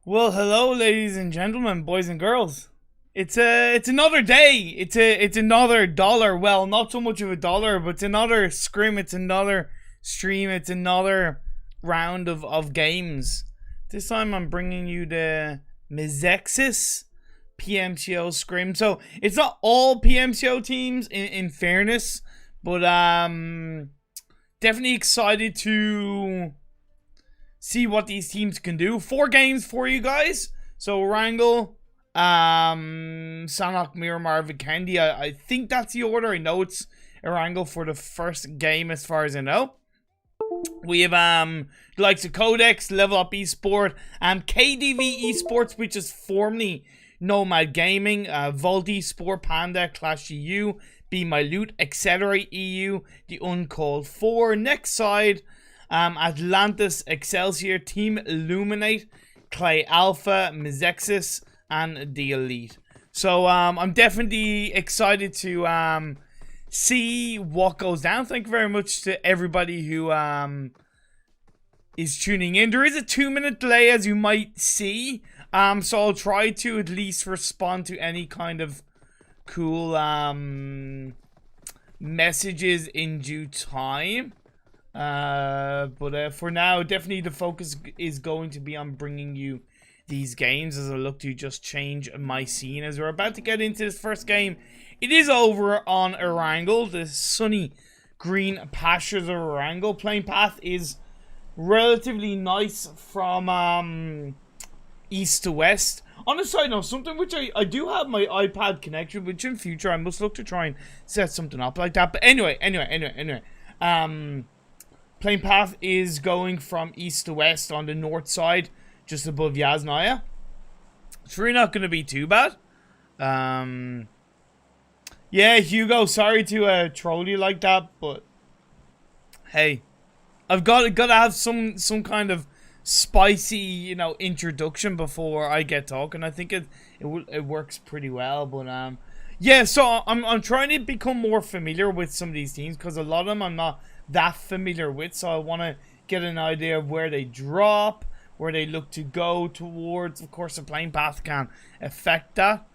Well, hello, ladies and gentlemen, boys and girls. It's another day. It's another dollar. Well, not so much of a dollar, but it's another scrim. It's another stream. It's another round of games. This time I'm bringing you the Mezexis PMCO scrim. So it's not all PMCO teams, in fairness, but definitely excited to see what these teams can do. 4 games for you guys. So Wrangle, Sanhok, Miramar, Vikendi. I think that's the order. I know it's Wrangle for the first game as far as I know. We have the likes of Codex, Level Up Esport, KDV Esports, which is formerly Nomad Gaming, Volti, Sport Panda, Clash EU, Be My Loot, etc. EU, The Uncalled 4. Next side, Atlantis, Excelsior, Team Illuminate, Clay Alpha, Mezexis, and The Elite. So I'm definitely excited to see what goes down. Thank you very much to everybody who is tuning in. There is a 2-minute delay, as you might see. So I'll try to at least respond to any kind of cool messages in due time. But for now, definitely the focus is going to be on bringing you these games as I look to just change my scene. As we're about to get into this first game, it is over on Erangel, the sunny green pastures of Erangel. Playing path is relatively nice from east to west. On a side note, something which I do have my iPad connection, which in future I must look to try and set something up like that. But anyway. Playing path is going from east to west on the north side, just above Yasnaya. It's really not going to be too bad. Yeah, Hugo, sorry to troll you like that, but hey, I've got to have some kind of spicy, you know, introduction before I get talking. I think it works pretty well, but yeah. So I'm trying to become more familiar with some of these teams because a lot of them I'm not that familiar with. So I want to get an idea of where they drop, where they look to go towards. Of course, the playing path can affect that.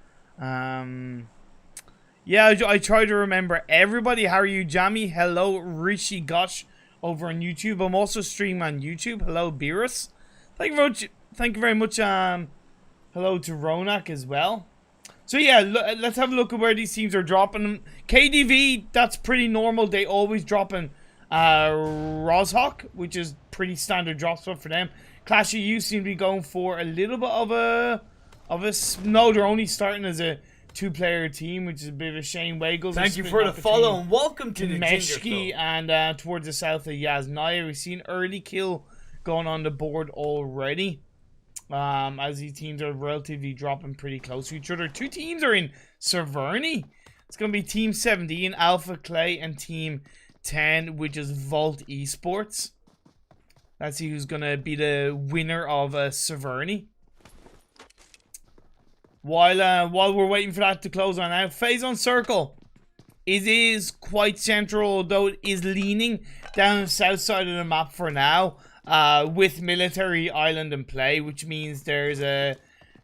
Yeah, I try to remember everybody. How are you, Jammy? Hello, Rishi Gosh over on YouTube. I'm also streaming on YouTube. Hello, Beerus. Thank you very much. Thank you very much. Hello to Ronak as well. So yeah, let's have a look at where these teams are dropping. KDV, that's pretty normal. They always drop in Rozhawk, which is pretty standard drop spot for them. Clash of You seem to be going for a little bit of a no, they're only starting as a 2-player team, which is a bit of a shame. Waggles. Thank you for the follow and welcome to the Meshki and towards the south of Yasnaya. We've seen early kill going on the board already. As these teams are relatively dropping pretty close to each other. 2 teams are in Severny. It's going to be Team 17, Alpha Clay, and Team 10, which is Vault Esports. Let's see who's going to be the winner of Severny. While we're waiting for that to close on out, Phase on Circle. It is quite central, although it is leaning down the south side of the map for now, with Military Island in play, which means there's a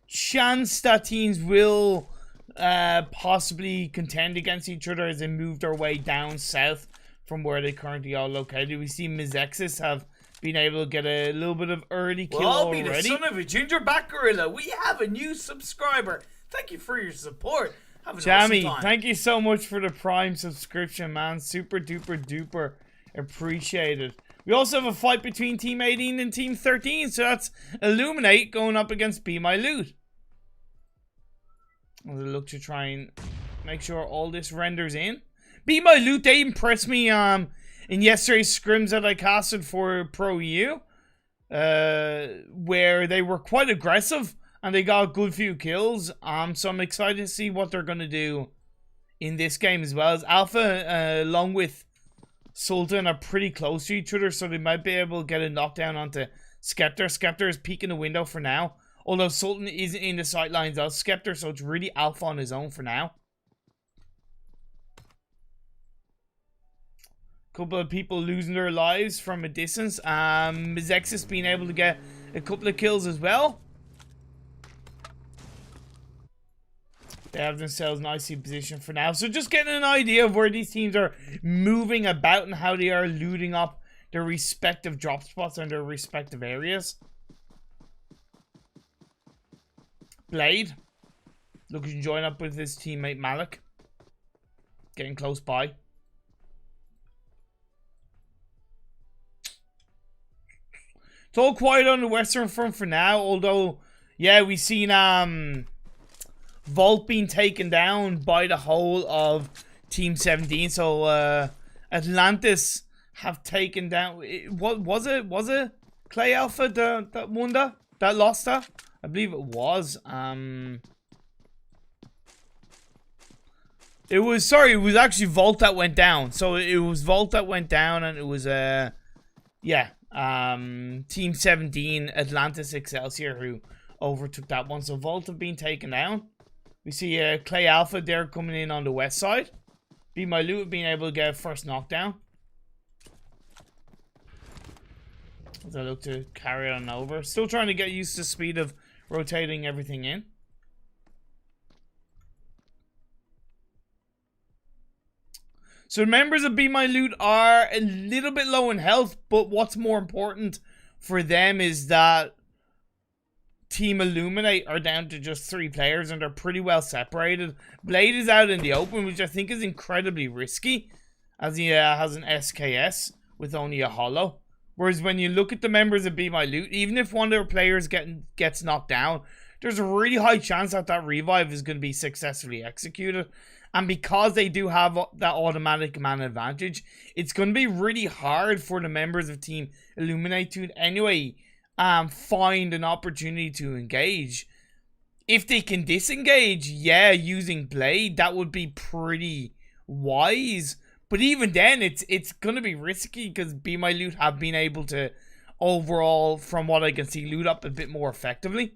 chance that teams will possibly contend against each other as they move their way down south from where they currently are located. We see Mezexis have been able to get a little bit of early kill already. Well, I'll be the son of a gingerback gorilla. We have a new subscriber. Thank you for your support. Have an Jammy, awesome time. Thank you so much for the Prime subscription, man. Super duper duper appreciated. We also have a fight between Team 18 and Team 13, so that's Illuminate going up against Be My Loot. I'm gonna look to try and make sure all this renders in. Be My Loot, they impressed me in yesterday's scrims that I casted for Pro EU, where they were quite aggressive and they got a good few kills. So I'm excited to see what they're gonna do in this game as well. As Alpha, along with Sultan, are pretty close to each other, so they might be able to get a knockdown onto Skeptor. Skeptor is peeking the window for now, although Sultan is in the sightlines of Skeptor, so it's really Alpha on his own for now. Couple of people losing their lives from a distance. Mezexis being able to get a couple of kills as well. They have themselves nicely positioned for now. So just getting an idea of where these teams are moving about and how they are looting up their respective drop spots and their respective areas. Blade looking to join up with his teammate Malik. Getting close by. It's all quiet on the Western Front for now, although, yeah, we've seen Vault being taken down by the whole of Team 17. So Atlantis have taken down. What was it? Was it Clay Alpha that won that? That lost that? I believe it was. It was actually Vault that went down. So it was Vault that went down, and it was yeah. Team 17 Atlantis Excelsior who overtook that one. So Vault have been taken down. We see Clay Alpha there coming in on the west side. Be My Loot have been able to get a first knockdown. As I look to carry on over. Still trying to get used to the speed of rotating everything in. So members of Be My Loot are a little bit low in health, but what's more important for them is that Team Illuminate are down to just 3 players and they're pretty well separated. Blade is out in the open, which I think is incredibly risky, as he has an SKS with only a holo. Whereas when you look at the members of Be My Loot, even if one of their players gets knocked down, there's a really high chance that that revive is going to be successfully executed. And because they do have that automatic man advantage, it's going to be really hard for the members of Team Illuminate to anyway find an opportunity to engage. If they can disengage, yeah, using Blade, that would be pretty wise. But even then, it's going to be risky because Be My Loot have been able to, overall, from what I can see, loot up a bit more effectively.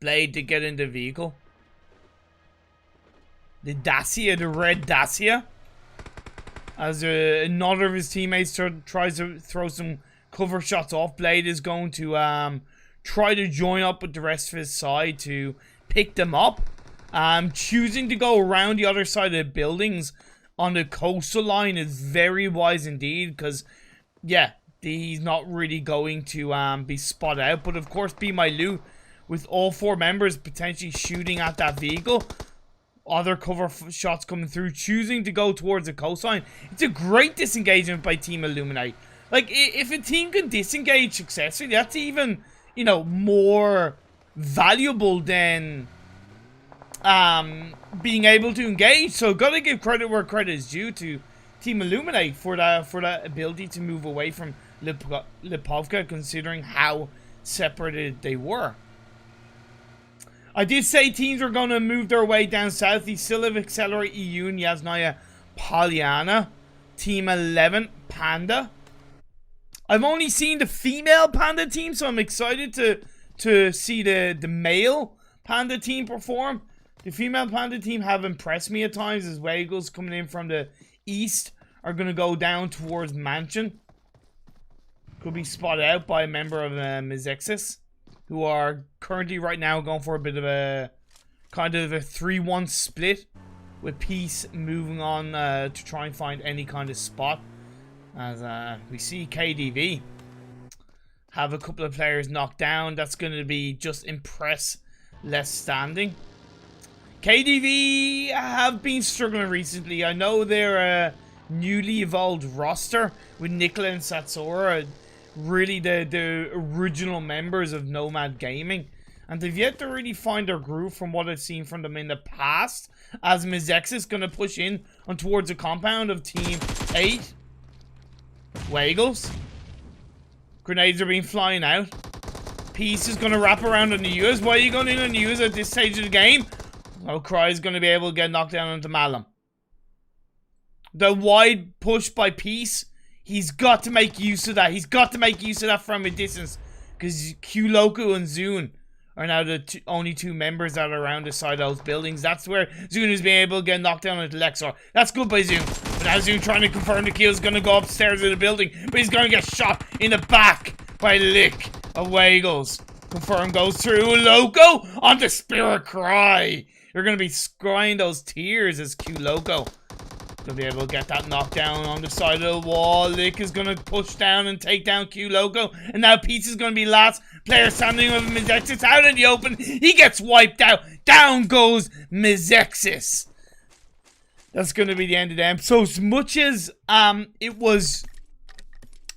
Blade to get in the vehicle. The Dacia, the red Dacia. As another of his teammates tries to throw some cover shots off, Blade is going to try to join up with the rest of his side to pick them up. Choosing to go around the other side of the buildings on the coastal line is very wise indeed, because, yeah, he's not really going to be spotted out. But of course, Be My Loot, with all 4 members potentially shooting at that vehicle, other cover shots coming through, choosing to go towards the coastline. It's a great disengagement by Team Illuminate. Like, if a team can disengage successfully, that's even, you know, more valuable than being able to engage. So gotta give credit where credit is due to Team Illuminate for that ability to move away from Lipovka, considering how separated they were. I did say teams are going to move their way down south. They still have Accelerate EU and Yasnaya Polyana. Team 11, Panda. I've only seen the female Panda team, so I'm excited to see the male Panda team perform. The female Panda team have impressed me at times, as Wagles coming in from the east are going to go down towards Mansion. Could be spotted out by a member of Mezexis, who are currently right now going for a bit of a kind of a 3-1 split, with Peace moving on to try and find any kind of spot. As we see KDV have a couple of players knocked down. That's going to be just impress less standing. KDV have been struggling recently. I know they're a newly evolved roster with Nicola and Satsura, really the original members of Nomad Gaming, and they've yet to really find their groove from what I've seen from them in the past, as Mezexis is going to push in on towards the compound of Team 8. Wagles. Grenades are being flying out. Peace is going to wrap around on the US. Why are you going in on the US at this stage of the game? Well, Cry is going to be able to get knocked down into Malum. The wide push by Peace, he's got to make use of that. He's got to make use of that from a distance, because Q Loco and Zune are now the only 2 members that are around the side of those buildings. That's where Zune is being able to get knocked down into Lexor. That's good by Zune. But now Zune trying to confirm the kill is going to go upstairs of the building, but he's going to get shot in the back by Lick of Wagles. Confirm goes through. Loco on the Spirit Cry. You're going to be scrying those tears as Q Loco. Gonna be able to get that knockdown on the side of the wall. Lick is gonna push down and take down Q Loco. And now Peace is gonna be last player standing with Mezexis out in the open. He gets wiped out. Down goes Mezexis. That's gonna be the end of them. So as much as it was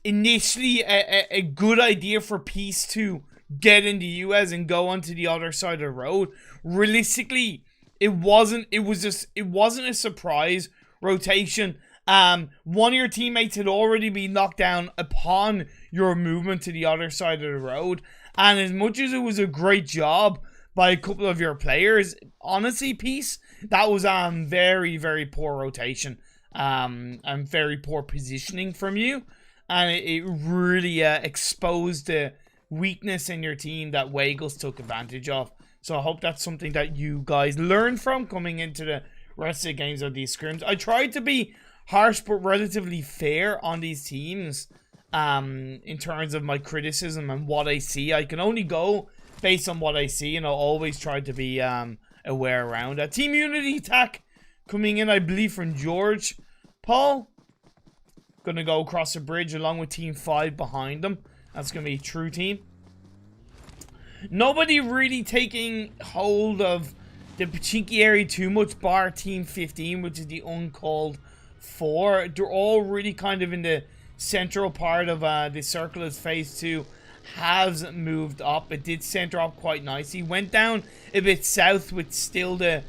initially a good idea for Peace to get in the US and go onto the other side of the road, realistically it wasn't a surprise rotation. One of your teammates had already been knocked down upon your movement to the other side of the road, and as much as it was a great job by a couple of your players, honestly, Peace, that was very, very poor rotation and very poor positioning from you, and it really exposed the weakness in your team that Wagles took advantage of. So I hope that's something that you guys learn from coming into the rest of the games of these scrims. I tried to be harsh but relatively fair on these teams, in terms of my criticism and what I see. I can only go based on what I see, and I'll always try to be aware around. Team Unity attack coming in, I believe, from George Paul. Gonna go across the bridge along with Team 5 behind them. That's gonna be a true team. Nobody really taking hold of the Pachinki area too much, bar Team 15, which is the uncalled 4. They're all really kind of in the central part of the circle as Phase 2 has moved up. It did center up quite nicely. Went down a bit south with still the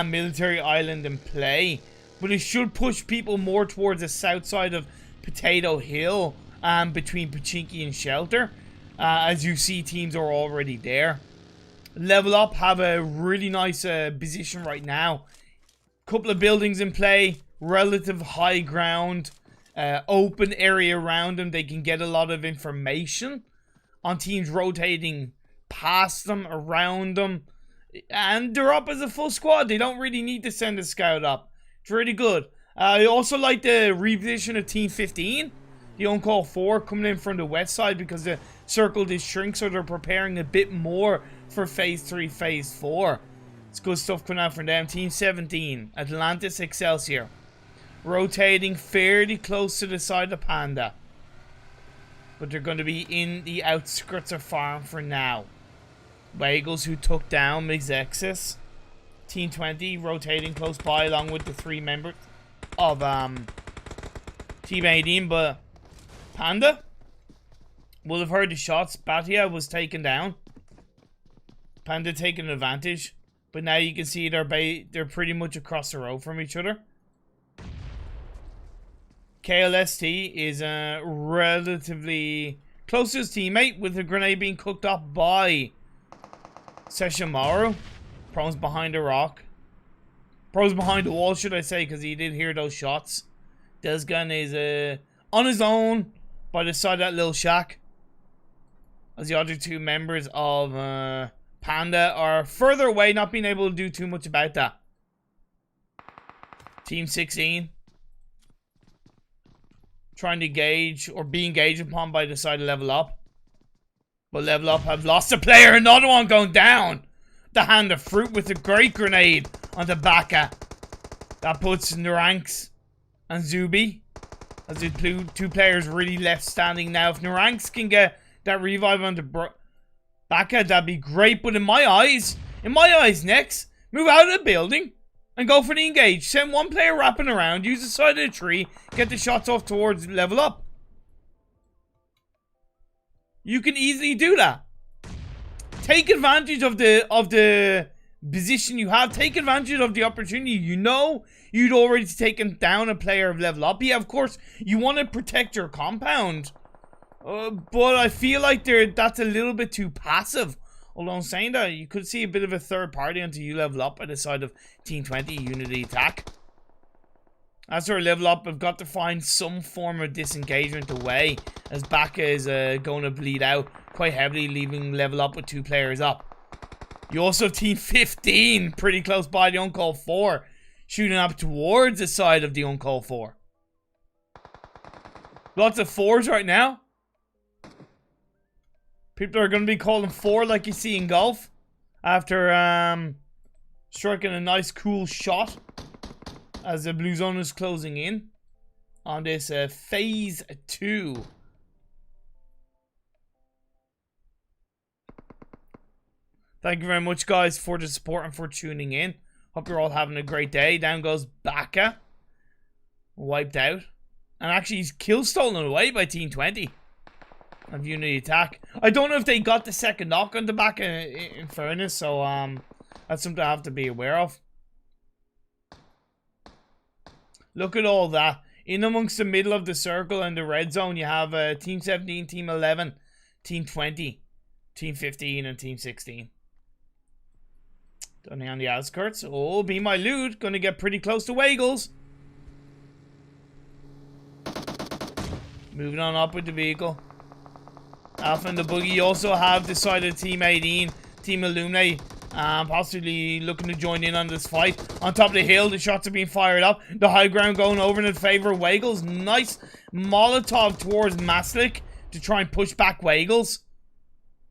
military island in play. But it should push people more towards the south side of Potato Hill between Pachinki and Shelter. As you see, teams are already there. Level Up have a really nice position right now. Couple of buildings in play. Relative high ground. Open area around them. They can get a lot of information on teams rotating past them, around them. And they're up as a full squad. They don't really need to send a scout up. It's really good. I also like the reposition of Team 15. The on-call 4 coming in from the west side because the circle did shrink, so they're preparing a bit more for Phase 3, Phase 4. It's good stuff coming out from them. Team 17, Atlantis Excelsior. Rotating fairly close to the side of Panda. But they're going to be in the outskirts of Farm for now. Wagles, who took down Mezexis. Team 20 rotating close by along with the 3 members of Team 18, but Panda will have heard the shots. Batia was taken down. Panda taking advantage, but now you can see they're pretty much across the road from each other. KLST is relatively close to his teammate with a grenade being cooked up by Seshimaru. Pro's behind a rock. Pro's behind the wall, should I say, because he did hear those shots. Desgun is on his own by the side of that little shack. As the other 2 members of Panda are further away, not being able to do too much about that. Team 16. Trying to engage or be engaged upon by the side of Level Up. But Level Up have lost a player. Another one going down. The hand of fruit with a great grenade on the Baka. That puts Naranx and Zubi as the 2 players really left standing now. If Naranx can get that revive on the Baka, that'd be great. But in my eyes, next, move out of the building and go for the engage. Send 1 player wrapping around, use the side of the tree, get the shots off towards Level Up. You can easily do that. Take advantage of the position you have. Take advantage of the opportunity. You know you'd already taken down a player of Level Up. Yeah, of course, you want to protect your compound. But I feel like that's a little bit too passive. Although I'm saying that, you could see a bit of a third party until you level up by the side of Team 20 Unity attack. As our Level Up, I've got to find some form of disengagement away, as Baka is going to bleed out quite heavily, leaving Level Up with 2 players up. You also have Team 15 pretty close by the on-call 4, shooting up towards the side of the on-call 4. Lots of 4s right now. People are going to be calling 4 like you see in golf after striking a nice cool shot as the blue zone is closing in on this Phase 2. Thank you very much, guys, for the support and for tuning in. Hope you're all having a great day. Down goes Baka. Wiped out. And actually, he's kill stolen away by Team 20 of Unity attack. I don't know if they got the second knock on the Baka, in fairness, so that's something I have to be aware of. Look at all that. In amongst the middle of the circle and the red zone, you have Team 17, Team 11, Team 20, Team 15, and Team 16. Down on the outskirts. Oh, be my loot. Gonna get pretty close to Wagles. Moving on up with the vehicle. Alpha and the Boogie also have decided Team 18, Team Illuminate Possibly looking to join in on this fight. On top of the hill, the shots are being fired up. The high ground going over in favor of Weigels. Nice Molotov towards Maslik to try and push back Weigels.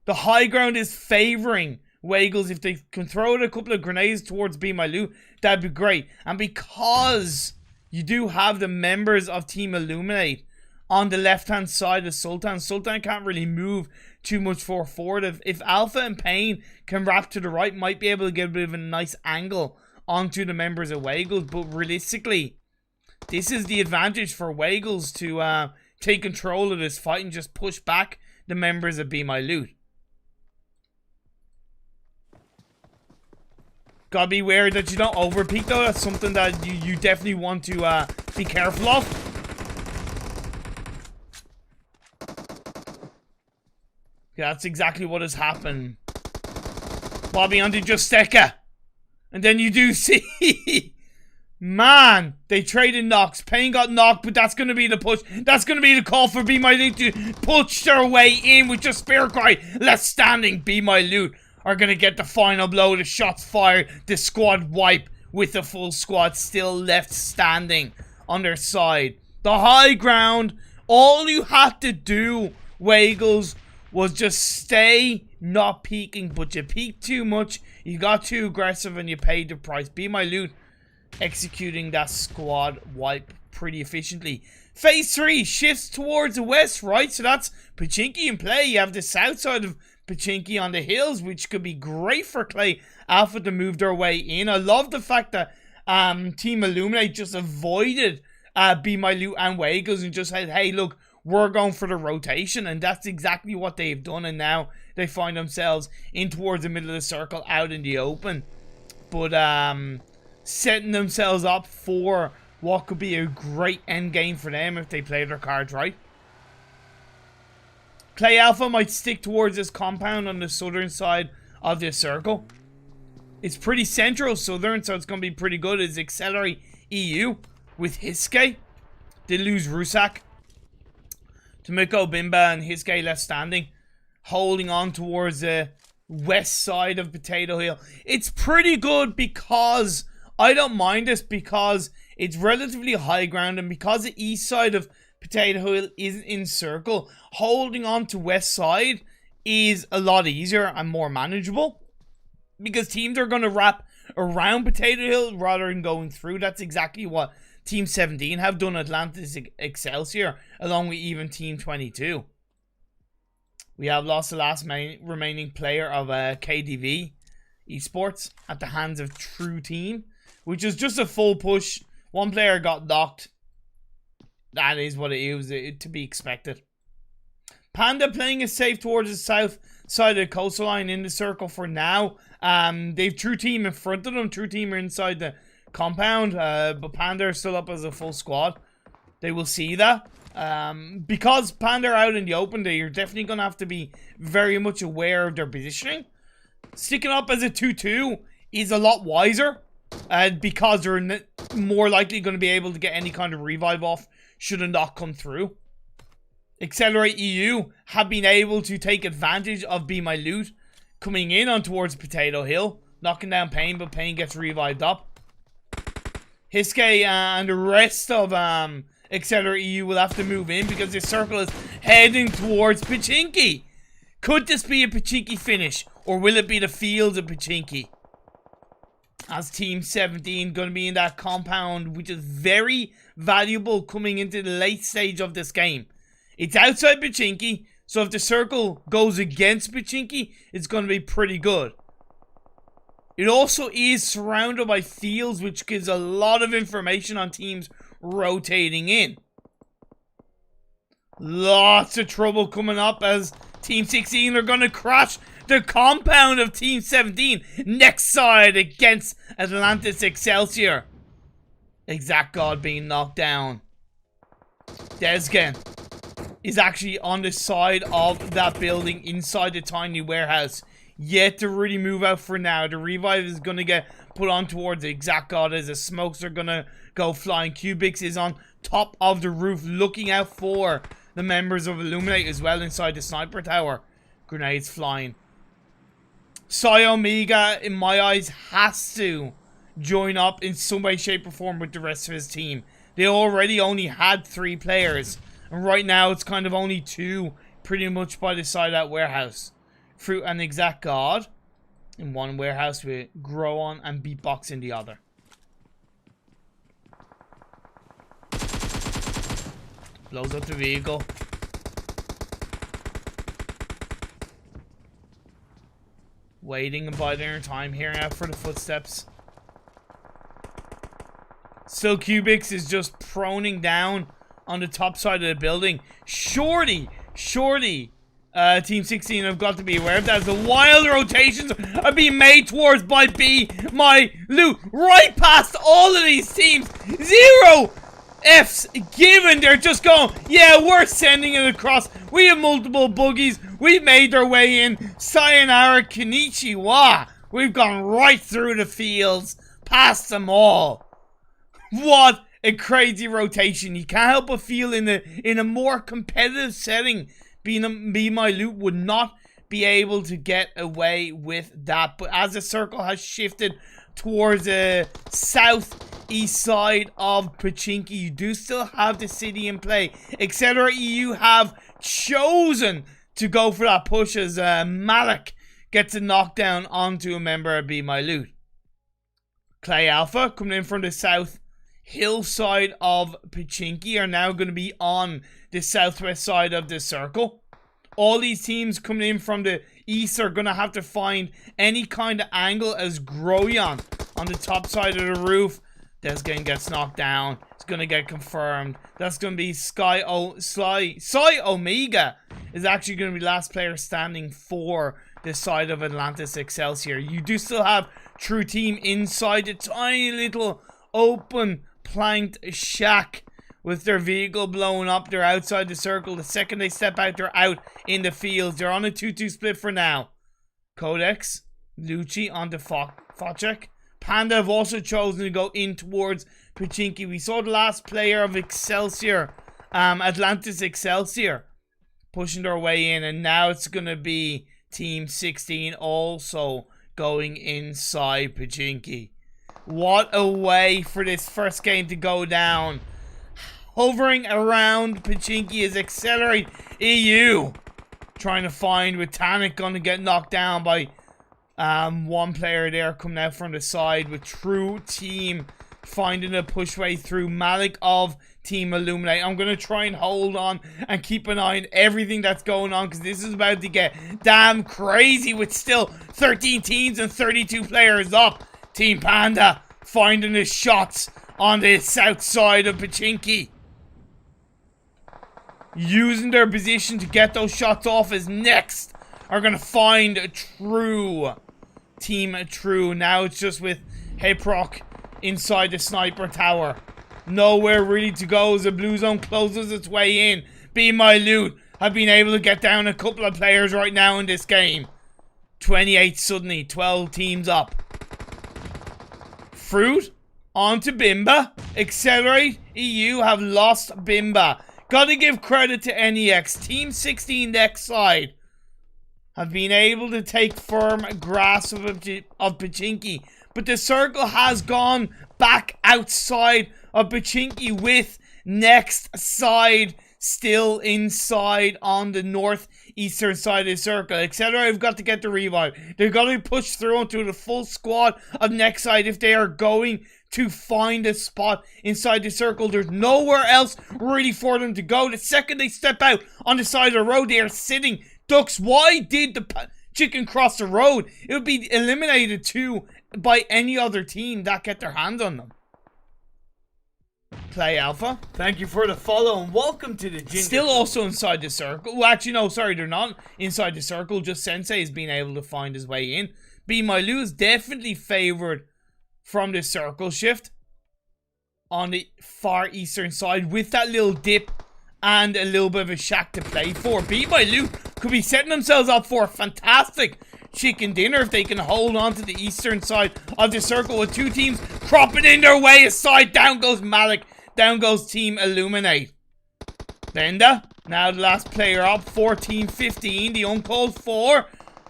The high ground is favoring Weigels. If they can throw out a couple of grenades towards Be My Loot, that'd be great. And because you do have the members of Team Illuminate on the left-hand side of Sultan, Sultan can't really move too much forward. If Alpha and Pain can wrap to the right, might be able to get a bit of a nice angle onto the members of Weigels. But realistically, this is the advantage for Weigels to take control of this fight and just push back the members of Be My Loot. Gotta be wary that you don't overpeak though. That's something that you definitely want to be careful of. Yeah, that's exactly what has happened. Bobby onto Justeka. And then you do see... Man, they traded knocks. Payne got knocked, but that's going to be the push. That's going to be the call for Be My Loot to push their way in with just Spirit Cry. Left standing. Be My Loot are going to get the final blow. The shots fired. The squad wipe with the full squad still left standing on their side. The high ground. All you had to do, Weigels, was just stay not peeking, but you peaked too much, you got too aggressive, and you paid the price. Be My Loot executing that squad wipe pretty efficiently. Phase 3 shifts towards the west, right? So that's Pachinki in play. You have the south side of Pachinki on the hills, which could be great for Clay Alpha to move their way in. I love the fact that Team Illuminate just avoided Be My Loot and Weigels and just said, hey, look, we're going for the rotation, and that's exactly what they've done, and now they find themselves in towards the middle of the circle out in the open. But setting themselves up for what could be a great end game for them if they play their cards right. Clay Alpha might stick towards this compound on the southern side of the circle. It's pretty central southern, so it's going to be pretty good. It's Accelerate EU with Hiske. They lose Rusak. Tomiko, Bimba, and Hiske left standing, holding on towards the west side of Potato Hill. It's pretty good because I don't mind this because it's relatively high ground, and because the east side of Potato Hill isn't in circle, holding on to west side is a lot easier and more manageable because teams are going to wrap around Potato Hill rather than going through. That's exactly what Team 17 have done Atlantis Excelsior, along with even Team 22. We have lost the last remaining player of KDV Esports at the hands of True Team, which is just a full push. One player got knocked. That is what it is, to be expected. Panda playing it safe towards the south side of the coastline in the circle for now. They've True Team in front of them. True Team are inside the compound, but Panda are still up as a full squad. They will see that. Because Panda are out in the open, they're definitely going to have to be very much aware of their positioning. Sticking up as a 2-2 is a lot wiser, because they're more likely going to be able to get any kind of revive off should a knock come through. Accelerate EU have been able to take advantage of Be My Loot coming in on towards Potato Hill, knocking down Payne, but Payne gets revived up. Hiske and the rest of Accelerate EU will have to move in because this circle is heading towards Pachinki. Could this be a Pachinki finish, or will it be the fields of Pachinki? As Team 17 going to be in that compound, which is very valuable coming into the late stage of this game. It's outside Pachinki, so if the circle goes against Pachinki, it's going to be pretty good. It also is surrounded by fields, which gives a lot of information on teams rotating in. Lots of trouble coming up as Team 16 are going to crash the compound of Team 17. Next side against Atlantis Excelsior. Exact God being knocked down. Desgen is actually on the side of that building inside the tiny warehouse. Yet to really move out for now. The revive is going to get put on towards the Exact God as the smokes are going to go flying. Cubics is on top of the roof looking out for the members of Illuminate as well inside the sniper tower. Grenades flying. Psy Omega, in my eyes, has to join up in some way, shape, or form with the rest of his team. They already only had 3 players. And right now, it's kind of only 2 pretty much by the side of that warehouse. Fruit and Exact God in one warehouse with Grow On and Beatbox in the other. Blows up the vehicle. Waiting and biding our time, hearing out for the footsteps. Still, Cubics is just proning down on the top side of the building. Surely, Team 16 have got to be aware of that. As the wild rotations are being made towards by B, my loot, right past all of these teams. 0 F's given. They're just going, yeah, we're sending it across. We have multiple buggies. We've made our way in. Sayonara, konnichiwa. We've gone right through the fields, past them all. What a crazy rotation. You can't help but feel in a more competitive setting, Be My Loot would not be able to get away with that. But as the circle has shifted towards the southeast side of Pachinki, you do still have the city in play. Etc. EU have chosen to go for that push as Malik gets a knockdown onto a member of Be My Loot. Clay Alpha coming in from the south hillside of Pachinki are now going to be on the southwest side of the circle. All these teams coming in from the east are going to have to find any kind of angle as Groyan on the top side of the roof. Desgain gets knocked down. It's going to get confirmed. That's going to be Psy Omega is actually going to be last player standing for the side of Atlantis Excelsior. You do still have True Team inside the tiny little open planked shack with their vehicle blowing up. They're outside the circle. The second they step out, they're out in the fields. They're on a 2-2 split for now. Codex, Lucci onto Focek. Panda have also chosen to go in towards Pachinki. We saw the last player of Excelsior, Atlantis Excelsior, pushing their way in, and now it's going to be Team 16 also going inside Pachinki. What a way for this first game to go down. Hovering around Pachinki is Accelerate EU. Trying to find with Tanic going to get knocked down by one player there coming out from the side with True Team finding a push way through. Malik of Team Illuminate. I'm going to try and hold on and keep an eye on everything that's going on because this is about to get damn crazy with still 13 teams and 32 players up. Team Panda finding his shots on the south side of Pachinki. Using their position to get those shots off as next are going to find True. Team True. Now it's just with Heproc inside the sniper tower. Nowhere really to go as the blue zone closes its way in. Be My Loot have been able to get down a couple of players right now in this game. 28 suddenly, 12 teams up. Fruit onto Bimba. Accelerate EU have lost Bimba. Gotta give credit to NEX. Team 16 next side have been able to take firm grasp of Pachinki. But the circle has gone back outside of Pachinki with next side still inside on the northeastern side of the circle. Etc. They've got to get the revive. They've got to push through into the full squad of next side if they are going to find a spot inside the circle. There's nowhere else really for them to go. The second they step out on the side of the road, they are sitting ducks. Why did the chicken cross the road? It would be eliminated too by any other team that get their hands on them. Play Alpha, thank you for the follow and welcome to the Ginger still Club. Also inside the circle. Well, actually, no, sorry, they're not inside the circle. Just Sensei is being able to find his way in. Be My Lou is definitely favored from the circle shift on the far eastern side with that little dip and a little bit of a shack to play for. Be My Lou could be setting themselves up for a fantastic chicken dinner if they can hold on to the eastern side of the circle with two teams cropping in their way aside. Down goes Malik. Down goes Team Illuminate. Benda, now the last player up, 14-15, the uncalled for.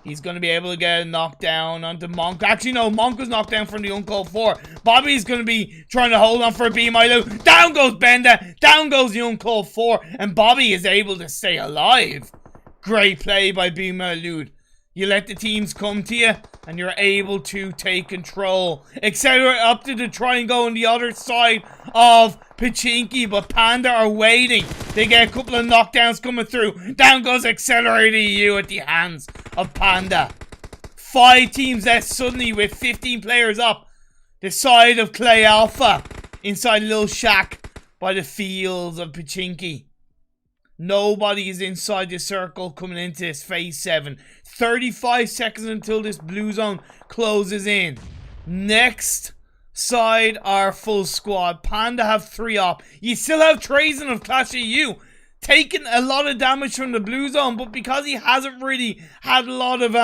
He's going to be able to get a knockdown onto Monk. Actually, no, Monk was knocked down from the Uncalled 4. Bobby's going to be trying to hold on for a Be My Loot. Down goes Benda. Down goes the Uncalled 4. And Bobby is able to stay alive. Great play by Be My Loot. You let the teams come to you, and you're able to take control. Accelerate up to try and go on the other side of Pachinki, but Panda are waiting. They get a couple of knockdowns coming through. Down goes Accelerator EU at the hands of Panda. 5 teams left suddenly with 15 players up. The side of Clay Alpha inside a little shack by the fields of Pachinki. Nobody is inside the circle coming into this phase 7. 35 seconds until this blue zone closes in. Next side are full squad. Panda have 3 up. You still have Trazen of Clash EU taking a lot of damage from the blue zone, but because he hasn't really had a lot of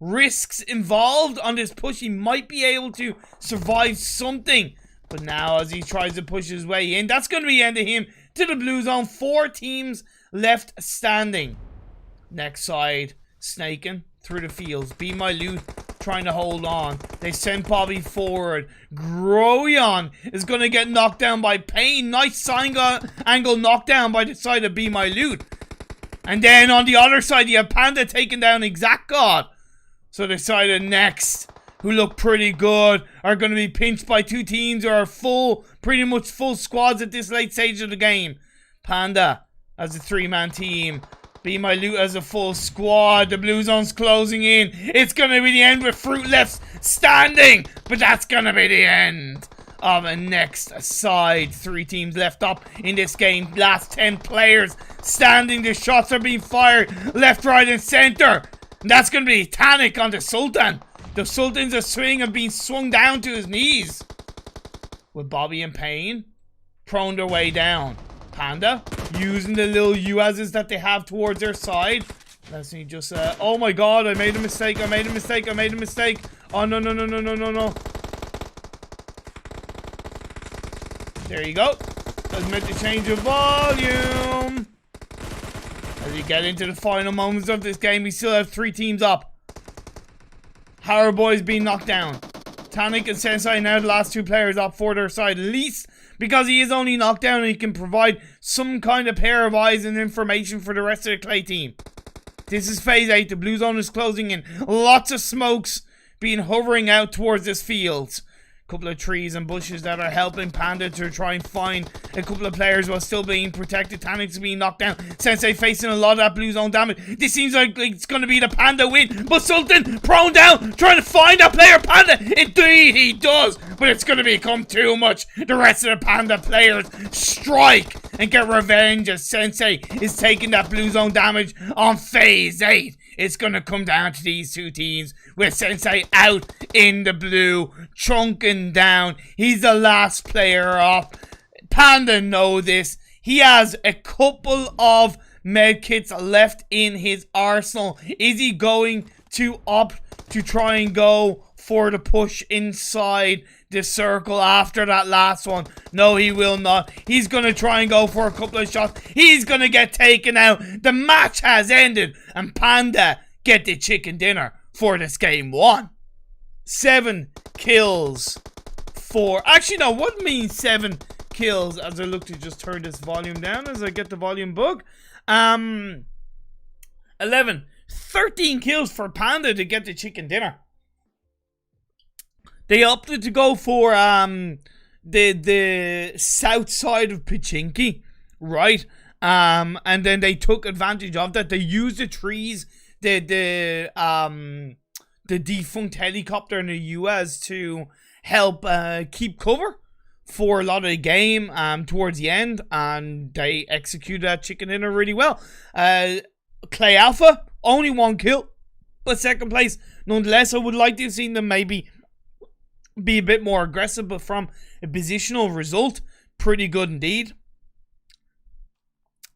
risks involved on this push, he might be able to survive something. But now as he tries to push his way in, that's going to be the end of him to the blue zone. 4 teams left standing. Next side, snaking through the fields. Be My Loot trying to hold on. They send Bobby forward. Groyon is going to get knocked down by Pain. Nice angle knockdown by the side of Be My Loot. And then on the other side, you have Panda taking down Exact God. So the side of Next, who look pretty good, are going to be pinched by 2 teams who are pretty much full squads at this late stage of the game. Panda as a 3-man team. Be My Loot as a full squad. The blue zone's closing in. It's going to be the end with Fruit left standing. But that's going to be the end of a Next side. 3 teams left up in this game. Last 10 players standing. The shots are being fired left, right, and center. And that's going to be Tannic on the Sultan. The Sultan's a swing and being swung down to his knees. With Bobby in pain, prone their way down. Panda using the little UAZs that they have towards their side. Let's see, just oh my god, I made a mistake. Oh no. There you go. I was meant to change the volume. As we get into the final moments of this game, we still have 3 teams up. Howard Boy's being knocked down. Tannic and Sensei now the last 2 players up for their side, at least because he is only knocked down and he can provide some kind of pair of eyes and information for the rest of the Clay team. This is phase 8. The blue zone is closing in. Lots of smokes being hovering out towards this field. Couple of trees and bushes that are helping Panda to try and find a couple of players while still being protected. Tannic's being knocked down. Sensei facing a lot of that blue zone damage. This seems like it's going to be the Panda win. But Sultan prone down, trying to find that player. Panda, indeed he does. But it's going to become too much. The rest of the Panda players strike and get revenge as Sensei is taking that blue zone damage on phase 8. It's going to come down to these 2 teams with Sensei out in the blue, chunking down. He's the last player up. Panda know this. He has a couple of medkits left in his arsenal. Is he going to opt to try and go for the push inside the circle after that last one? No, he will not. He's going to try and go for a couple of shots. He's going to get taken out. The match has ended, and Panda get the chicken dinner for this game 1. 7 kills for... Actually, no, what means 7 kills? As I look to just turn this volume down as I get the volume bug. 11. 13 kills for Panda to get the chicken dinner. They opted to go for the south side of Pachinki, right? And then they took advantage of that. They used the trees, the defunct helicopter in the US to help keep cover for a lot of the game towards the end, and they executed that chicken dinner really well. Clay Alpha, only 1 kill, but 2nd place. Nonetheless, I would like to have seen them maybe be a bit more aggressive, but from a positional result, pretty good indeed.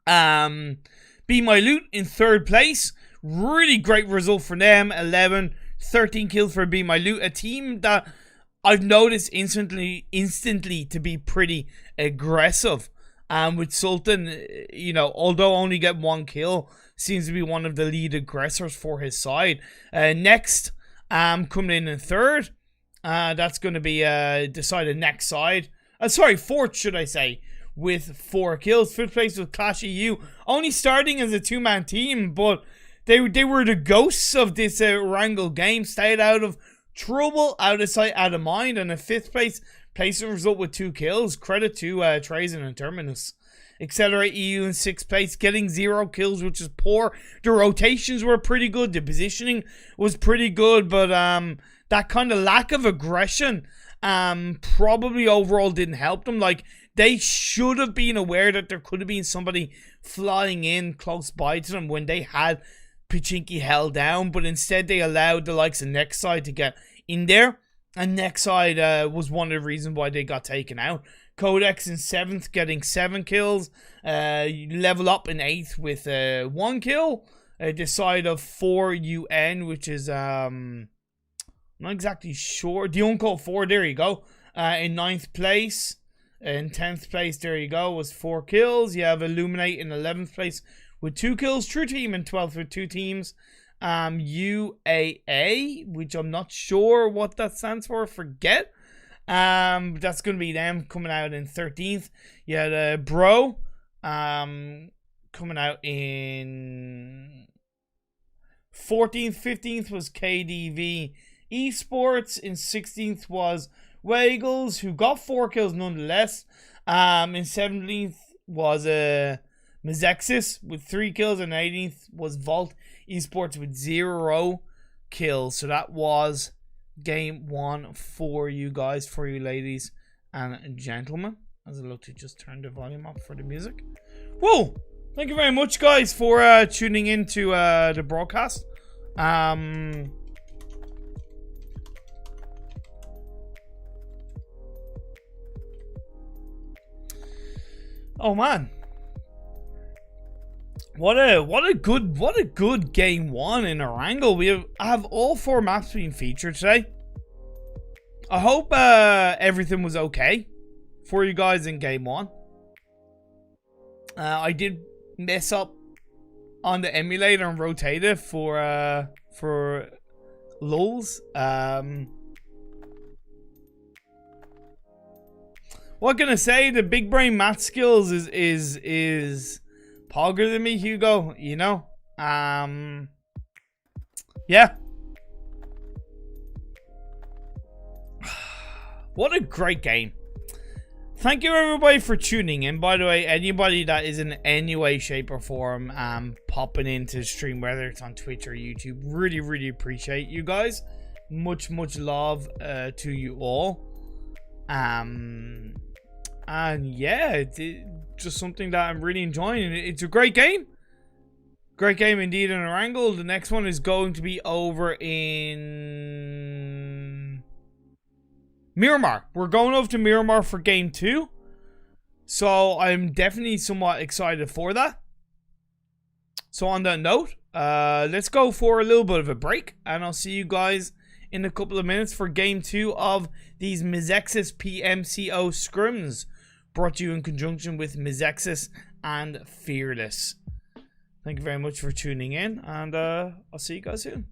Be My Loot in 3rd place. Really great result for them. 11, 13 kills for Be My Loot. A team that I've noticed instantly to be pretty aggressive. With Sultan, you know, although only get 1 kill, seems to be one of the lead aggressors for his side. Next, coming in third, that's going to be decided next side. Sorry, fourth, should I say, with 4 kills. Fifth place with Clash EU, only starting as a 2-man team, but they were the ghosts of this Wrangle game. Stayed out of trouble, out of sight, out of mind, and in fifth place, placing result with 2 kills. Credit to Trazen and Terminus. Accelerate EU in 6th place, getting 0 kills, which is poor. The rotations were pretty good. The positioning was pretty good, but that kind of lack of aggression probably overall didn't help them. Like, they should have been aware that there could have been somebody flying in close by to them when they had Pachinki held down, but instead they allowed the likes of Nextside to get in there, and Nextside was one of the reasons why they got taken out. Codex in 7th, getting 7 kills. Level Up in 8th with 1 kill. The side of 4UN, which is not exactly sure. The Uncalled 4, there you go. In 9th place. In 10th place, there you go, was 4 kills. You have Illuminate in 11th place with 2 kills. True Team in 12th with 2 teams. UAA, which I'm not sure what that stands for. Forget. That's going to be them coming out in 13th. You had Bro coming out in 14th. 15th was KDV Esports. In 16th was Wagles, who got 4 kills nonetheless. In 17th was Mezexis with 3 kills, and 18th was Vault Esports with 0 kills. So that was game 1 for you guys, for you ladies and gentlemen. As I look to just turn the volume up for the music. Whoa! Thank you very much, guys, for tuning into the broadcast. Oh man, what a good game 1 in Erangel. We have all 4 maps being featured today. I hope everything was okay for you guys in game 1. I did mess up on the emulator and rotate it for lulz. What can I say? The big brain math skills is pogger than me, Hugo. You know, yeah. What a great game. Thank you everybody for tuning in. By the way, anybody that is in any way, shape or form popping into the stream, whether it's on Twitch or YouTube, really appreciate you guys. Much love to you all. And yeah, it's just something that I'm really enjoying. It's a great game. Great game indeed in Erangel. The next one is going to be over in Miramar. We're going over to Miramar for game 2. So I'm definitely somewhat excited for that. So on that note, let's go for a little bit of a break. And I'll see you guys in a couple of minutes for game 2 of these Mezexis PMCO Scrims. Brought to you in conjunction with Mezexis and Fearless. Thank you very much for tuning in. And I'll see you guys soon.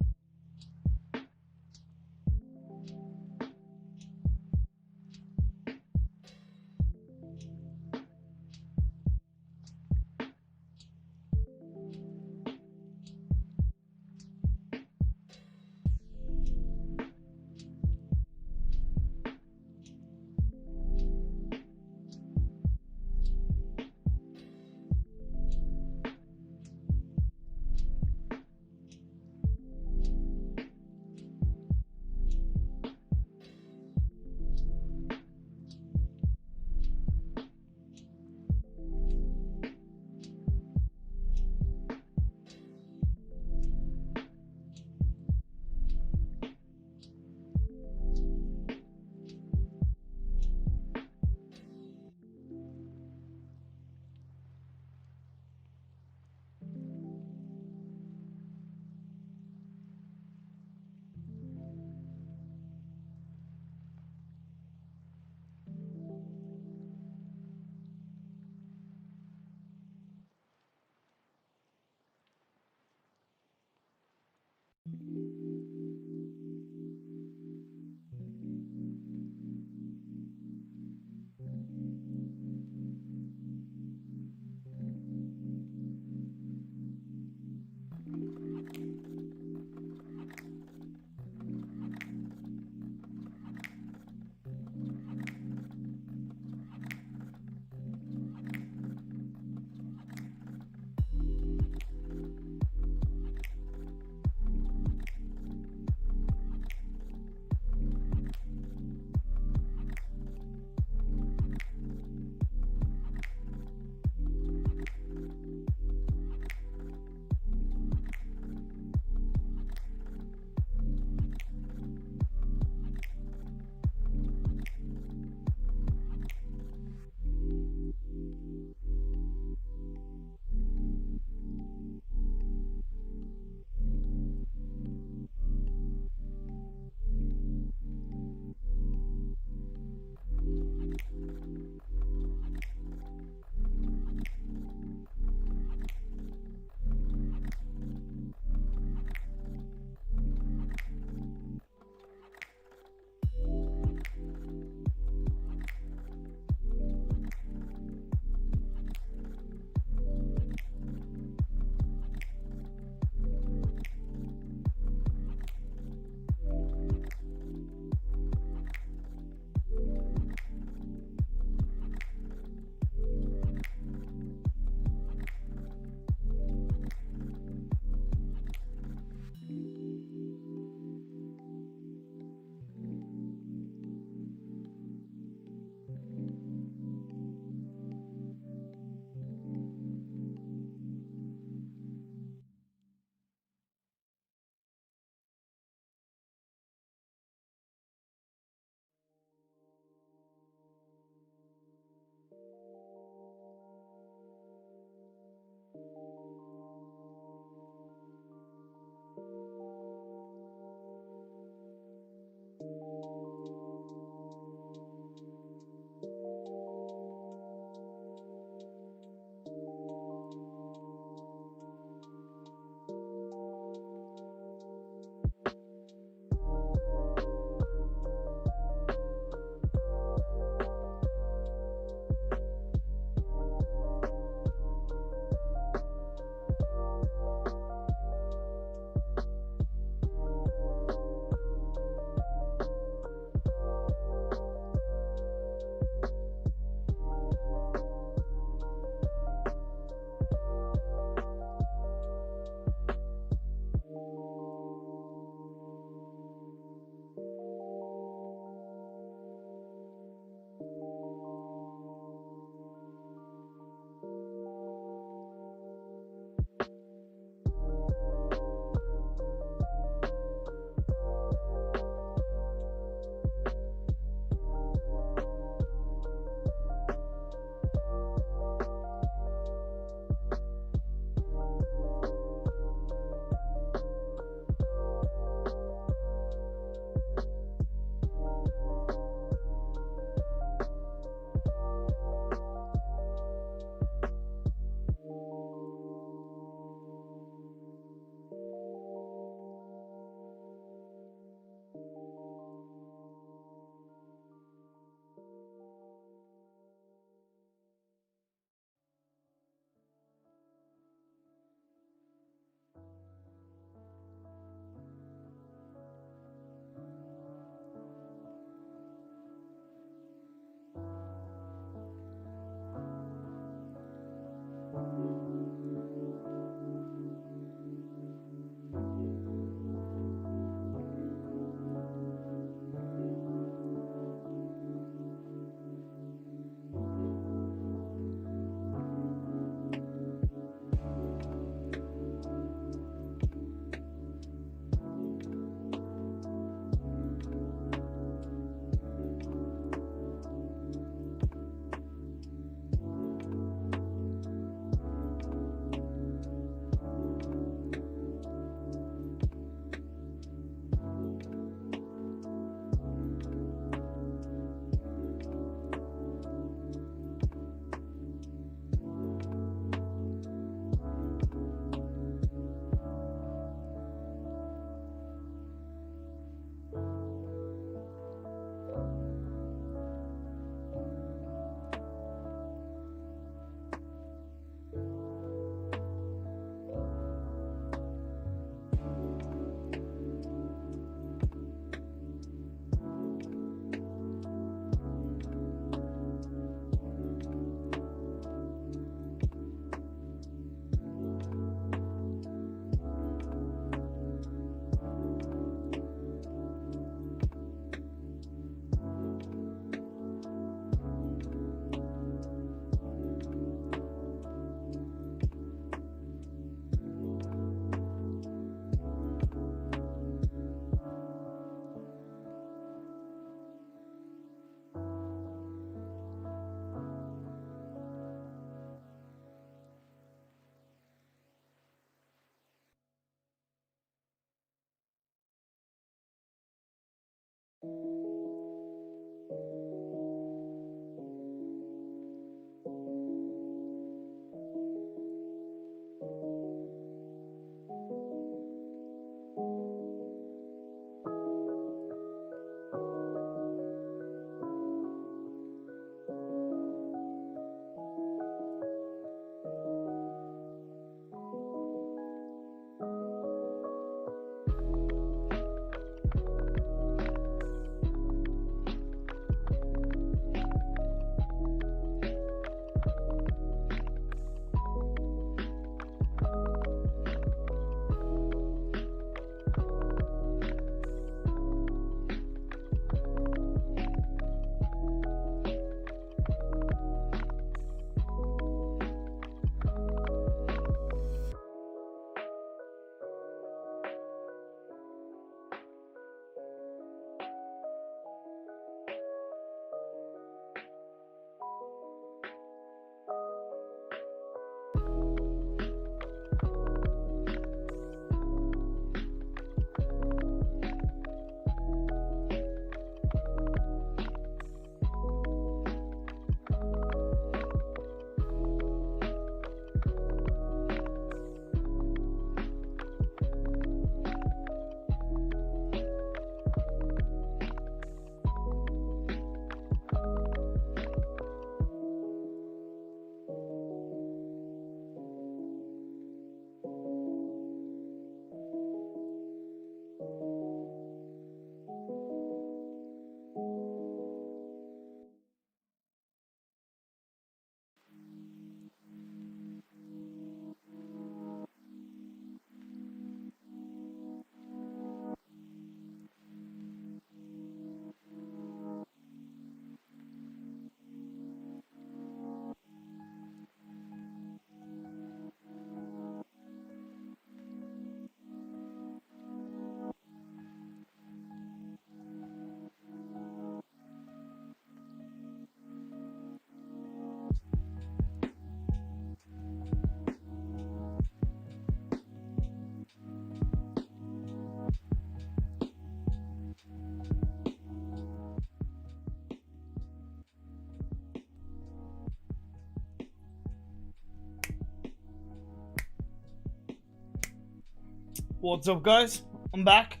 What's up, guys? I'm back.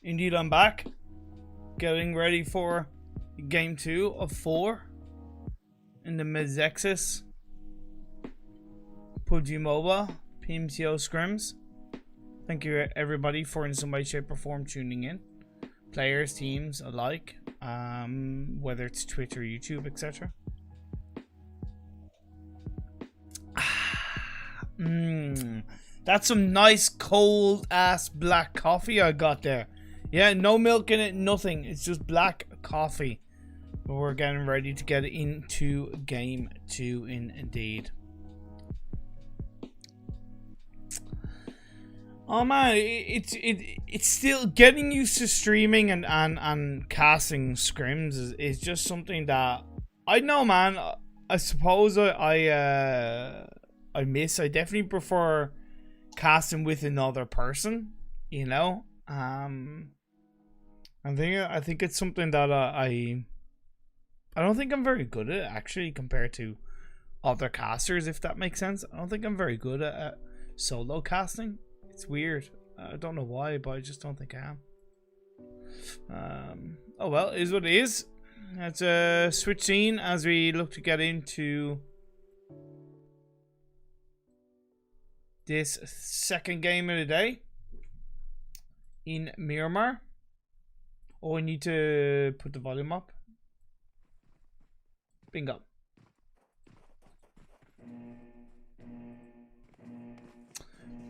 Indeed, I'm back. Getting ready for game 2 of 4 in the Mezexis PUBG Mobile PMCO Scrims. Thank you, everybody, for in some way, shape, or form tuning in. Players, teams alike, whether it's Twitch or YouTube, etc. That's some nice cold ass black coffee I got there. Yeah, no milk in it, nothing. It's just black coffee. But we're getting ready to get into game 2 indeed. Oh man, it's still getting used to streaming and casting scrims is just something that I know, man. I suppose I miss. I definitely prefer casting with another person, you know. I think it's something that I don't think I'm very good at, actually, compared to other casters, if that makes sense. I don't think I'm very good at solo casting. It's weird. I don't know why, but I just don't think I am. Oh well, it is what it is. Let's switch scene as we look to get into this second game of the day in Miramar. Oh, I need to put the volume up. Bingo.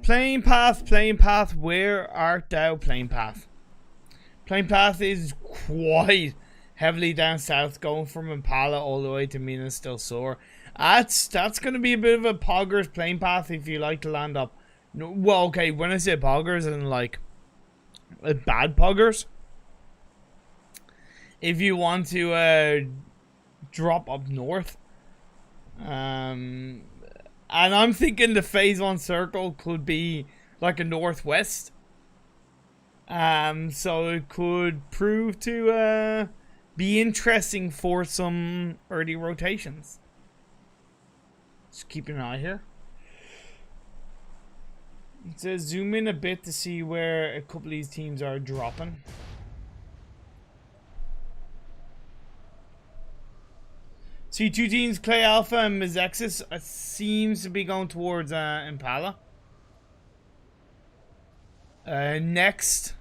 Plane path, where art thou, plane path? Plane path is quite heavily down south, going from Impala all the way to Minas del Sur. That's going to be a bit of a poggers plane path if you like to land up. No, well, okay, when I say poggers, and like bad poggers. If you want to drop up north, and I'm thinking the phase 1 circle could be like a northwest. So it could prove to be interesting for some early rotations. Just keep an eye here. Let's zoom in a bit to see where a couple of these teams are dropping. See, 2 teams, Clay Alpha and Mezexis, seems to be going towards Impala. Next,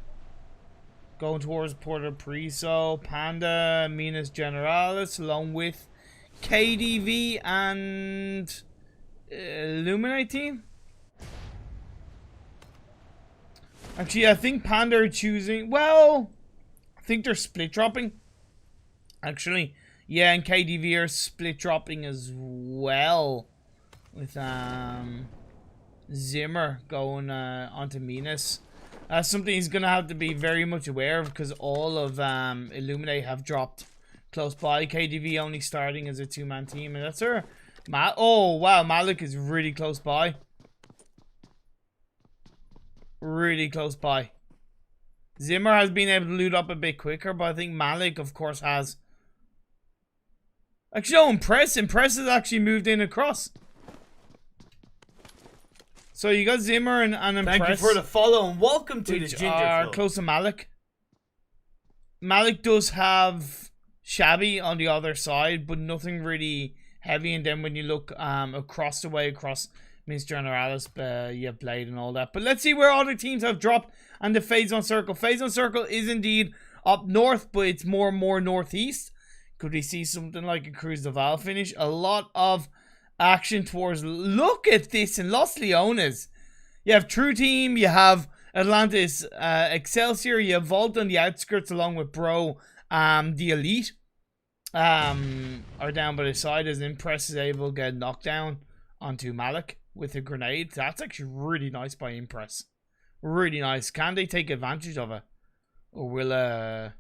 going towards Puerto Priso, Panda, Minas Generalis, along with KDV and Illuminate team. Actually, I think Panda are choosing. Well, I think they're split dropping. Actually. Yeah, and KDV are split dropping as well, with Zimmer going onto Minas. That's something he's gonna have to be very much aware of, because all of Illuminate have dropped close by. KDV only starting as a 2-man team, and that's her. Oh wow, Malik is really close by. Really close by. Zimmer has been able to loot up a bit quicker, but I think Malik, of course, has. Actually, no, Impress. Impress has actually moved in across. So you got Zimmer and Impress. Thank you for the follow and welcome to the Ginger Flow. Close to Malik. Malik does have Shabby on the other side, but nothing really heavy. And then when you look across the way, across Minas Generalis, you have Blade and all that. But let's see where other teams have dropped on the phase 1 circle. Phase 1 circle is indeed up north, but it's more and more northeast. Could we see something like a Cruz de Val finish? A lot of action towards. Look at this in Los Leones. You have True Team, you have Atlantis, Excelsior, you have Vault on the outskirts along with Bro. The Elite are down by the side as Impress is able to get knocked down onto Malik with a grenade. That's actually really nice by Impress. Really nice. Can they take advantage of it? Or will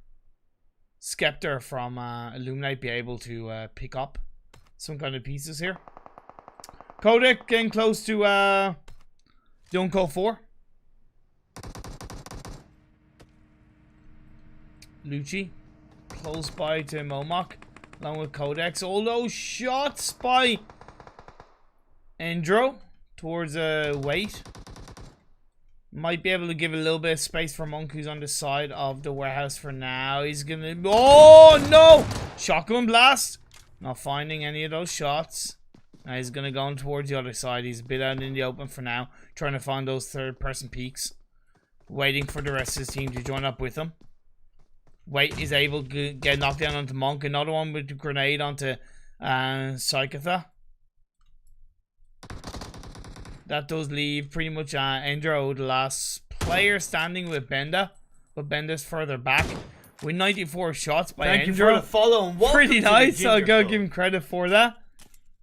Skeptor from Illuminate be able to pick up some kind of pieces here? Kodak getting close to the Uncode 4. Lucci close by to Momok along with Codex. All those shots by Endro towards Wait. Might be able to give a little bit of space for Monk, who's on the side of the warehouse for now. He's gonna... Oh, no! Shotgun blast. Not finding any of those shots. Now he's gonna go towards the other side. He's a bit out in the open for now. Trying to find those third-person peeks. Waiting for the rest of his team to join up with him. Wait is able to get knocked down onto Monk. Another one with the grenade onto Psychotha. That does leave pretty much Endro, the last player standing with Benda. But Benda's further back. With 94 shots by Endro. Thank you for the follow and welcome Pretty nice. To I'll go give him credit for that.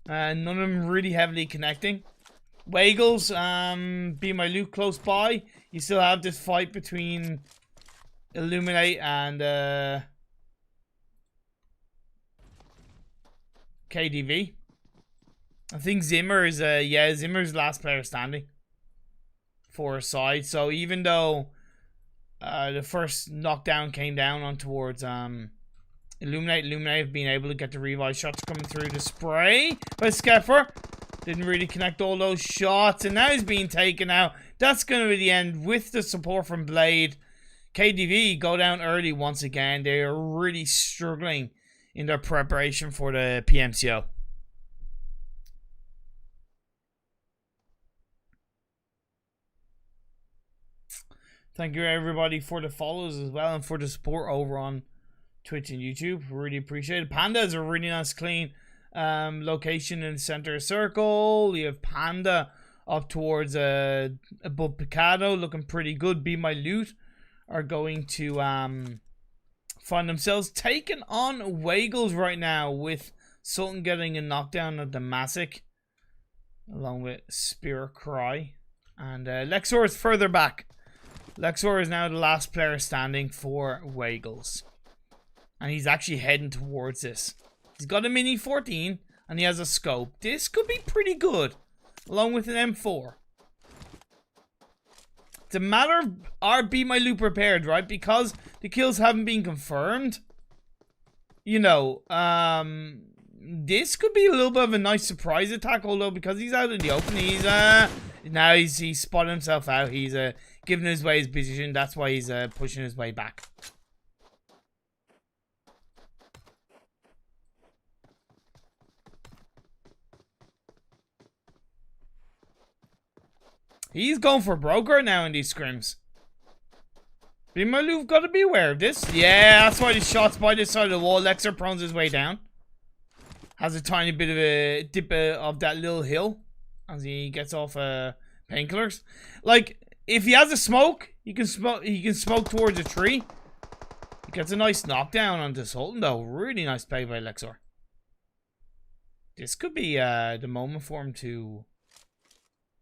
None of them really heavily connecting. Waggles, Be My Loot close by. You still have this fight between Illuminate and KDV. I think Zimmer is Zimmer's last player standing for a side. So even though the first knockdown came down on towards Illuminate have been able to get the revive shots coming through the spray by Skeffer. Didn't really connect all those shots, and now he's being taken out. That's going to be the end with the support from Blade. KDV go down early once again. They are really struggling in their preparation for the PMCO. Thank you everybody for the follows as well and for the support over on Twitch and YouTube. Really appreciate it. Panda is a really nice clean location in the center circle. You have Panda up towards above Picado looking pretty good. Be My Loot are going to find themselves taking on Waggles right now, with Sultan getting a knockdown of the Masic along with Spirit Cry, and Lexor is further back. Lexor is now the last player standing for Waggles, and he's actually heading towards this. He's got a Mini 14 and he has a scope. This could be pretty good along with an M4. It's a matter of are Be My Loot prepared, right? Because the kills haven't been confirmed. You know, this could be a little bit of a nice surprise attack, although because he's out in the open, he's now he's spotted himself out. He's giving his way his position. That's why he's pushing his way back. He's going for broker now in these scrims. Be My Loot got to be aware of this. Yeah, that's why the shots by this side of the wall. Lexer prones his way down. Has a tiny bit of a dip of that little hill as he gets off painkillers. Like, if he has a smoke, he can smoke towards a tree. He gets a nice knockdown onto Sultan though. Really nice play by Lexor. This could be the moment for him to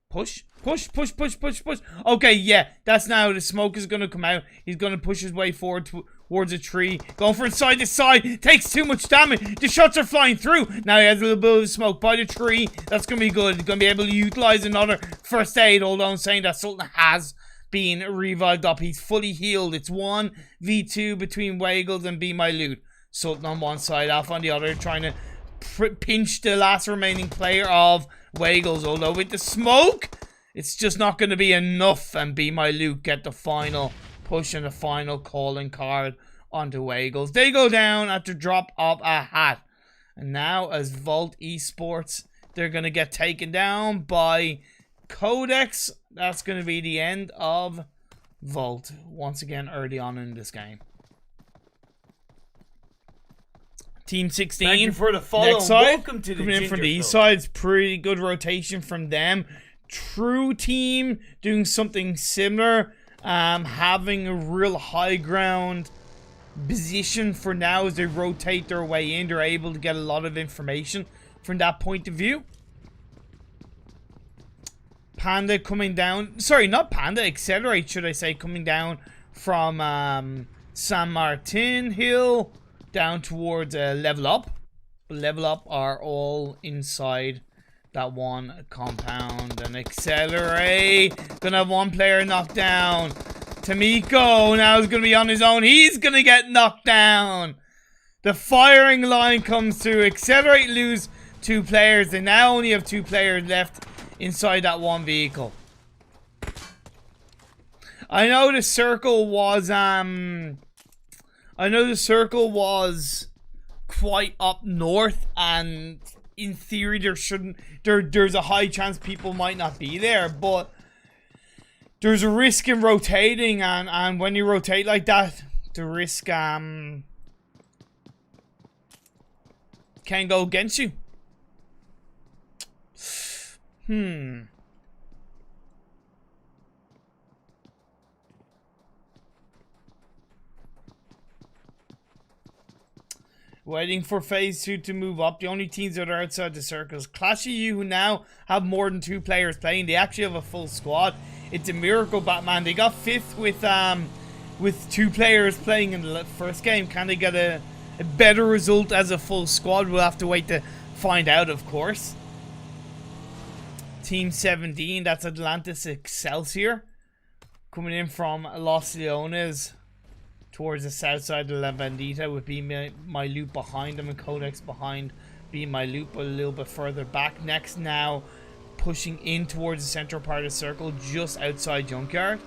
push. Okay, yeah, that's now the smoke is going to come out. He's going to push his way forward towards a tree. Going for side to side. Takes too much damage. The shots are flying through. Now he has a little bit of smoke by the tree. That's going to be good. He's going to be able to utilize another first aid. Although I'm saying that Sultan has been revived up. He's fully healed. It's 1v2 between Waggles and Be My Loot. Sultan on one side, Alpha on the other, trying to pinch the last remaining player of Waggles. Although with the smoke, it's just not going to be enough, and Be My Loot get the final push and the final calling card onto Waggles. They go down at the drop of a hat. And now, as Volt Esports, they're going to get taken down by Codex. That's going to be the end of Volt once again early on in this game. Team 16. Thank you for the follow. Next side, welcome to the coming in from the east side. It's pretty good rotation from them. True Team doing something similar, having a real high ground position for now as they rotate their way in. They're able to get a lot of information from that point of view. Panda coming down, sorry, not Panda, Accelerate should I say, coming down from San Martin Hill down towards Level Up. Level Up are all inside that one compound. And Accelerate gonna have one player knocked down. Tamiko now is gonna be on his own. He's gonna get knocked down. The firing line comes through. Accelerate lose 2 players. They now only have 2 players left inside that one vehicle. I know the circle was quite up north, and in theory there's a high chance people might not be there, but there's a risk in rotating, and when you rotate like that, the risk can go against you. Waiting for phase 2 to move up. The only teams that are outside the circles. Clash of You, who now have more than 2 players playing. They actually have a full squad. It's a miracle, Batman. They got 5th with 2 players playing in the first game. Can they get a better result as a full squad? We'll have to wait to find out, of course. Team 17, that's Atlantis Excelsior. Coming in from Los Leones towards the south side of La Bandita, with Be My Loot behind them and Codex behind Be My Loot, but a little bit further back. Next now, pushing in towards the central part of the circle, just outside Junkyard.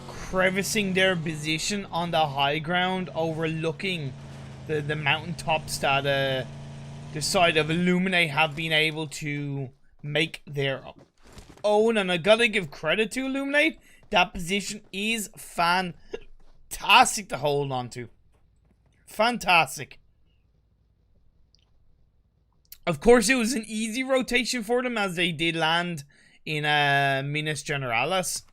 Crevicing their position on the high ground, overlooking the mountaintops that the side of Illuminate have been able to make their own. And I gotta give credit to Illuminate. That position is fantastic to hold on to. Fantastic. Of course, it was an easy rotation for them, as they did land in Minas Generalis.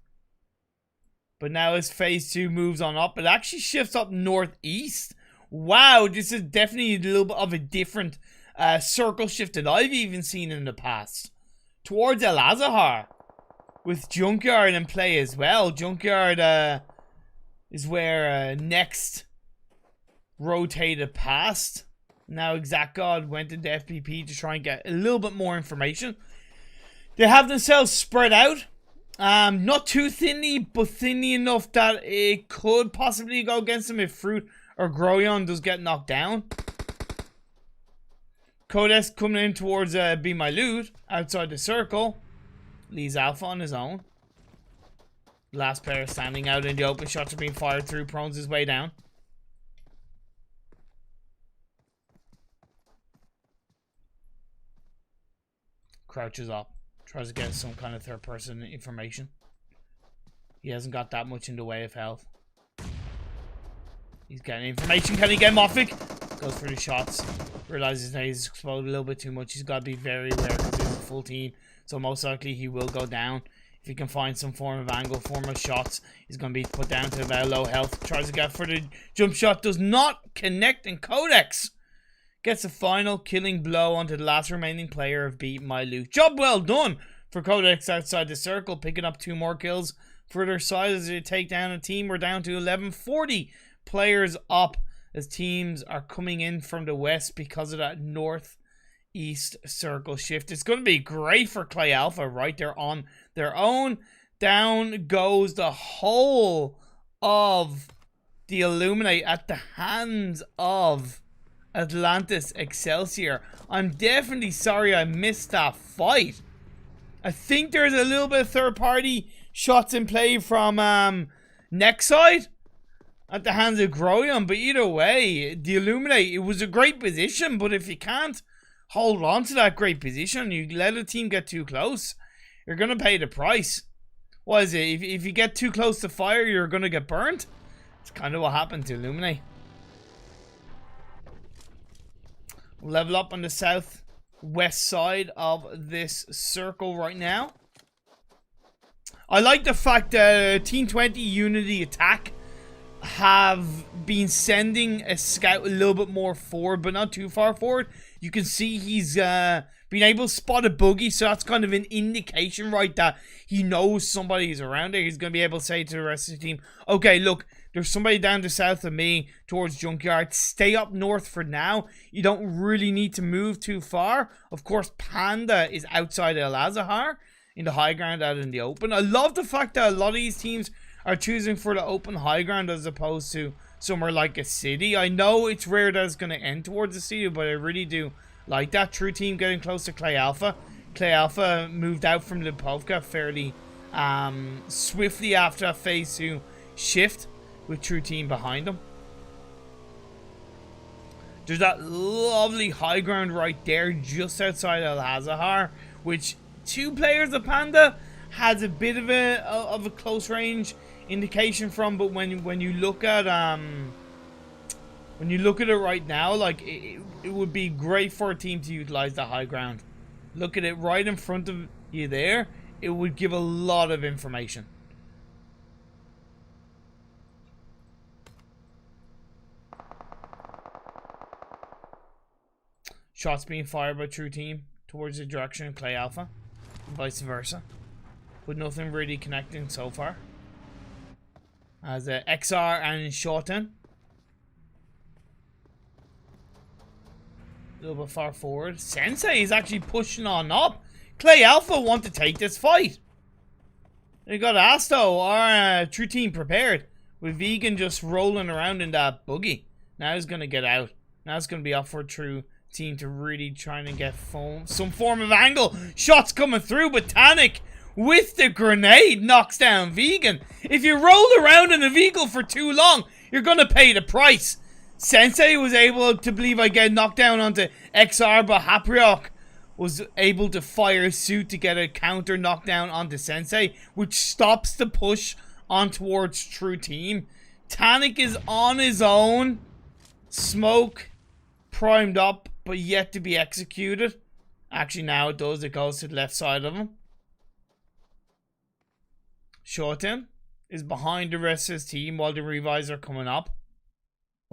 But now as phase 2 moves on up, it actually shifts up northeast. Wow, this is definitely a little bit of a different circle shift that I've even seen in the past. Towards El Azahar, with Junkyard in play as well. Junkyard is where Next rotated past. Now Exact God went into FPP to try and get a little bit more information. They have themselves spread out. Not too thinly, but thinly enough that it could possibly go against them if Fruit or Groyon does get knocked down. Codex coming in towards Be My Loot outside the circle. Leaves Alpha on his own. Last player standing out in the open. Shots are being fired through. Prones his way down. Crouches up. Tries to get some kind of third person information. He hasn't got that much in the way of health. He's getting information. Can he get Moffic? Goes for the shots. Realizes that he's exploded a little bit too much. He's got to be very rare because there's a full team. So most likely he will go down. If he can find some form of angle, form of shots, he's going to be put down to about low health. Tries to get for the jump shot. Does not connect, and Codex gets a final killing blow onto the last remaining player of Be My Loot. Job well done for Codex outside the circle. Picking up 2 more kills for their side as they take down a team. We're down to 1140 players up as teams are coming in from the west because of that northeast circle shift. It's going to be great for Clay Alpha, right? They're on their own. Down goes the whole of the Illuminate at the hands of Atlantis Excelsior. I'm definitely sorry I missed that fight. I think there's a little bit of third party shots in play from next side at the hands of Groyon, but either way, the Illuminate, it was a great position, but if you can't hold on to that great position, you let a team get too close, you're going to pay the price. What is it? If you get too close to fire, you're going to get burnt. It's kind of what happened to Illuminate. Level up on the southwest side of this circle right now. I like the fact that Team 20 Unity Attack have been sending a scout a little bit more forward, but not too far forward. You can see he's been able to spot a buggy, so that's kind of an indication, right, that he knows somebody is around there. He's going to be able to say to the rest of the team, okay, look, there's somebody down the south of me towards Junkyard. Stay up north for now. You don't really need to move too far. Of course, Panda is outside El Azahar in the high ground out in the open. I love the fact that a lot of these teams are choosing for the open high ground as opposed to somewhere like a city. I know it's rare that it's going to end towards the city, but I really do like that. True team getting close to Clay Alpha. Clay Alpha moved out from Lipovka fairly swiftly after a phase 2 shift with True Team behind them. There's that lovely high ground right there just outside Al Hazahar, which 2 players of Panda has a bit of a close range indication from, but when you look at it right now, like it would be great for a team to utilize the high ground. Look at it right in front of you there. It would give a lot of information. Shots being fired by True Team towards the direction of Clay Alpha, and vice versa, with nothing really connecting so far. As XR and Shorten a little bit far forward. Sensei is actually pushing on up. Clay Alpha want to take this fight. They got asked though, are True Team prepared? With Vegan just rolling around in that buggy. Now he's going to get out. Now it's going to be up for True Team to really trying to get some form of angle. Shots coming through, but Tanic with the grenade knocks down Vegan. If you roll around in a vehicle for too long, you're going to pay the price. Sensei was able to believe I get knocked down onto XR, but Hapriok was able to fire suit to get a counter knockdown onto Sensei, which stops the push on towards True Team. Tanic is on his own. Smoke primed up, but yet to be executed. Actually, now it does. It goes to the left side of him. Shorten is behind the rest of his team while the revives are coming up.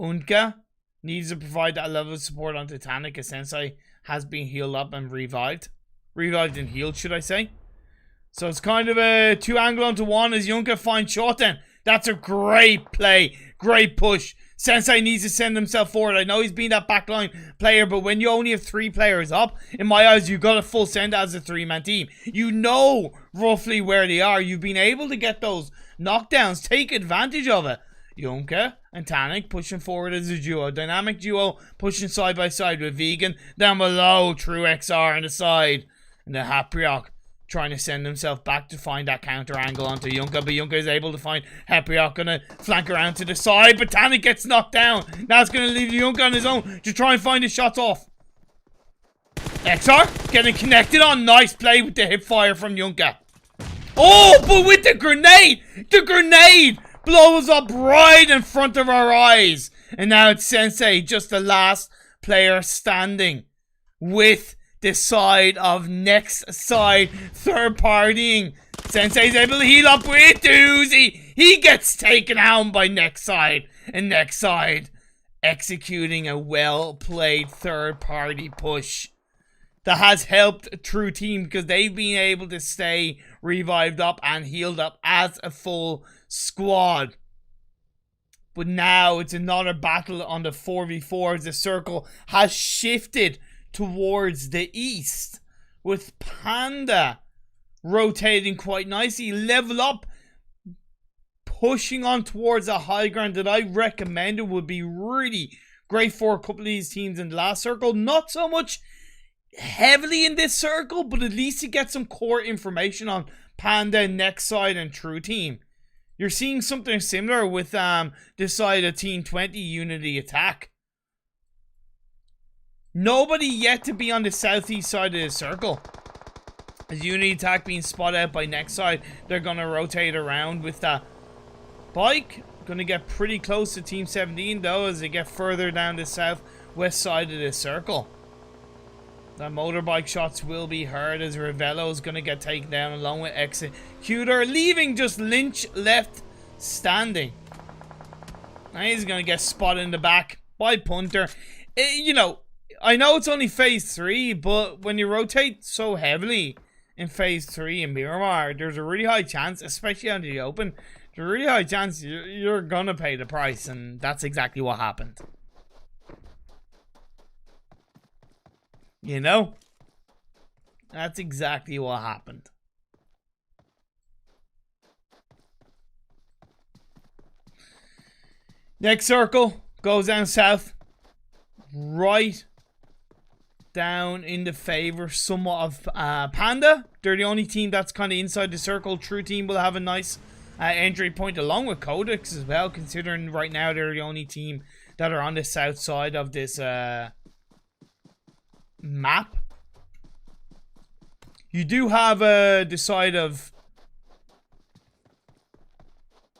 Unka needs to provide that level of support on Titanic as Sensei has been healed up and revived. Revived and healed, should I say. So it's kind of a 2 angle onto 1 as Yunka finds Shorten. That's a great play. Great push. Sensei needs to send himself forward. I know he's been that backline player, but when you only have 3 players up, in my eyes, you got a full send as a 3-man team. You know roughly where they are. You've been able to get those knockdowns. Take advantage of it. Yunka and Tanic pushing forward as a duo. Dynamic duo pushing side by side with Vegan. Down below, True XR on the side. And the Hapriok trying to send himself back to find that counter angle onto Yunka. But Yunka is able to find Hapriok. Gonna flank around to the side. But Tanic gets knocked down. Now it's gonna leave Yunka on his own to try and find his shots off. XR getting connected on. Nice play with the hip fire from Yunka. Oh, but with the grenade! The grenade blows up right in front of our eyes. And now it's Sensei, just the last player standing with the side of next side third partying. Sensei's able to heal up with the Uzi. He gets taken out by next side. And next side executing a well played third party push that has helped True Team because they've been able to stay revived up and healed up as a full squad. But now it's another battle on the 4v4 as the circle has shifted towards the east with Panda rotating quite nicely. Level Up pushing on towards a high ground that I recommended would be really great for a couple of these teams in the last circle. Not so much heavily in this circle, but at least you get some core information on Panda, next side, and True Team. You're seeing something similar with this side of Team 20 Unity Attack. Nobody yet to be on the southeast side of the circle. As Unity Attack being spotted out by next side, they're going to rotate around with that bike. Going to get pretty close to Team 17 though as they get further down the southwest side of the circle. The motorbike shots will be heard as Ravello is going to get taken down along with Executor, leaving just Lynch left standing. Now he's going to get spotted in the back by Punter. You know, I know it's only phase 3, but when you rotate so heavily in phase 3 in Miramar, there's a really high chance, especially out in the open, there's a really high chance you're going to pay the price, and that's exactly what happened. You know? That's exactly what happened. Next circle goes down south. Right down in the favor somewhat of Panda. They're the only team that's kind of inside the circle. True Team will have a nice entry point along with Codex as well, considering right now they're the only team that are on the south side of this map. You do have the side of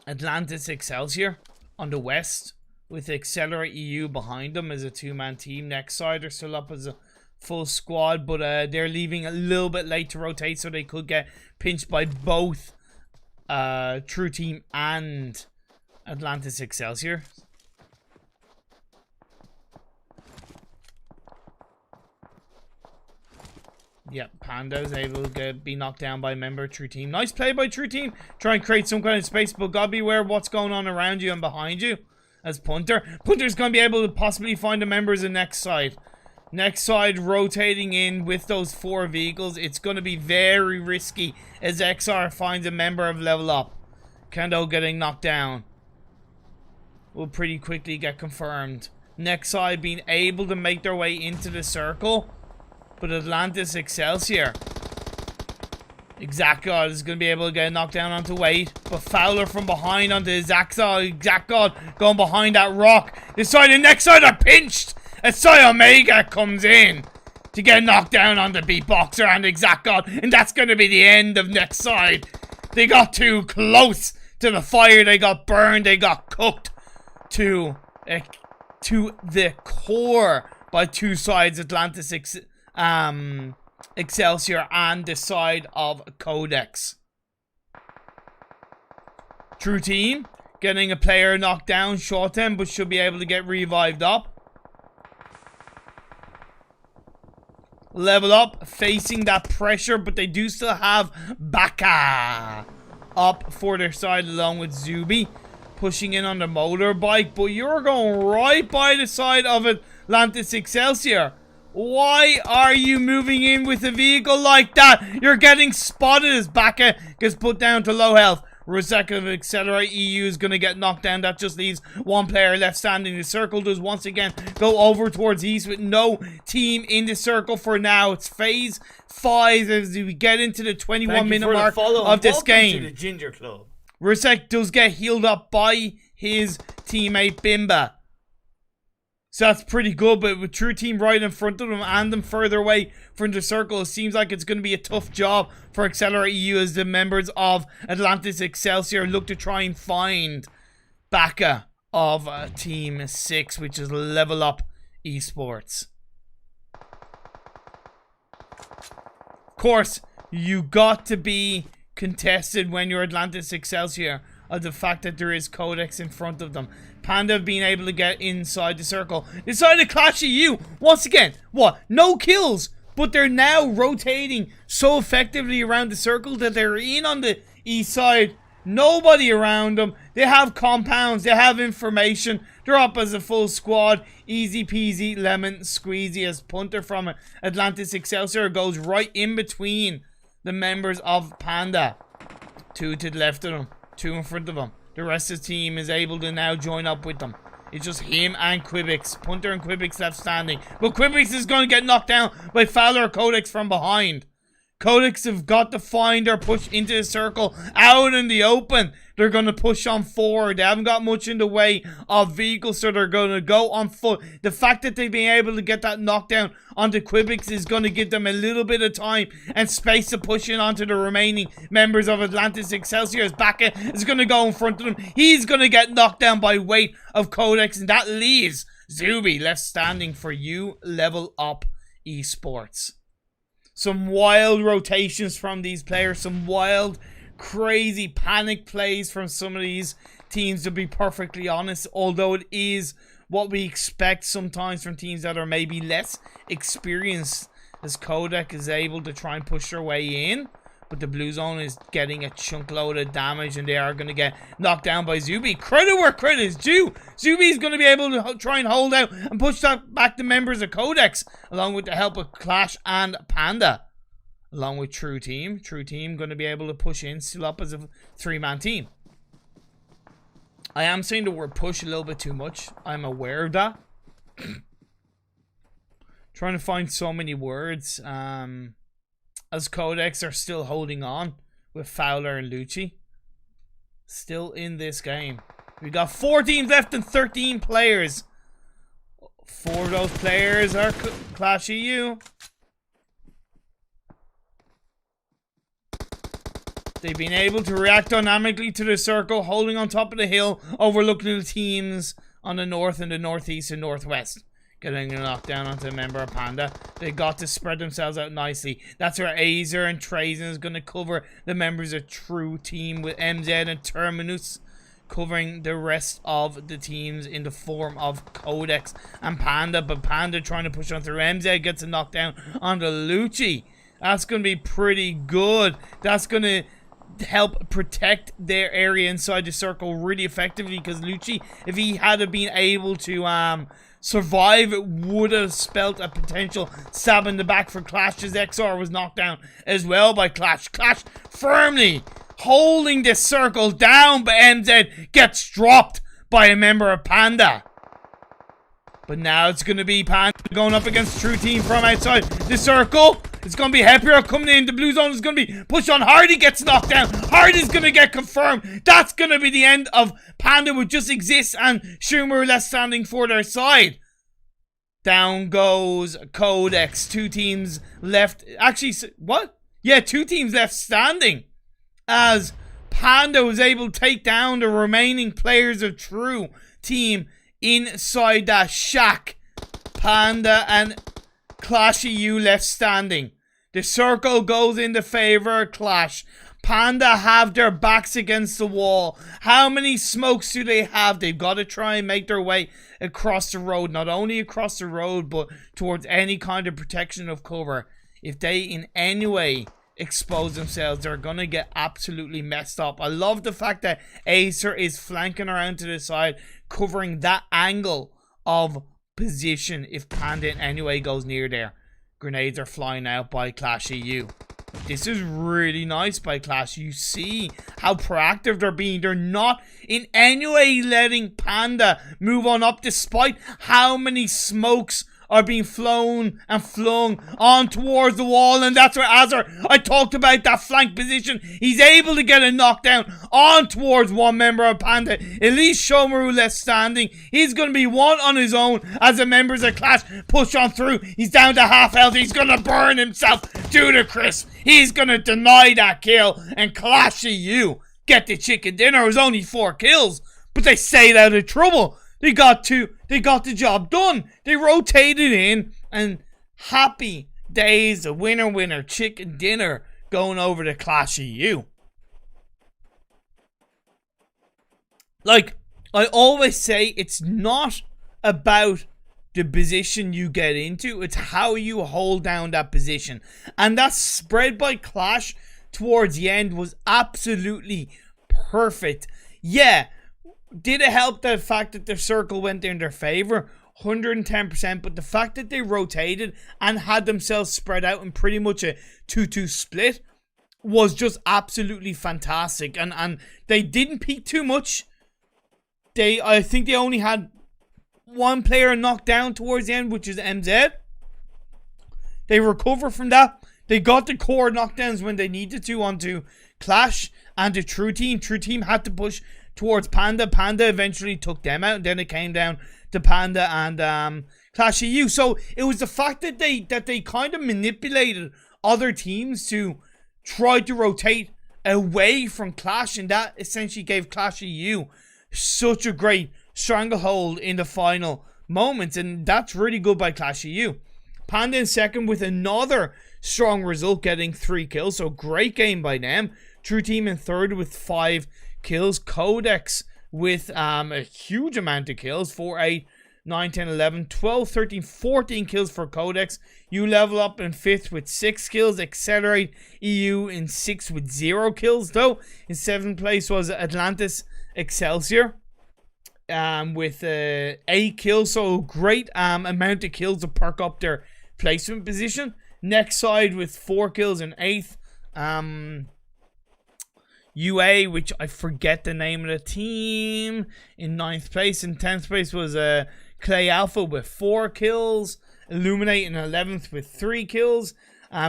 Atlantis Excelsior on the west, with Accelerate EU behind them as a two-man team. Next side, they're still up as a full squad, but they're leaving a little bit late to rotate, so they could get pinched by both True Team and Atlantis Excelsior. Yep, Panda's able to be knocked down by a member of True Team. Nice play by True Team. Try and create some kind of space, but gotta be aware of what's going on around you and behind you. As Punter. Punter's gonna be able to possibly find the members of next side. Next side rotating in with those 4 vehicles. It's gonna be very risky as XR finds a member of Level Up. Kendo getting knocked down. Will pretty quickly get confirmed. Next side being able to make their way into the circle. But Atlantis Excelsior. Exact God is going to be able to get knocked down onto Wade. But Fowler from behind onto Exact God going behind that rock. This side and next side are pinched. As Psy Omega comes in to get knocked down on the Beatboxer and Exact God. And that's going to be the end of next side. They got too close to the fire. They got burned. They got cooked to the core by two sides. Atlantis Excelsior and the side of Codex. True Team getting a player knocked down short term, but should be able to get revived up. Level Up facing that pressure, but they do still have Baka up for their side along with Zuby pushing in on the motorbike, but you're going right by the side of Atlantis Excelsior. Why are you moving in with a vehicle like that? You're getting spotted as Baka gets put down to low health. Roseka of Accelerate EU is going to get knocked down. That just leaves one player left standing. The circle does once again go over towards east with no team in the circle for now. It's phase 5 as we get into the 21-minute mark of this game. To the Ginger Club. Rosek does get healed up by his teammate Bimba. So that's pretty good, but with True Team right in front of them and them further away from the circle, it seems like it's going to be a tough job for Accelerate EU as the members of Atlantis Excelsior look to try and find Baka of Team 6, which is Level Up Esports. Of course, you got to be contested when you're Atlantis Excelsior of the fact that there is Codex in front of them. Panda being able to get inside the circle. Decided to clash at you. Once again, what? No kills. But they're now rotating so effectively around the circle that they're in on the east side. Nobody around them. They have compounds. They have information. They're up as a full squad. Easy peasy lemon squeezy as Punter from Atlantis Excelsior goes right in between the members of Panda. 2 to the left of them. 2 in front of them. The rest of the team is able to now join up with them. It's just him and Quibix. Punter and Quibix left standing. But Quibix is going to get knocked down by Fowler or Codex from behind. Codex have got to find or push into the circle out in the open. They're going to push on forward. They haven't got much in the way of vehicles, so they're going to go on foot. The fact that they've been able to get that knockdown onto Quibix is going to give them a little bit of time and space to push in onto the remaining members of Atlantis Excelsior. As Baka is going to go in front of them. He's going to get knocked down by weight of Codex, and that leaves Zuby left standing for you, Level Up Esports. Some wild rotations from these players. Some wild, crazy panic plays from some of these teams, to be perfectly honest. Although it is what we expect sometimes from teams that are maybe less experienced, as Kodak is able to try and push their way in. But the Blue Zone is getting a chunk load of damage, and they are going to get knocked down by Zuby. Credit where credit is due. Zuby is going to be able to try and hold out and push back the members of Codex, along with the help of Clash and Panda, along with True Team. True Team going to be able to push in, still up as a 3-man team. I am saying the word push a little bit too much. I'm aware of that. Trying to find so many words. As Codex are still holding on with Fowler and Lucci. Still in this game. We got 4 teams left and 13 players. 4 of those players are Clash EU. They've been able to react dynamically to the circle, holding on top of the hill, overlooking the teams on the north and the northeast and northwest. Getting a knockdown onto a member of Panda. They got to spread themselves out nicely. That's where Azer and Trazen is going to cover the members of True Team, with MZ and Terminus covering the rest of the teams in the form of Codex and Panda. But Panda trying to push on through. MZ gets a knockdown onto Lucci. That's going to be pretty good. That's going to help protect their area inside the circle really effectively, because Lucci, if he had been able to survive, it would have spelt a potential stab in the back for Clash, as XR was knocked down as well by Clash. Clash firmly holding this circle down, but MZ gets dropped by a member of Panda. But now it's going to be Panda going up against True Team from outside the circle. It's going to be Hepiro coming in. The blue zone is going to be pushed on. Hardy gets knocked down. Hardy's going to get confirmed. That's going to be the end of Panda with just Exist and Schumer left standing for their side. Down goes Codex. 2 teams left. Actually, what? Yeah, 2 teams left standing, as Panda was able to take down the remaining players of True Team inside that shack. Panda and Clash EU left standing. The circle goes in the favor of Clash. Panda have their backs against the wall. How many smokes do they have? They've got to try and make their way across the road. Not only across the road, but towards any kind of protection of cover. If they in any way expose themselves, they're going to get absolutely messed up. I love the fact that Acer is flanking around to the side, covering that angle of position if Panda in any way goes near there. Grenades are flying out by Clash EU. This is really nice by Clash. You see how proactive they're being. They're not in any way letting Panda move on up, despite how many smokes are being flown and flung on towards the wall. And that's where Azar, I talked about that flank position. He's able to get a knockdown on towards one member of Panda. Elise Shomaru left standing. He's going to be one on his own as the members of Clash push on through. He's down to half health. He's going to burn himself to the crisp. He's going to deny that kill. And Clash EU get the chicken dinner. It was only 4 kills, but they stayed out of trouble. They got the job done. They rotated in, and happy days, a winner chicken dinner going over to Clash EU. Like I always say, it's not about the position you get into, it's how you hold down that position. And that spread by Clash towards the end was absolutely perfect. Yeah. Did it help the fact that the circle went in their favor? 110%, but the fact that they rotated and had themselves spread out in pretty much a 2-2 split was just absolutely fantastic. And they didn't peak too much. I think they only had 1 player knocked down towards the end, which is MZ. They recover from that. They got the core knockdowns when they needed to onto Clash and the True Team. True Team had to push towards Panda. Panda eventually took them out, and then it came down to Panda and Clash EU. So it was the fact that they kind of manipulated other teams to try to rotate away from Clash, and that essentially gave Clash EU such a great stranglehold in the final moments, and that's really good by Clash EU. Panda in second with another strong result, getting 3 kills, so great game by them. True Team in third with 5 kills. Codex with a huge amount of kills. 4, 8, 9, 10, 11, 12, 13, 14 kills for Codex. You level up in 5th with 6 kills. Accelerate EU in 6th with 0 kills. Though in 7th place was Atlantis Excelsior with 8 kills. So great amount of kills to perk up their placement position. Next side with 4 kills in 8th. UA, which I forget the name of the team, in 9th place. In 10th place was Clay Alpha with 4 kills. Illuminate in 11th with 3 kills.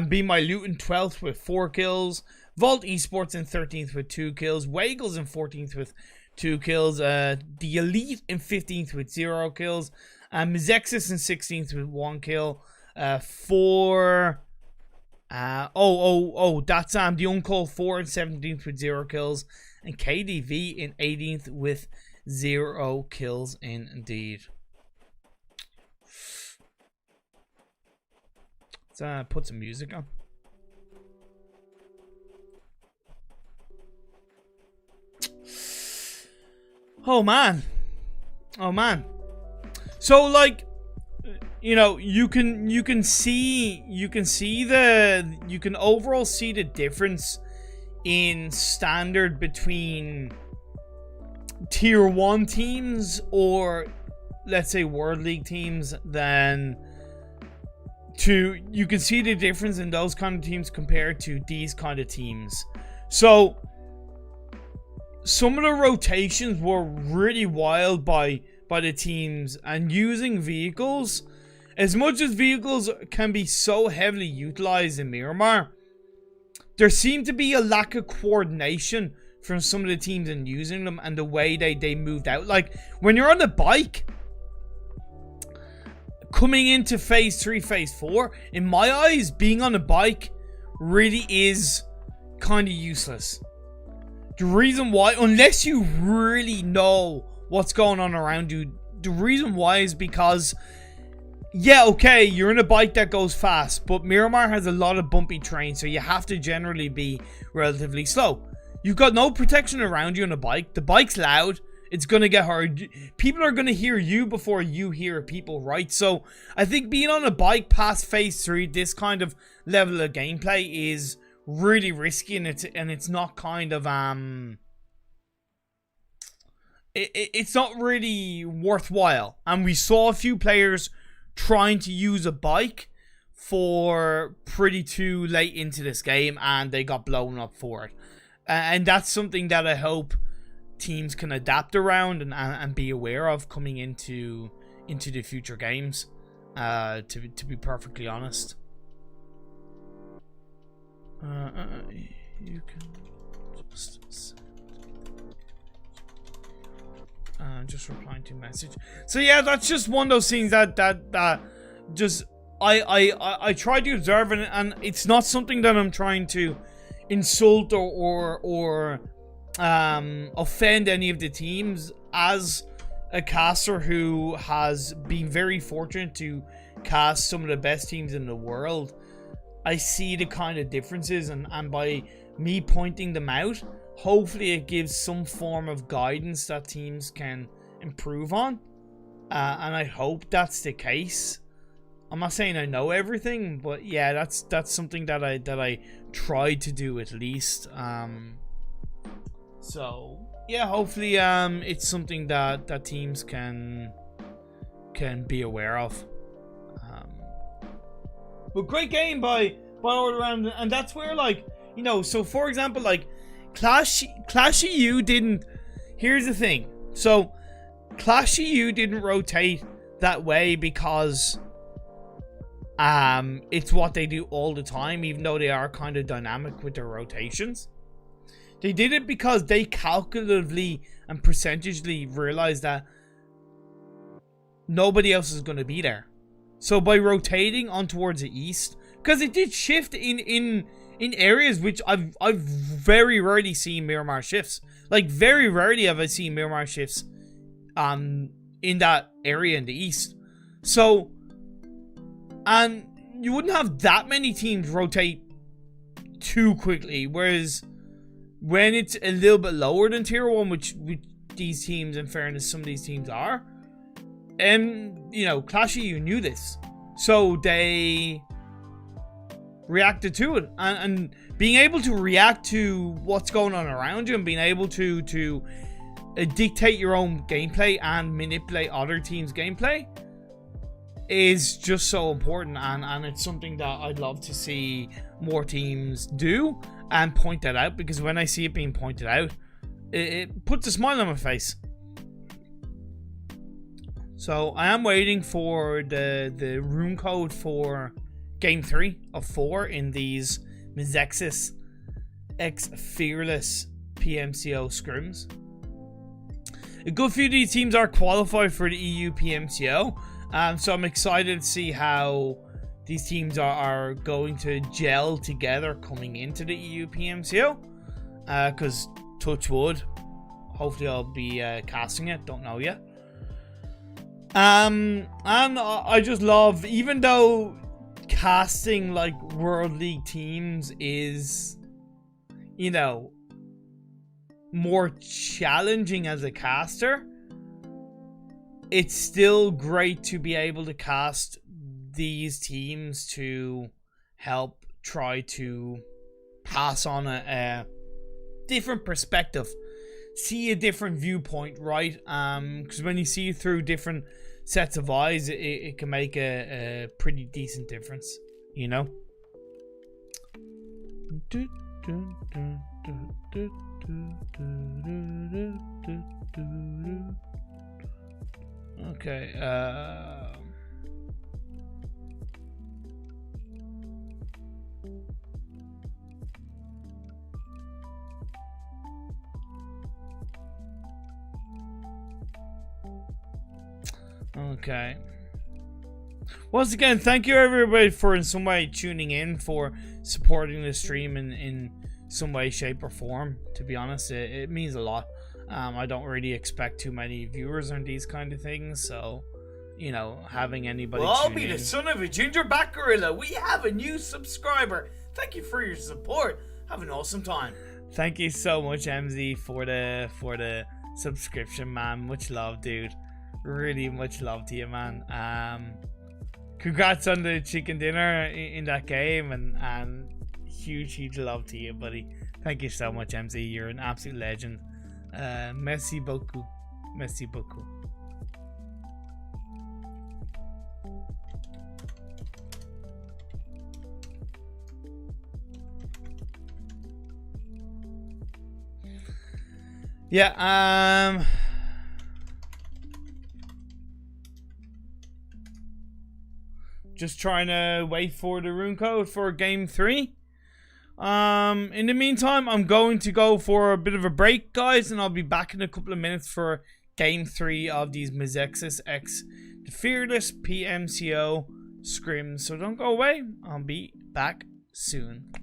Be My Loot in 12th with 4 kills. Vault Esports in 13th with 2 kills. Waggles in 14th with 2 kills. The Elite in 15th with 0 kills. Mezexis in 16th with 1 kill. That's the Uncalled 4 in 17th with 0 kills. And KDV in 18th with 0 kills indeed. Let's put some music on. Oh man. So like, you know, you can overall see the difference in standard between tier 1 teams, or let's say World League teams, you can see the difference in those kind of teams compared to these kind of teams. So some of the rotations were really wild by the teams, and using vehicles, as much as vehicles can be so heavily utilized in Miramar, there seemed to be a lack of coordination from some of the teams in using them and the way they moved out. Like when you're on the bike coming into phase 3, phase 4, in my eyes, being on a bike really is kind of useless. The reason why, unless you really know what's going on around you, the reason why is because, yeah, okay, you're in a bike that goes fast, but Miramar has a lot of bumpy terrain, so you have to generally be relatively slow. You've got no protection around you on a bike. The bike's loud. It's going to get hard. People are going to hear you before you hear people, right? So I think being on a bike past phase 3, this kind of level of gameplay is really risky, and it's not kind of it's not really worthwhile. And we saw a few players trying to use a bike for pretty too late into this game, and they got blown up for it. And that's something that I hope teams can adapt around and be aware of coming into the future games, to be perfectly honest. You can just replying to message. So yeah, that's just one of those things that just I try to observe, and it's not something that I'm trying to insult or offend any of the teams. As a caster who has been very fortunate to cast some of the best teams in the world, I see the kind of differences, and by me pointing them out, hopefully it gives some form of guidance that teams can improve on, and I hope that's the case. I'm not saying I know everything, but yeah, that's something that I tried to do at least. So yeah, hopefully it's something that teams can be aware of. But great game by all around, and that's where, like, you know, so for example, like Clash EU didn't. Here's the thing. So Clash EU didn't rotate that way because it's what they do all the time, even though they are kind of dynamic with their rotations. They did it because they calculatively and percentagely realized that nobody else is going to be there. So by rotating on towards the east, because it did shift in areas which I've very rarely seen Miramar shifts. Like, very rarely have I seen Miramar shifts in that area in the east. So, and you wouldn't have that many teams rotate too quickly, whereas when it's a little bit lower than tier 1, which these teams, in fairness, some of these teams are, you know, Clash EU knew this, so they reacted to it, and being able to react to what's going on around you, and being able to dictate your own gameplay and manipulate other teams' gameplay is just so important, and it's something that I'd love to see more teams do and point that out, because when I see it being pointed out, it puts a smile on my face. So I am waiting for the room code for Game 3 of 4 in these Mezexis X Fearless PMCO Scrims. A good few of these teams are qualified for the EU PMCO, so I'm excited to see how these teams are going to gel together coming into the EU PMCO. Because touch wood, hopefully I'll be casting it. Don't know yet. And I just love, even though casting like World League teams is, you know, more challenging as a caster, it's still great to be able to cast these teams to help try to pass on a different perspective, see a different viewpoint, right? Because when you see through different sets of eyes, it can make a pretty decent difference, you know? Okay, okay. Once again, thank you everybody for in some way tuning in, for supporting the stream in some way, shape, or form. To be honest, it means a lot. I don't really expect too many viewers on these kind of things, so, you know, having anybody Well, I'll tune be in. the son of a ginger back gorilla. We have a new subscriber. Thank you for your support. Have an awesome time. Thank you so much, MZ, for the subscription, man. Much love, dude. Really much love to you, man. Congrats on the chicken dinner in that game, and huge love to you, buddy. Thank you so much, MZ. You're an absolute legend. Merci beaucoup. Merci beaucoup. Yeah, just trying to wait for the rune code for game 3. In the meantime, I'm going to go for a bit of a break, guys, and I'll be back in a couple of minutes for game 3 of these Mezexis X the Fearless PMCO Scrims. So don't go away. I'll be back soon.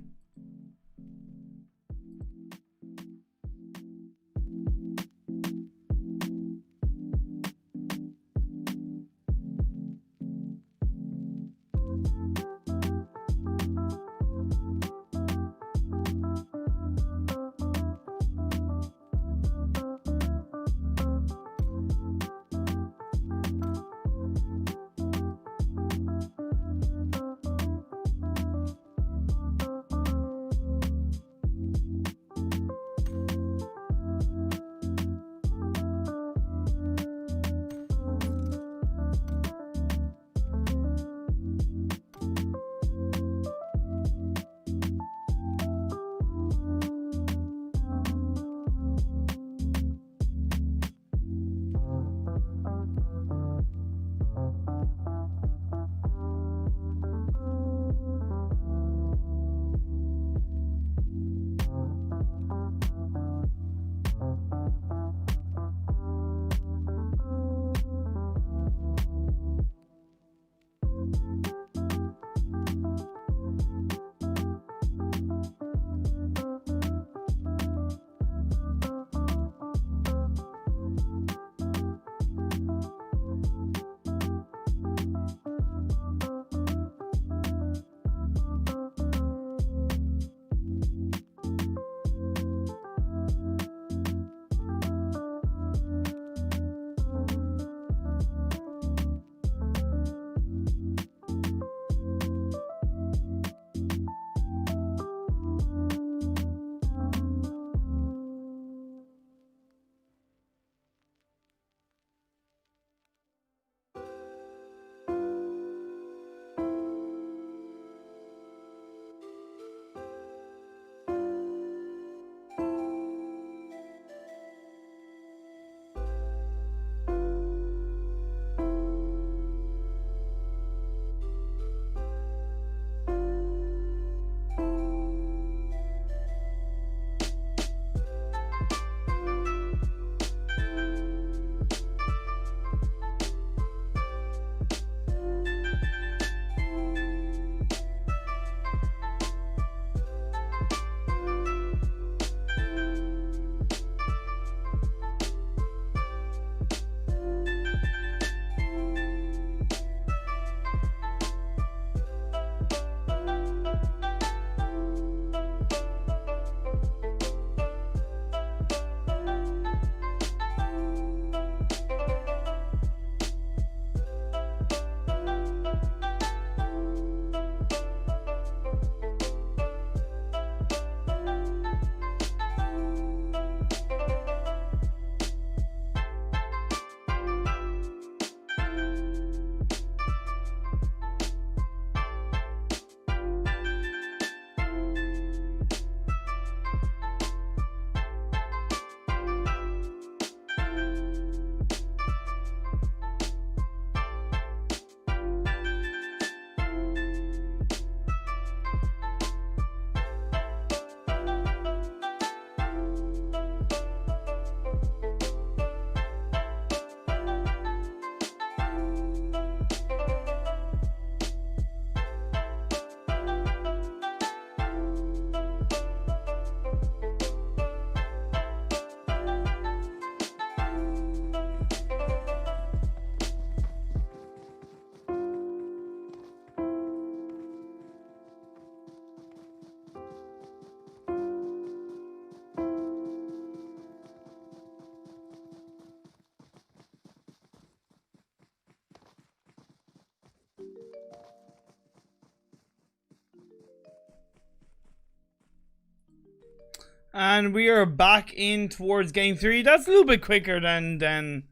And we are back in towards game 3. That's a little bit quicker than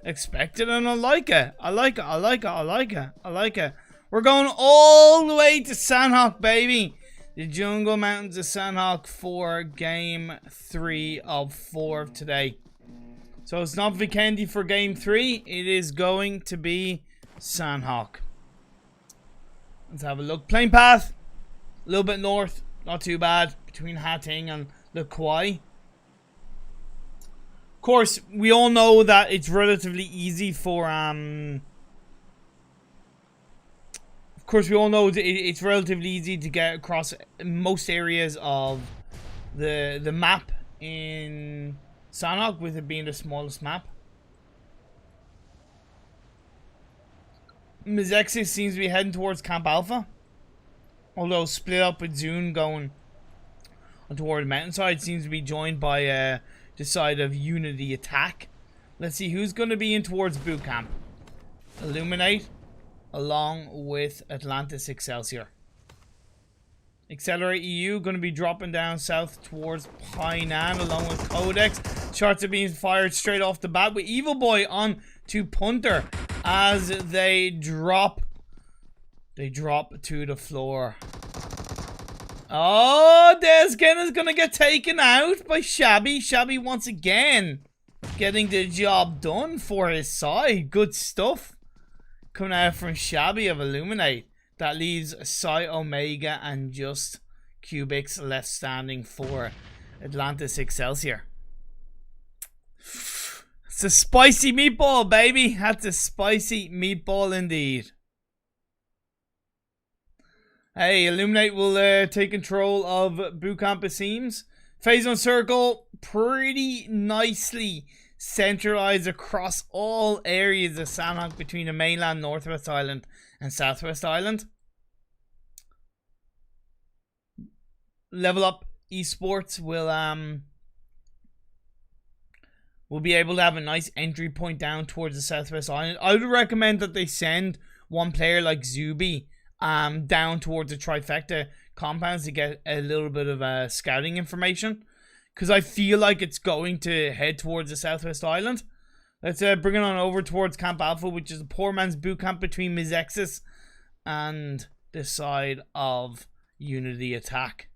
expected, and I like it. I like it. We're going all the way to Sandhawk, baby. The Jungle Mountains of Sandhawk for game 3 of 4 of today. So it's not Vikendi for game 3. It is going to be Sandhawk. Let's have a look. Plane path. A little bit north. Not too bad. Between Hating and Le Kwai. Of course, we all know that it's relatively easy for it's relatively easy to get across most areas of the map in Sandhawk, with it being the smallest map. Mezexis seems to be heading towards Camp Alpha, although split up with Zune going toward the mountainside. Seems to be joined by the side of Unity Attack. Let's see who's going to be in towards boot camp. Illuminate, along with Atlantis Excelsior. Accelerate EU going to be dropping down south towards Hainan, along with Codex. Shots are being fired straight off the bat with Evil Boy on to Punter as they drop to the floor. Oh, Desgen is going to get taken out by Shabby. Shabby once again getting the job done for his side. Good stuff coming out from Shabby of Illuminate. That leaves Psy Omega and just Cubics left standing for Atlantis Excelsior. It's a spicy meatball, baby. That's a spicy meatball indeed. Hey, Illuminate will take control of boot camp, it seems. Phase 1 circle pretty nicely centralized across all areas of Sandhawk between the mainland, Northwest Island, and Southwest Island. Level Up Esports will be able to have a nice entry point down towards the Southwest Island. I would recommend that they send one player like Zuby down towards the Trifecta compounds to get a little bit of scouting information, because I feel like it's going to head towards the Southwest Island. Let's bring it on over towards Camp Alpha, which is a poor man's boot camp between Mezexis and the side of Unity Attack.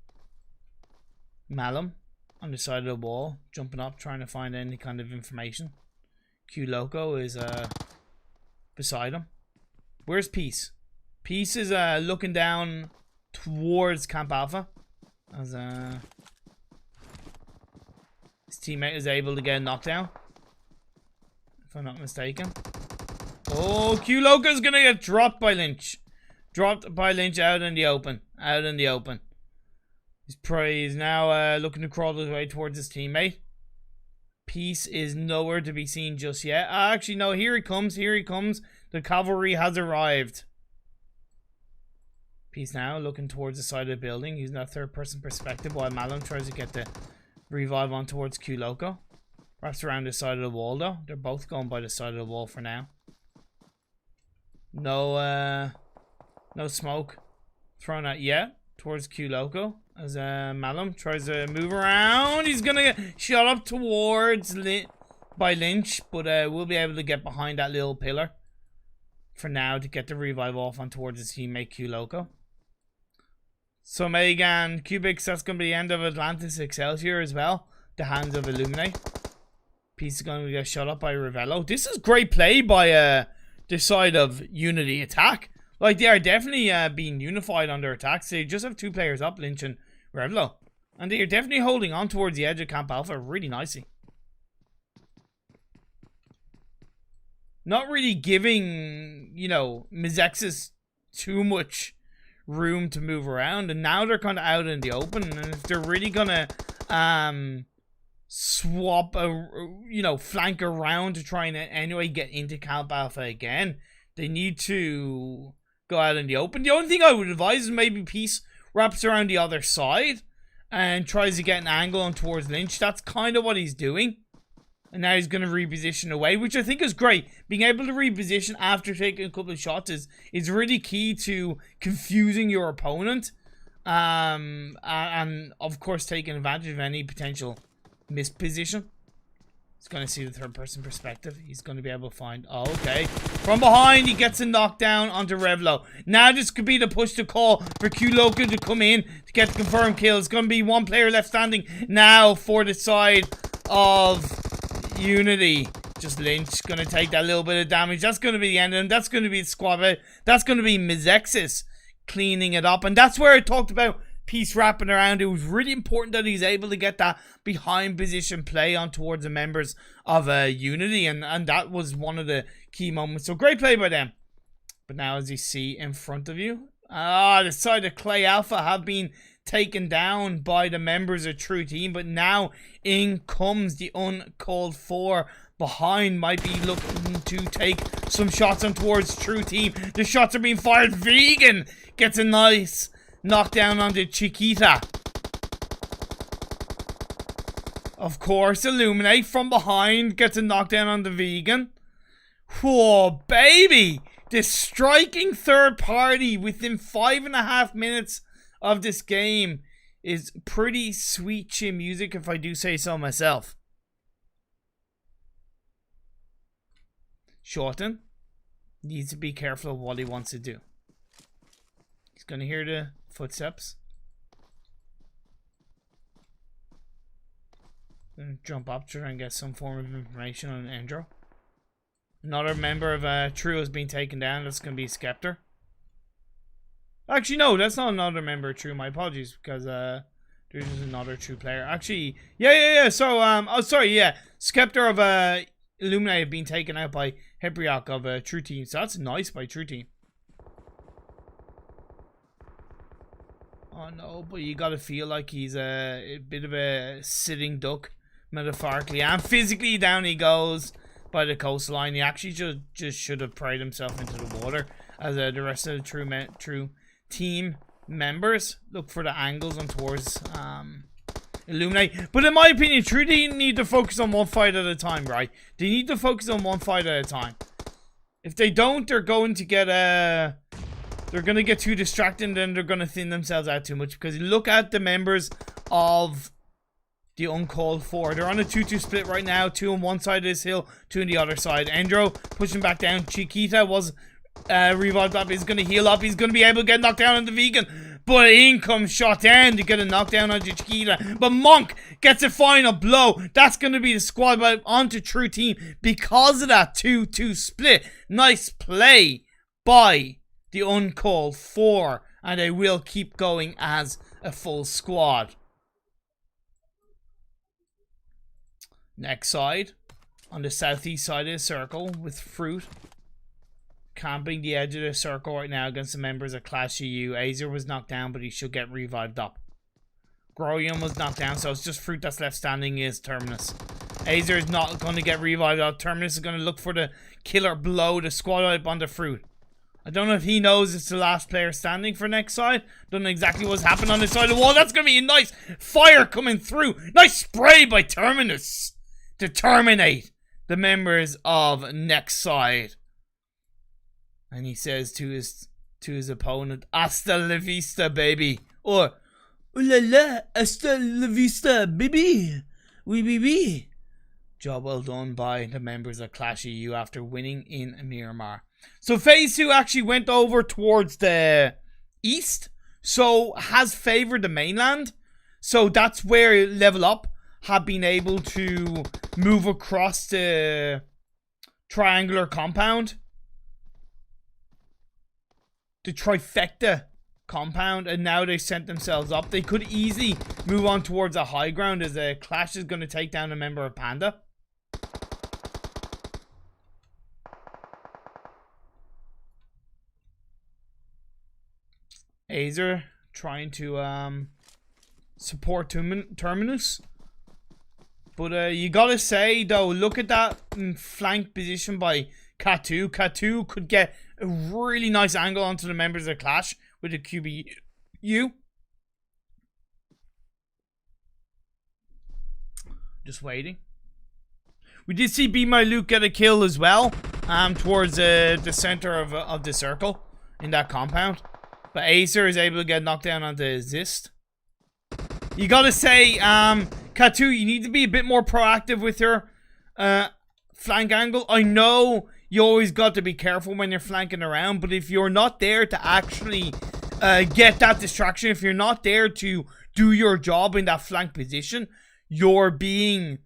Malum on the side of the wall, jumping up, trying to find any kind of information. Q Loco is beside him. Where's Peace? Peace is looking down towards Camp Alpha as his teammate is able to get a knockdown, if I'm not mistaken. Oh, Q Loco is gonna get dropped by Lynch. Dropped by Lynch out in the open. Out in the open. He's now looking to crawl his way towards his teammate. Peace is nowhere to be seen just yet. Actually, no, here he comes. Here he comes. The cavalry has arrived. Peace now looking towards the side of the building, using that third person perspective while Malum tries to get the revive on towards Q Loco. Wraps around the side of the wall though. They're both going by the side of the wall for now. No smoke thrown at yet towards Q Loco as Malum tries to move around. He's gonna get shot up towards by Lynch, but we'll be able to get behind that little pillar for now to get the revive off on towards his teammate Q Loco. So Megan Cubics, that's going to be the end of Atlantis Excelsior as well. The hands of Illuminate. Peace is going to get shot up by Ravello. This is great play by the side of Unity Attack. Like, they are definitely being unified on their attacks. They just have two players up, Lynch and Ravello. And they are definitely holding on towards the edge of Camp Alpha really nicely. Not really giving, you know, Mezexis too much room to move around, and now they're kind of out in the open, and if they're really gonna swap flank around to try and anyway get into Camp Alpha again, they need to go out in the open. The only thing I would advise is maybe Peace wraps around the other side and tries to get an angle on towards Lynch. That's kind of what he's doing. And now he's going to reposition away, which I think is great. Being able to reposition after taking a couple of shots is really key to confusing your opponent And of course taking advantage of any potential misposition. He's going to see the third person perspective. He's going to be able to find... Oh, okay. From behind, he gets a knockdown onto Revlo. Now this could be the push to call for Q Loco to come in to get the confirmed kill. It's going to be one player left standing now for the side of Unity. Just Lynch going to take that little bit of damage. That's going to be the end of him. That's going to be the squad. That's going to be Mezexis cleaning it up. And that's where I talked about piece wrapping around. It was really important that he's able to get that behind position play on towards the members of Unity, and that was one of the key moments. So great play by them. But now, as you see in front of you, the side of Clay Alpha have been taken down by the members of True Team, but now in comes the uncalled for. Behind might be looking to take some shots on towards True Team. The shots are being fired. Vegan gets a nice knockdown onto Chiquita. Of course, Illuminate from behind gets a knockdown on the Vegan. Whoa, baby! This striking third party within 5.5 minutes of this game is pretty sweet chin music, if I do say so myself. Shorten needs to be careful of what he wants to do. He's going to hear the footsteps. Gonna jump up to try and get some form of information on Endro. Another member of True has been taken down. That's going to be Skeptor. Actually, no, that's not another member of True. My apologies, because there's another True player. Actually, yeah. So, oh, sorry, yeah. Skeptor of Illuminate have been taken out by Hebriok of True Team. So that's nice by True Team. Oh no, but you gotta feel like he's a bit of a sitting duck, metaphorically and physically. Down he goes by the coastline. He actually just should have prayed himself into the water, as the rest of the True Team members look for the angles on towards Illuminate. But in my opinion, True Team need to focus on one fight at a time, right? They need to focus on one fight at a time. If they don't, they're going to get they're going to get too distracted, and then they're going to thin themselves out too much. Because you look at the members of the uncalled for. They're on a 2-2 split right now. 2 on one side of this hill, 2 on the other side. Endro pushing back down. Chiquita was revived up. He's going to heal up. He's going to be able to get knocked down on the Vegan. But in comes Shot-Down to get a knockdown on Chiquita. But Monk gets a final blow. That's going to be the squad wipe onto True Team because of that 2-2 split. Nice play by the uncalled for, and they will keep going as a full squad. Next side, on the southeast side of the circle, with Fruit camping the edge of the circle right now against the members of Clash EU. Azer was knocked down, but he should get revived up. Groyan was knocked down, so it's just Fruit that's left standing is Terminus. Azer is not going to get revived up. Terminus is going to look for the killer blow, the squad wipe on the Fruit. I don't know if he knows it's the last player standing for next side. Don't know exactly what's happened on this side of the wall. That's going to be a nice fire coming through. Nice spray by Terminus to terminate the members of next side. And he says to his opponent, "Hasta la vista, baby." Or, "Ooh la la, hasta la vista, baby. Oui, baby." Job well done by the members of Clash EU after winning in Miramar. So phase 2 actually went over towards the east, so has favored the mainland. So that's where Level Up have been able to move across the triangular compound, the trifecta compound, and now they sent themselves up. They could easily move on towards a high ground, as a Clash is going to take down a member of Panda. Azer trying to support Terminus. But you gotta say, though, look at that flank position by Katu. Katu could get a really nice angle onto the members of Clash with the QBU. Just waiting. We did see Be My Luke get a kill as well, towards the center of the circle in that compound. But Acer is able to get knocked down onto Zist. You gotta say, Katu, you need to be a bit more proactive with your flank angle. I know you always got to be careful when you're flanking around, but if you're not there to actually get that distraction, if you're not there to do your job in that flank position, you're being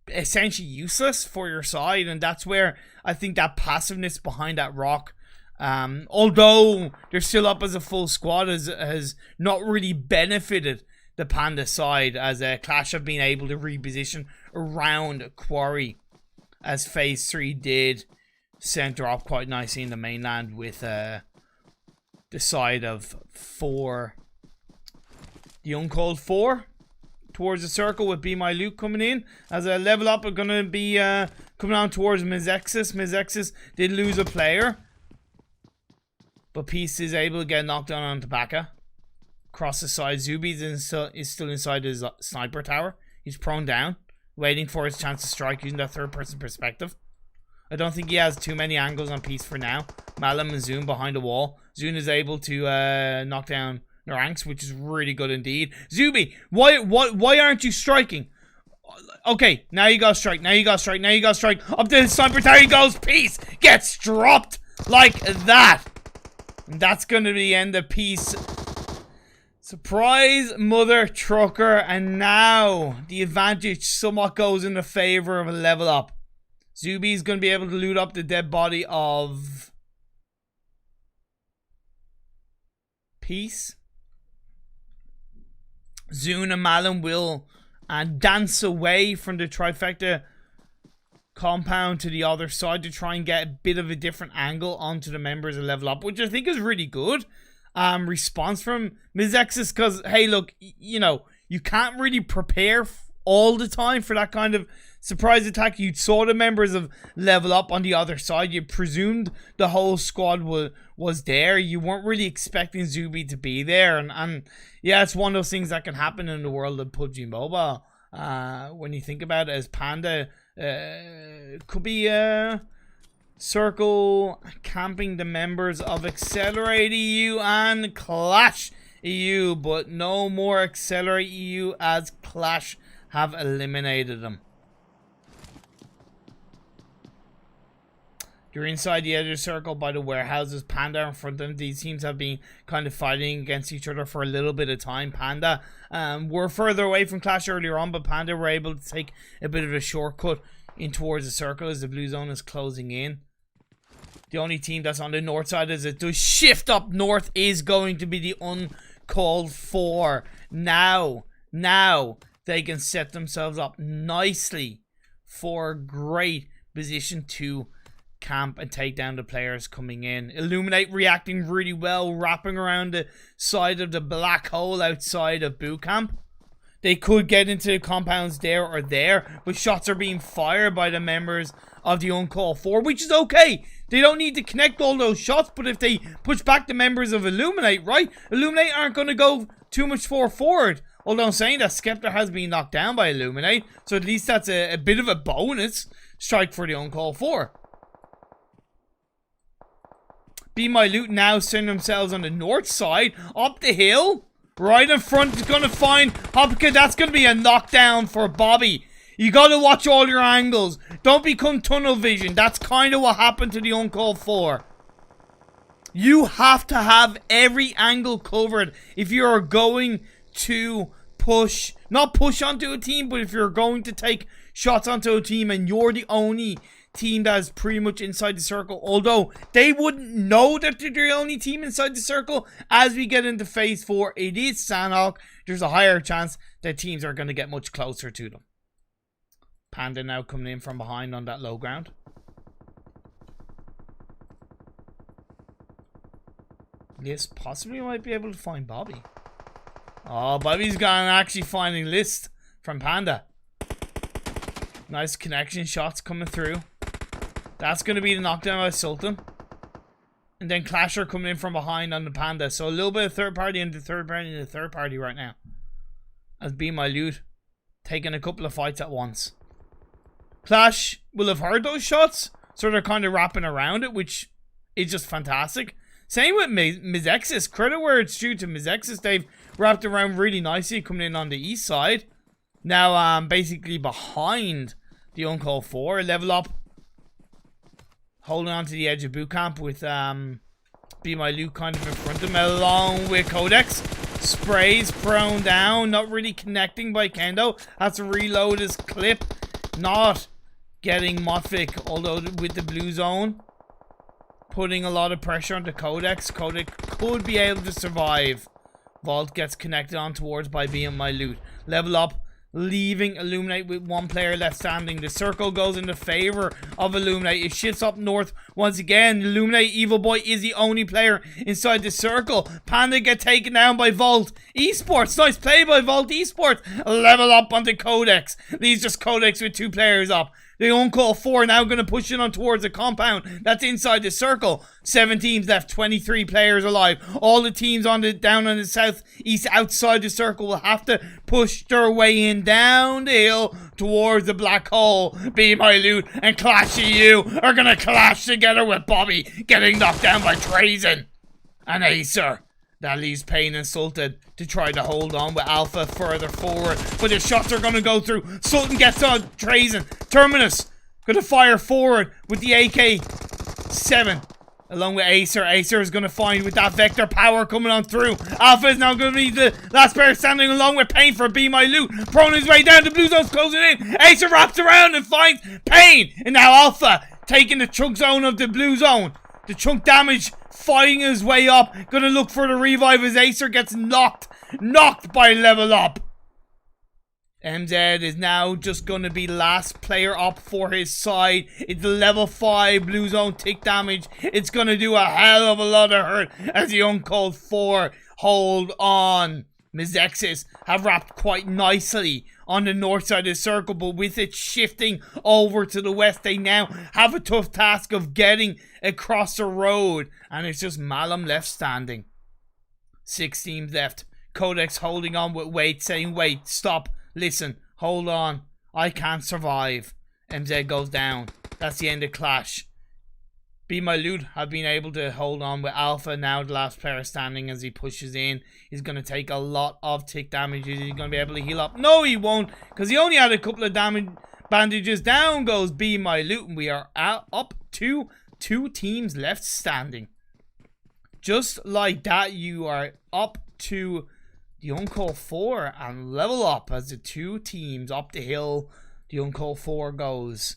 essentially useless for your side, and that's where I think that passiveness behind that rock, although they're still up as a full squad, has not really benefited the Panda side, as Clash have been able to reposition around Quarry, as Phase 3 did center up quite nicely in the mainland with the side of 4, the Uncalled 4 towards the circle, with Be My Loot coming in. As a level up are going to be coming on towards Mezexis. Mezexis did lose a player, but Peace is able to get knocked down on Tobacco. Across the side, Zuby's is still inside his sniper tower. He's prone down, waiting for his chance to strike using that third person perspective. I don't think he has too many angles on Peace for now. Malum and Zoom behind the wall. Zoom is able to knock down Naranx, which is really good indeed. Zuby, why aren't you striking? Okay, now you gotta strike, now you gotta strike, now you gotta strike. Up to the sniper tower he goes. Peace gets dropped like that. And that's gonna be the end of Peace. Surprise, mother trucker, and now the advantage somewhat goes in the favor of a level up. Zuby's going to be able to loot up the dead body of Peace. Zune and Malin will dance away from the trifecta compound to the other side to try and get a bit of a different angle onto the members of level up, which I think is really good. Response from Mezexis, because hey, look, you know, you can't really prepare all the time for that kind of surprise attack. You saw the members of level up on the other side. You presumed the whole squad was there. You weren't really expecting Zuby to be there, and yeah, it's one of those things that can happen in the world of PUBG Mobile. When you think about it, as Panda could be circle camping the members of Accelerate EU and Clash EU, but no more Accelerate EU as Clash have eliminated them. You're inside the edge of the circle by the warehouses. Panda in front of them. These teams have been kind of fighting against each other for a little bit of time. Panda were further away from Clash earlier on, but Panda were able to take a bit of a shortcut in towards the circle as the blue zone is closing in. The only team that's on the north side as it does shift up north is going to be the Uncalled 4. Now they can set themselves up nicely for a great position to camp and take down the players coming in. Illuminate reacting really well, wrapping around the side of the black hole outside of boot camp. They could get into the compounds there or there, but shots are being fired by the members of the Uncalled 4, which is okay. They don't need to connect all those shots, but if they push back the members of Illuminate, right? Illuminate aren't going to go too much forward. Although I'm saying that Skeptor has been knocked down by Illuminate, so at least that's a bit of a bonus strike for the Uncalled 4. Be My Loot now send themselves on the north side, up the hill. Right in front is going to find Hopka. That's going to be a knockdown for Bobby. You got to watch all your angles. Don't become tunnel vision. That's kind of what happened to the Uncalled 4. You have to have every angle covered if you are going to push, not push onto a team, but if you're going to take shots onto a team and you're the only team that is pretty much inside the circle, although they wouldn't know that they're the only team inside the circle. As we get into phase 4, it is Sanhok. There's a higher chance that teams are going to get much closer to them. Panda now coming in from behind on that low ground. Yes, possibly might be able to find Bobby. Oh, Bobby's gone actually finding List from Panda. Nice connection shots coming through. That's going to be the knockdown by Sultan. And then Clasher coming in from behind on the Panda. So a little bit of third party into third party into third party right now. As Be My Loot taking a couple of fights at once. Clash will have heard those shots, so they're kind of wrapping around it, which is just fantastic. Same with Mezexis. Credit where it's due to Mezexis. They've wrapped around really nicely coming in on the east side. Now, basically behind the Uncall 4. Level Up. Holding on to the edge of boot camp with, Be My Loot kind of in front of him. Along with Codex. Sprays prone down. Not really connecting by Kendo. Has to reload his clip. Not getting Motvic, although with the blue zone. Putting a lot of pressure onto Codex. Codex could be able to survive. Vault gets connected on towards by being My Loot. Level Up, leaving Illuminate with one player left standing. The circle goes in the favor of Illuminate. It shifts up north once again. Illuminate, Evil Boy is the only player inside the circle. Panda get taken down by Vault Esports. Nice play by Vault Esports. Level Up onto Codex. Leaves just Codex with 2 players up. The Uncall 4 now going to push in on towards the compound that's inside the circle. 7 teams left, 23 players alive. All the teams on the down on the southeast outside the circle will have to push their way in down the hill towards the black hole. Be My Loot and Clashy U are going to clash together with Bobby getting knocked down by Trazen and Acer. That leaves Payne and Sultan to try to hold on with Alpha further forward. But the shots are going to go through. Sultan gets on Trazen. Terminus going to fire forward with the AK-7. Along with Acer. Acer is going to find with that Vector power coming on through. Alpha is now going to be the last player standing along with Payne for Be My Loot. Prone his way down. The blue zone's closing in. Acer wraps around and finds Payne. And now Alpha taking the chunk zone of the blue zone. The chunk damage fighting his way up. Gonna look for the revive as Acer gets knocked by Level Up. MZ is now just gonna be last player up for his side. It's the level 5 blue zone tick damage. It's gonna do a hell of a lot of hurt as the Uncalled 4 hold on. Mezexis have wrapped quite nicely on the north side of the circle, but with it shifting over to the west, they now have a tough task of getting across the road, and it's just Malum left standing. 6 teams left. Codex holding on with Wait, saying, wait, stop, listen, hold on, I can't survive. MZ goes down. That's the end of Clash. Be My Loot have been able to hold on with Alpha, now the last player standing as he pushes in. He's going to take a lot of tick damage. Is he going to be able to heal up? No, he won't, because he only had a couple of damage bandages. Down goes Be My Loot, and we are up to 2 teams left standing. Just like that, you are up to the Uncall 4 and Level Up as the 2 teams up the hill. The Uncall 4 goes,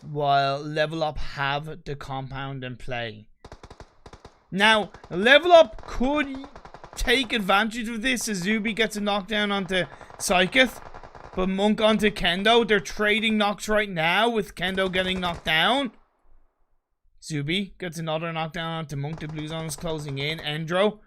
while Level Up have the compound in play. Now, Level Up could take advantage of this as Zuby gets a knockdown onto Psychith, but Monk onto Kendo. They're trading knocks right now with Kendo getting knocked down. Zuby gets another knockdown onto Monk. The blue zone is closing in. Endro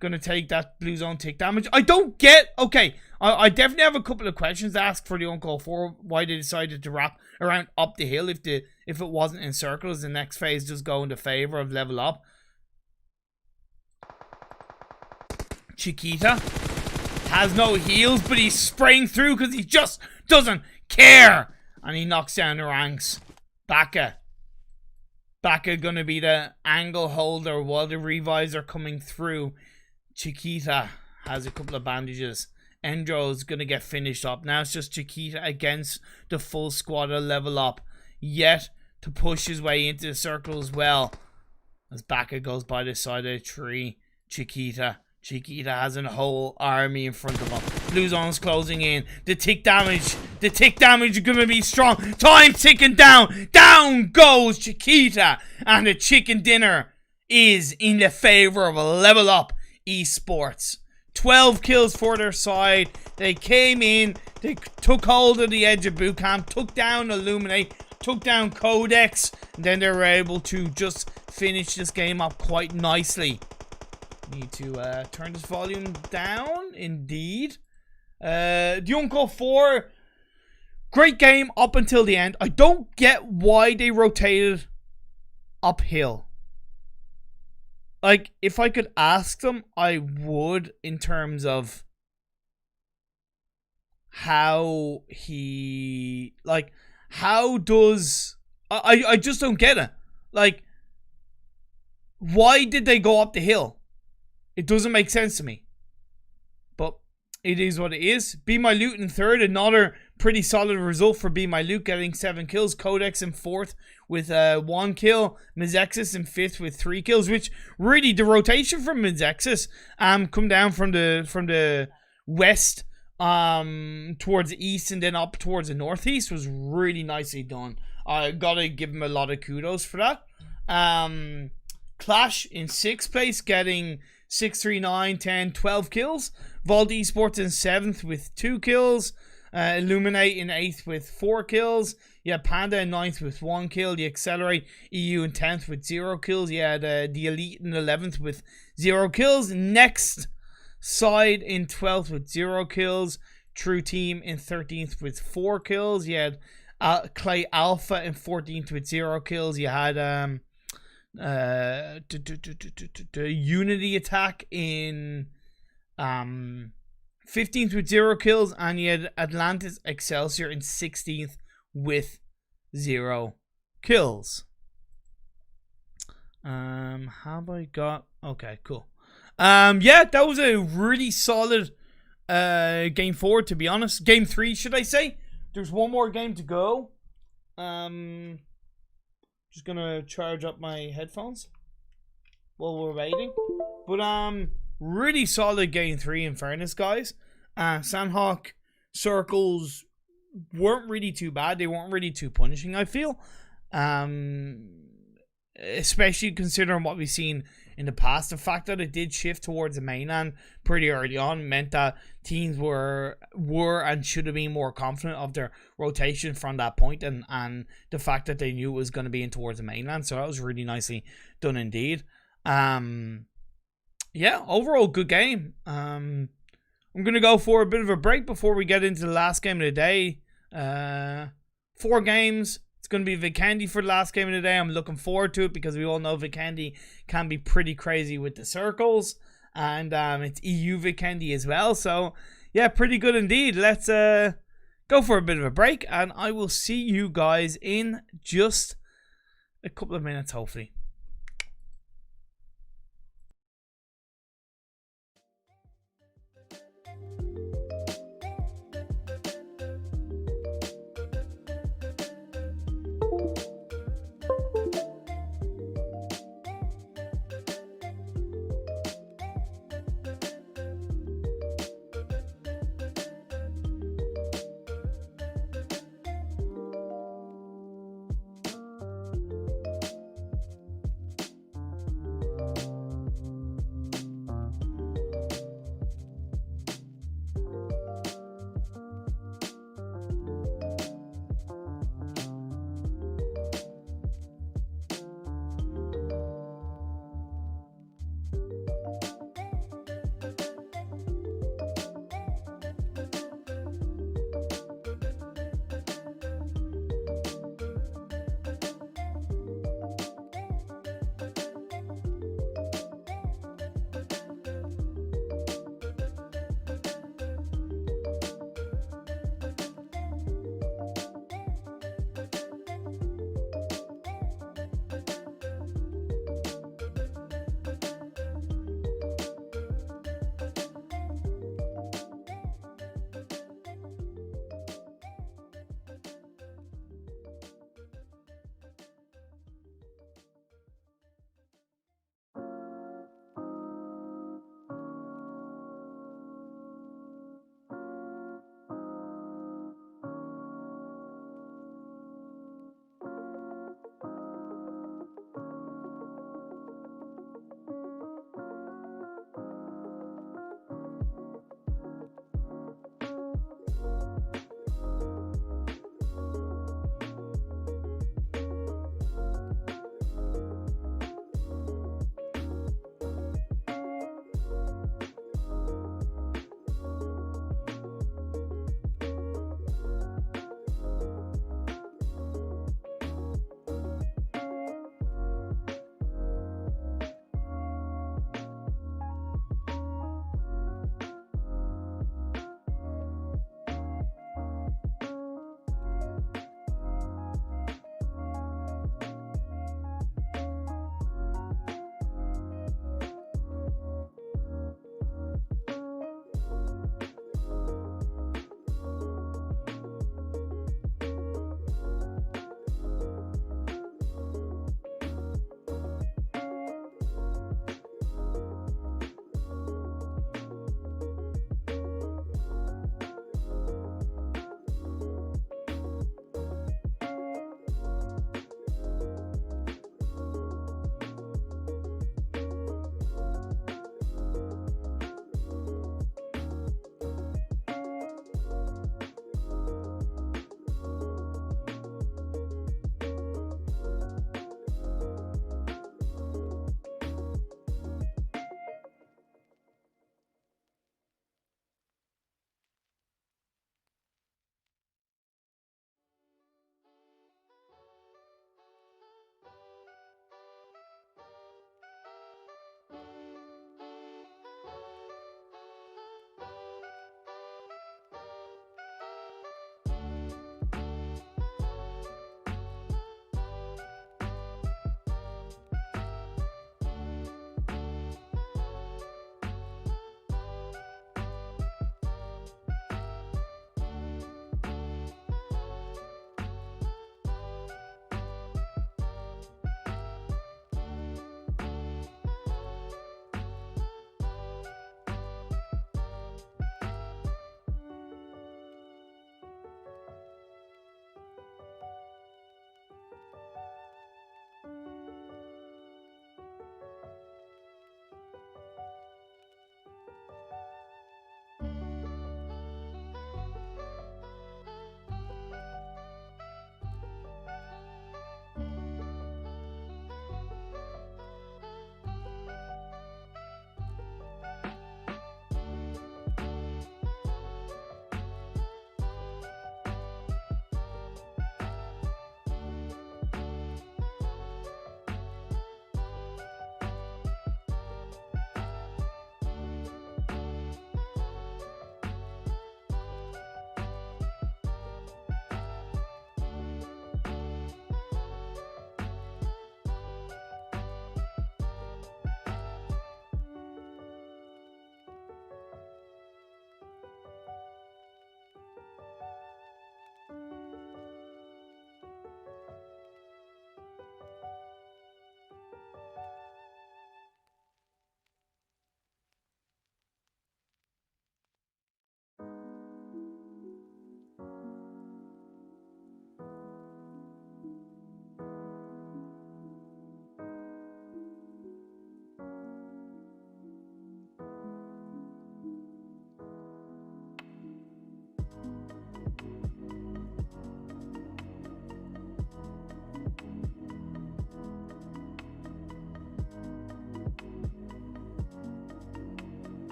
gonna take that blue zone tick damage. I don't get... Okay, I definitely have a couple of questions to ask for the Uncall 4. Why they decided to wrap around up the hill if it wasn't in circles. The next phase just go in the favor of Level Up. Chiquita has no heals, but he's spraying through because he just doesn't care. And he knocks down the ranks. Baka gonna be the angle holder while the revives are coming through. Chiquita has a couple of bandages. Endro's gonna get finished up. Now it's just Chiquita against the full squad of Level Up. Yet to push his way into the circle as well. As Baka goes by the side of the tree. Chiquita has a whole army in front of him. Blue zone's closing in. The tick damage is gonna be strong. Time ticking down. Down goes Chiquita. And the chicken dinner is in the favor of a Level Up Esports. 12 kills for their side. They came in, they took hold of the edge of boot camp, took down Illuminate, took down Codex, and then they were able to just finish this game up quite nicely. Need to turn this volume down, indeed. The Uncall 4, great game up until the end. I don't get why they rotated uphill. Like, if I could ask them, I would, in terms of how he, like, how does, I just don't get it. Like, Why did they go up the hill? It doesn't make sense to me. But it is what it is. Be My Loot in third. Another pretty solid result for Be My Loot, getting 7 kills. Codex in fourth with 1 kill. Mezexis in fifth with 3 kills. Which really, the rotation from Mezexis come down from the west towards the east and then up towards the northeast was really nicely done. I gotta give him a lot of kudos for that. Clash in 6th place, getting 6, 3, 9, 10, 12 kills. Vault Esports in 7th with 2 kills. Illuminate in 8th with 4 kills. Yeah, Panda in 9th with 1 kill. The Accelerate EU in 10th with 0 kills. Yeah, the Elite in 11th with 0 kills. Next Side in 12th with 0 kills. True Team in 13th with 4 kills. You had Clay Alpha in 14th with 0 kills. You had Unity Attack in 15th with 0 kills, and you had Atlantis Excelsior in 16th with 0 kills. Have I got... Okay, cool. Yeah, that was a really solid game 4, to be honest. Game 3, should I say? There's one more game to go. Just gonna charge up my headphones while we're waiting. But really solid game 3 in fairness, guys. Sandhawk circles weren't really too bad. They weren't really too punishing, I feel. Especially considering what we've seen in the past. The fact that it did shift towards the mainland pretty early on meant that teams were and should have been more confident of their rotation from that point, and the fact that they knew it was going to be in towards the mainland. So that was really nicely done indeed. Yeah, overall good game. I'm going to go for a bit of a break before we get into the last game of the day. 4 games. It's going to be Vikendi for the last game of the day. I'm looking forward to it because we all know Vikendi can be pretty crazy with the circles. And it's EU Vikendi as well. So, yeah, pretty good indeed. Let's go for a bit of a break. And I will see you guys in just a couple of minutes, hopefully.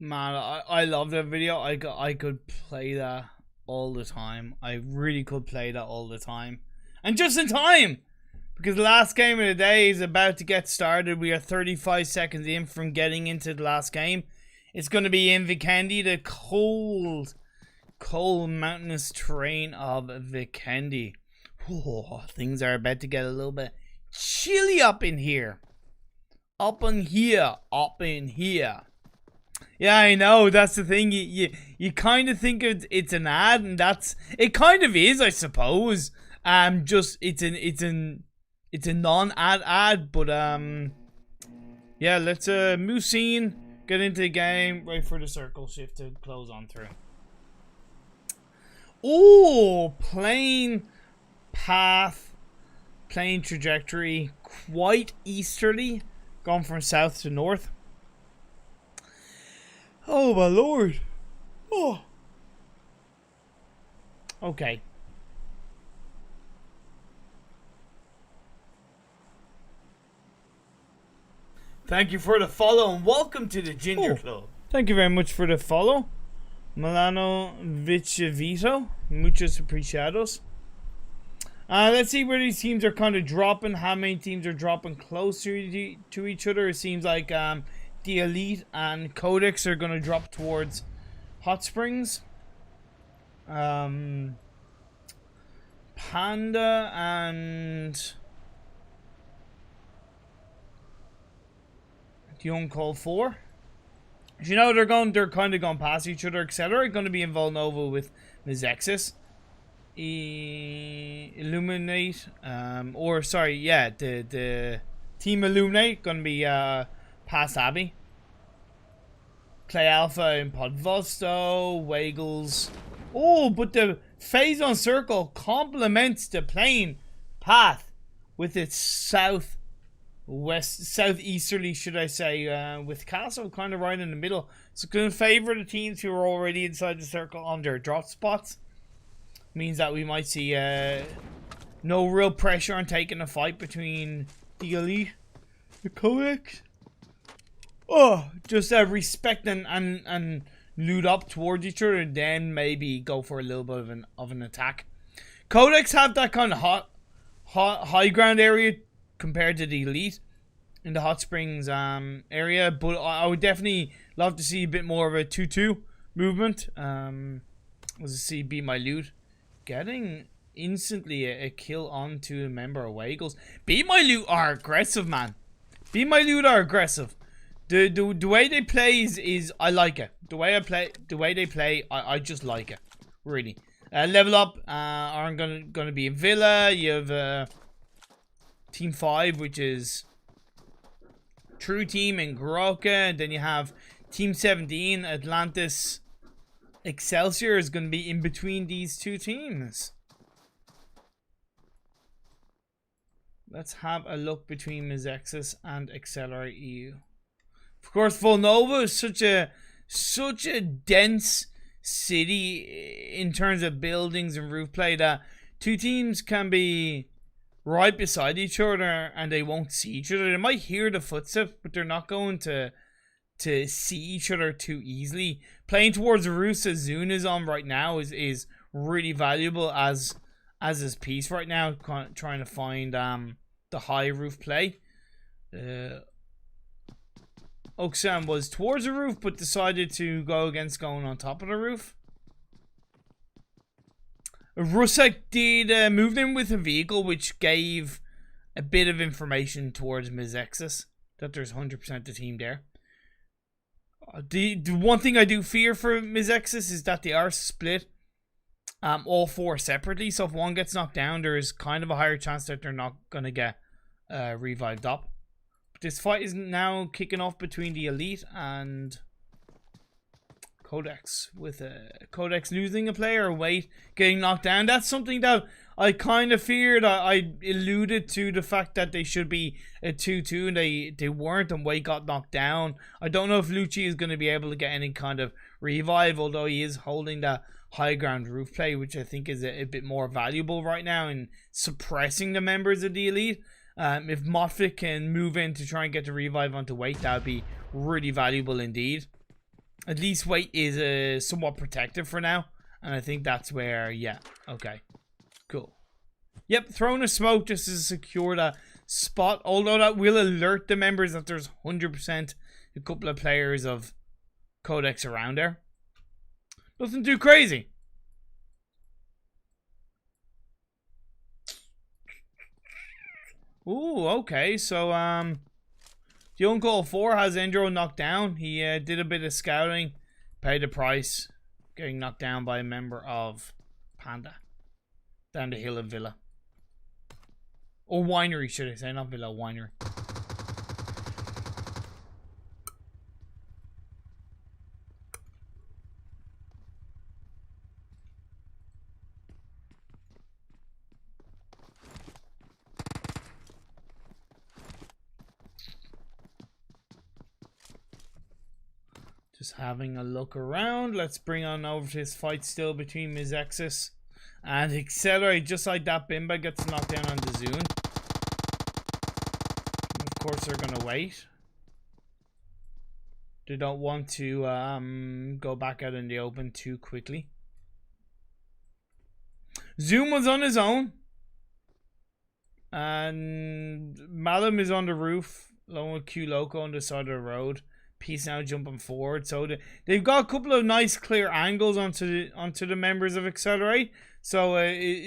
Man, I love that video. I could play that all the time. I really could play that all the time. And just in time! Because the last game of the day is about to get started. We are 35 seconds in from getting into the last game. It's going to be in Vikendi, the cold mountainous terrain of Vikendi. Oh, things are about to get a little bit chilly up in here. Up in here. Yeah, I know. That's the thing. You kind of think it's an ad, and it kind of is, I suppose. Just it's a non-ad ad, but yeah. Let's move scene, get into the game, wait for the circle shift to close on through. Oh, plane path, plane trajectory, quite easterly, gone from south to north. Oh my lord. Oh. Okay. Thank you for the follow and welcome to the Ginger Club. Thank you very much for the follow. Milano Vicevito. Muchos apreciados. Let's see where these teams are kind of dropping. How many teams are dropping closer to each other? It seems like the Elite and Codex are going to drop towards Hot Springs. Panda and the Uncalled 4. You know, they're kind of going past each other, etc. Going to be in Volnova with Mezexis. Illuminate, the Team Illuminate going to be past Abbey. Clay Alpha in Podvosto, Wagles. Oh, but the phase on circle complements the plane path with its southeasterly, should I say, with Castle kind of right in the middle. So it's going to favor the teams who are already inside the circle on their drop spots. Means that we might see no real pressure on taking a fight between the Elite, the Codex. Oh, just respect and loot up towards each other, and then maybe go for a little bit of an attack. Codex have that kind of high ground area compared to the Elite in the Hot Springs area, but I would definitely love to see a bit more of a 2-2 movement. As I see, Be My Loot getting instantly a kill onto a member of Wagles. Be My Loot are aggressive, man. Be My Loot are aggressive. The way they play is I like it. The way they play, I just like it. Really. Level up aren't gonna be in Villa. You have Team 5, which is True Team in Goroka, and then you have Team 17, Atlantis Excelsior is going to be in between these two teams. Let's have a look between Mezexis and Accelerate EU. Of course, Volnova is such a dense city in terms of buildings and roof play that two teams can be right beside each other and they won't see each other. They might hear the footsteps, but they're not going to see each other too easily. Playing towards the roofs as Zune is on right now is really valuable as his piece right now, trying to find the high roof play. Oksam was towards the roof but decided to go against going on top of the roof. Rusek did move in with a vehicle, which gave a bit of information towards Mezexis that there's 100% the team there. The one thing I do fear for Mezexis is that they are split all four separately, so if one gets knocked down, there is kind of a higher chance that they're not going to get revived up. But this fight is now kicking off between the Elite and Codex, with Codex losing a player, Wait getting knocked down. That's something that I kind of feared. I alluded to the fact that they should be a 2-2 and they weren't, and Wait got knocked down. I don't know if Lucci is going to be able to get any kind of revive, although he is holding that high ground roof play, which I think is a bit more valuable right now in suppressing the members of the Elite. If Moffat can move in to try and get the revive onto Wait, that would be really valuable indeed. At least weight is somewhat protected for now. And I think that's where, yeah, okay. Cool. Yep, throwing a smoke just to secure that spot. Although that will alert the members that there's 100% a couple of players of Codex around there. Nothing too crazy. Ooh, okay. So, the Uncall 4 has Endro knocked down. He did a bit of scouting, paid the price, getting knocked down by a member of Panda. Down the hill of Villa. Or Winery, should I say. Not Villa, Winery. Just having a look around. Let's bring on over to this fight still between Mezexis and Accelerate. Just like that, Bimba gets knocked down on the Zune. Of course, they're going to wait. They don't want to go back out in the open too quickly. Zoom was on his own. And Malum is on the roof, along with Q Loco on the side of the road. Peace now jumping forward. So they've got a couple of nice clear angles onto the members of Accelerate. So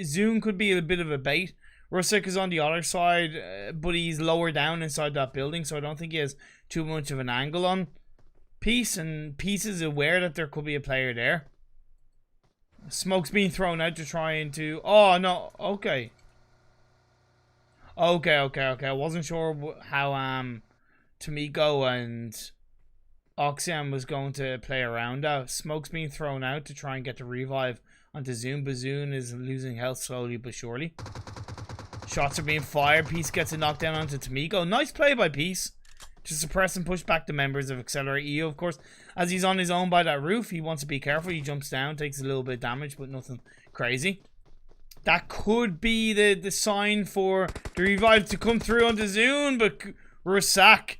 Zoom could be a bit of a bait. Rusik is on the other side, but he's lower down inside that building. So I don't think he has too much of an angle on Peace. And Peace is aware that there could be a player there. Smoke's being thrown out to try and to... Oh, no. Okay. Okay. I wasn't sure how Tomiko and Oxian was going to play around that. Smoke's being thrown out to try and get the revive onto Zoom. Bazoon is losing health slowly but surely. Shots are being fired. Peace gets a knockdown onto Tomiko. Nice play by Peace to suppress and push back the members of Accelerate EU. Of course, as he's on his own by that roof, he wants to be careful. He jumps down, takes a little bit of damage, but nothing crazy. That could be the sign for the revive to come through onto Zune, but Rusak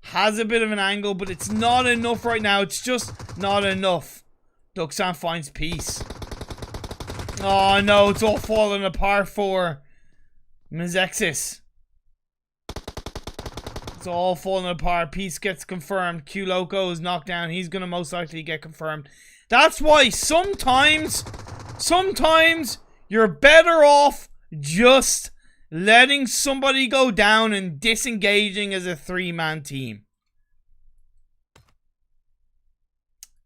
has a bit of an angle, but it's not enough right now. It's just not enough. Duxan finds Peace. Oh no, it's all falling apart for Mezexis. It's all falling apart. Peace gets confirmed. Q Loco is knocked down. He's going to most likely get confirmed. That's why sometimes you're better off just letting somebody go down and disengaging as a three-man team.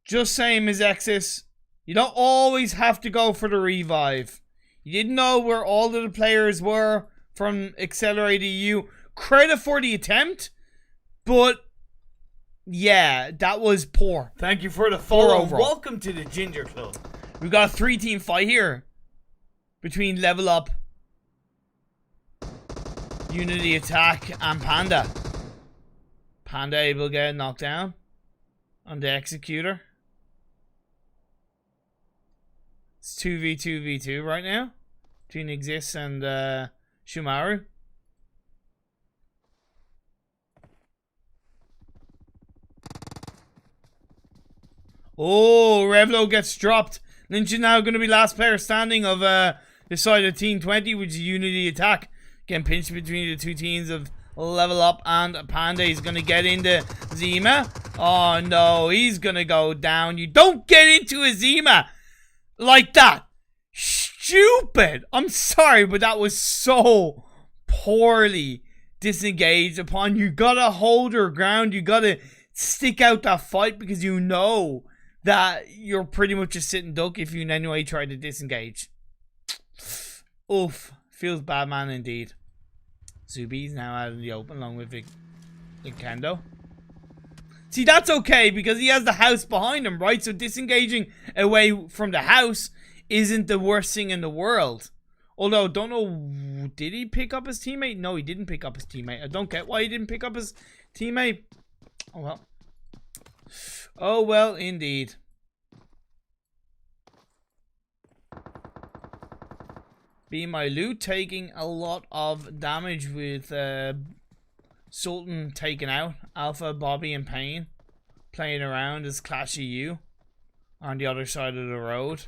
Just saying, Mezexis, you don't always have to go for the revive. You didn't know where all of the players were from Accelerate EU. Credit for the attempt, but yeah, that was poor. Thank you for the follow. overall. Welcome to the Ginger Club. We've got a 3-team fight here between Level Up, Unity Attack, and Panda. Panda able to get knocked down on the Executor. It's 2v2v2 right now between Exist and Shumaru. Oh, Revlo gets dropped. Lynch is now going to be last player standing of the side of Team 20, which is Unity Attack. Getting pinched between the two teams of Level Up and Panda. He's going to get into Zima. Oh no, he's going to go down. You don't get into a Zima like that. Stupid. I'm sorry, but that was so poorly disengaged upon. You got to hold your ground. You got to stick out that fight because you know that you're pretty much a sitting duck if you in any way try to disengage. Oof. Feels bad, man, indeed. Zubi's now out in the open along with Kendo. See, that's okay because he has the house behind him, right? So disengaging away from the house isn't the worst thing in the world. Although, don't know, did he pick up his teammate? No, he didn't pick up his teammate. I don't get why he didn't pick up his teammate. Oh, well. Oh, well, indeed. Be my loot taking a lot of damage with Sultan taken out. Alpha, Bobby, and Payne. playing around is Clash EU on the other side of the road.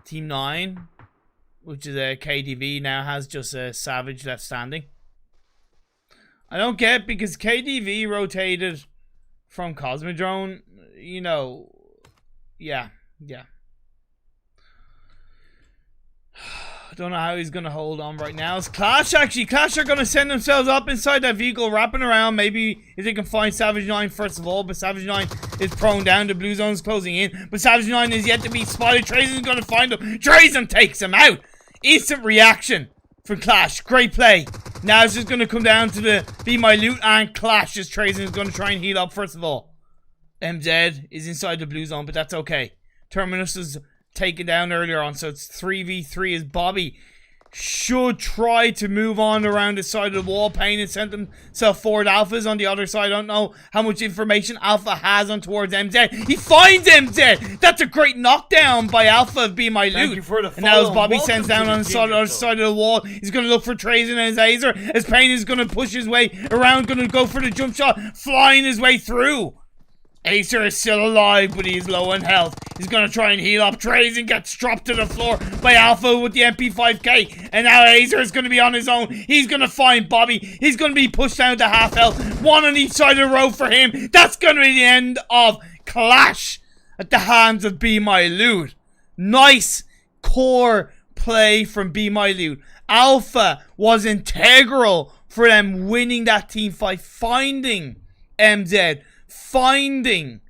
Team 9, which is a KDV, now has just a Savage left standing. I don't get, because KDV rotated from Cosmodrome, you know, yeah. I don't know how he's going to hold on right now. It's Clash, actually. Clash are going to send themselves up inside that vehicle, wrapping around. Maybe if they can find Savage 9 first of all. But Savage 9 is prone down. The blue zone's closing in. But Savage 9 is yet to be spotted. Trazen's going to find him. Trazen takes him out. Instant reaction from Clash. Great play. Now it's just going to come down to the Be My Loot and Clash, as Trazen is going to try and heal up first of all. MZ is inside the blue zone, but that's okay. Terminus is taken down earlier on, so it's 3v3 as Bobby should try to move on around the side of the wall. Payne has sent himself forward. Alpha's on the other side. I don't know how much information Alpha has on towards MZ. He finds MZ. That's a great knockdown by Alpha of Be My Loot. Thank you for the and now as follow. Bobby Welcome sends down to on the other side of the wall, he's going to look for Trazen and his Azer, as Payne is going to push his way around, going to go for the jump shot, flying his way through. Acer is still alive, but he's low in health. He's going to try and heal up. Trazen gets dropped to the floor by Alpha with the MP5K. And now Acer is going to be on his own. He's going to find Bobby. He's going to be pushed down to half health. One on each side of the road for him. That's going to be the end of Clash at the hands of Be My Loot. Nice core play from Be My Loot. Alpha was integral for them winning that team fight, finding MZ, finding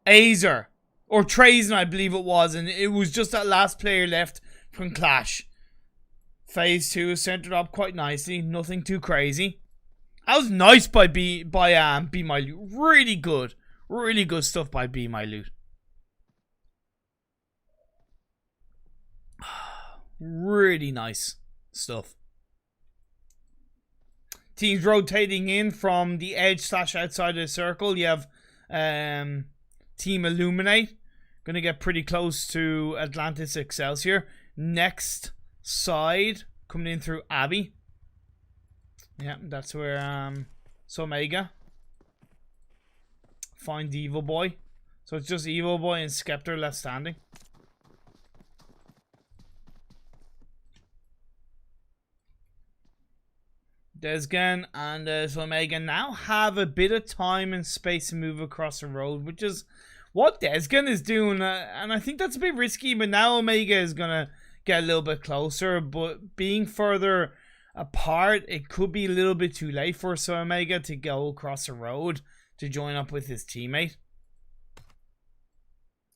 Azer, or Trazen I believe it was, and it was just that last player left from Clash. Phase 2 is centered up quite nicely, nothing too crazy. That was nice by Be My Loot. Really good stuff by Be My Loot. Really nice stuff. Teams rotating in from the edge / outside of the circle. You have Team Illuminate. Going to get pretty close to Atlantis Excelsior. Next side coming in through Abbey. Yeah, that's where Omega finds Evil Boy. So it's just Evil Boy and Skeptor left standing. Desgan and Omega now have a bit of time and space to move across the road, which is what Desgan is doing, and I think that's a bit risky, but now Omega is going to get a little bit closer, but being further apart, it could be a little bit too late for Omega to go across the road to join up with his teammate.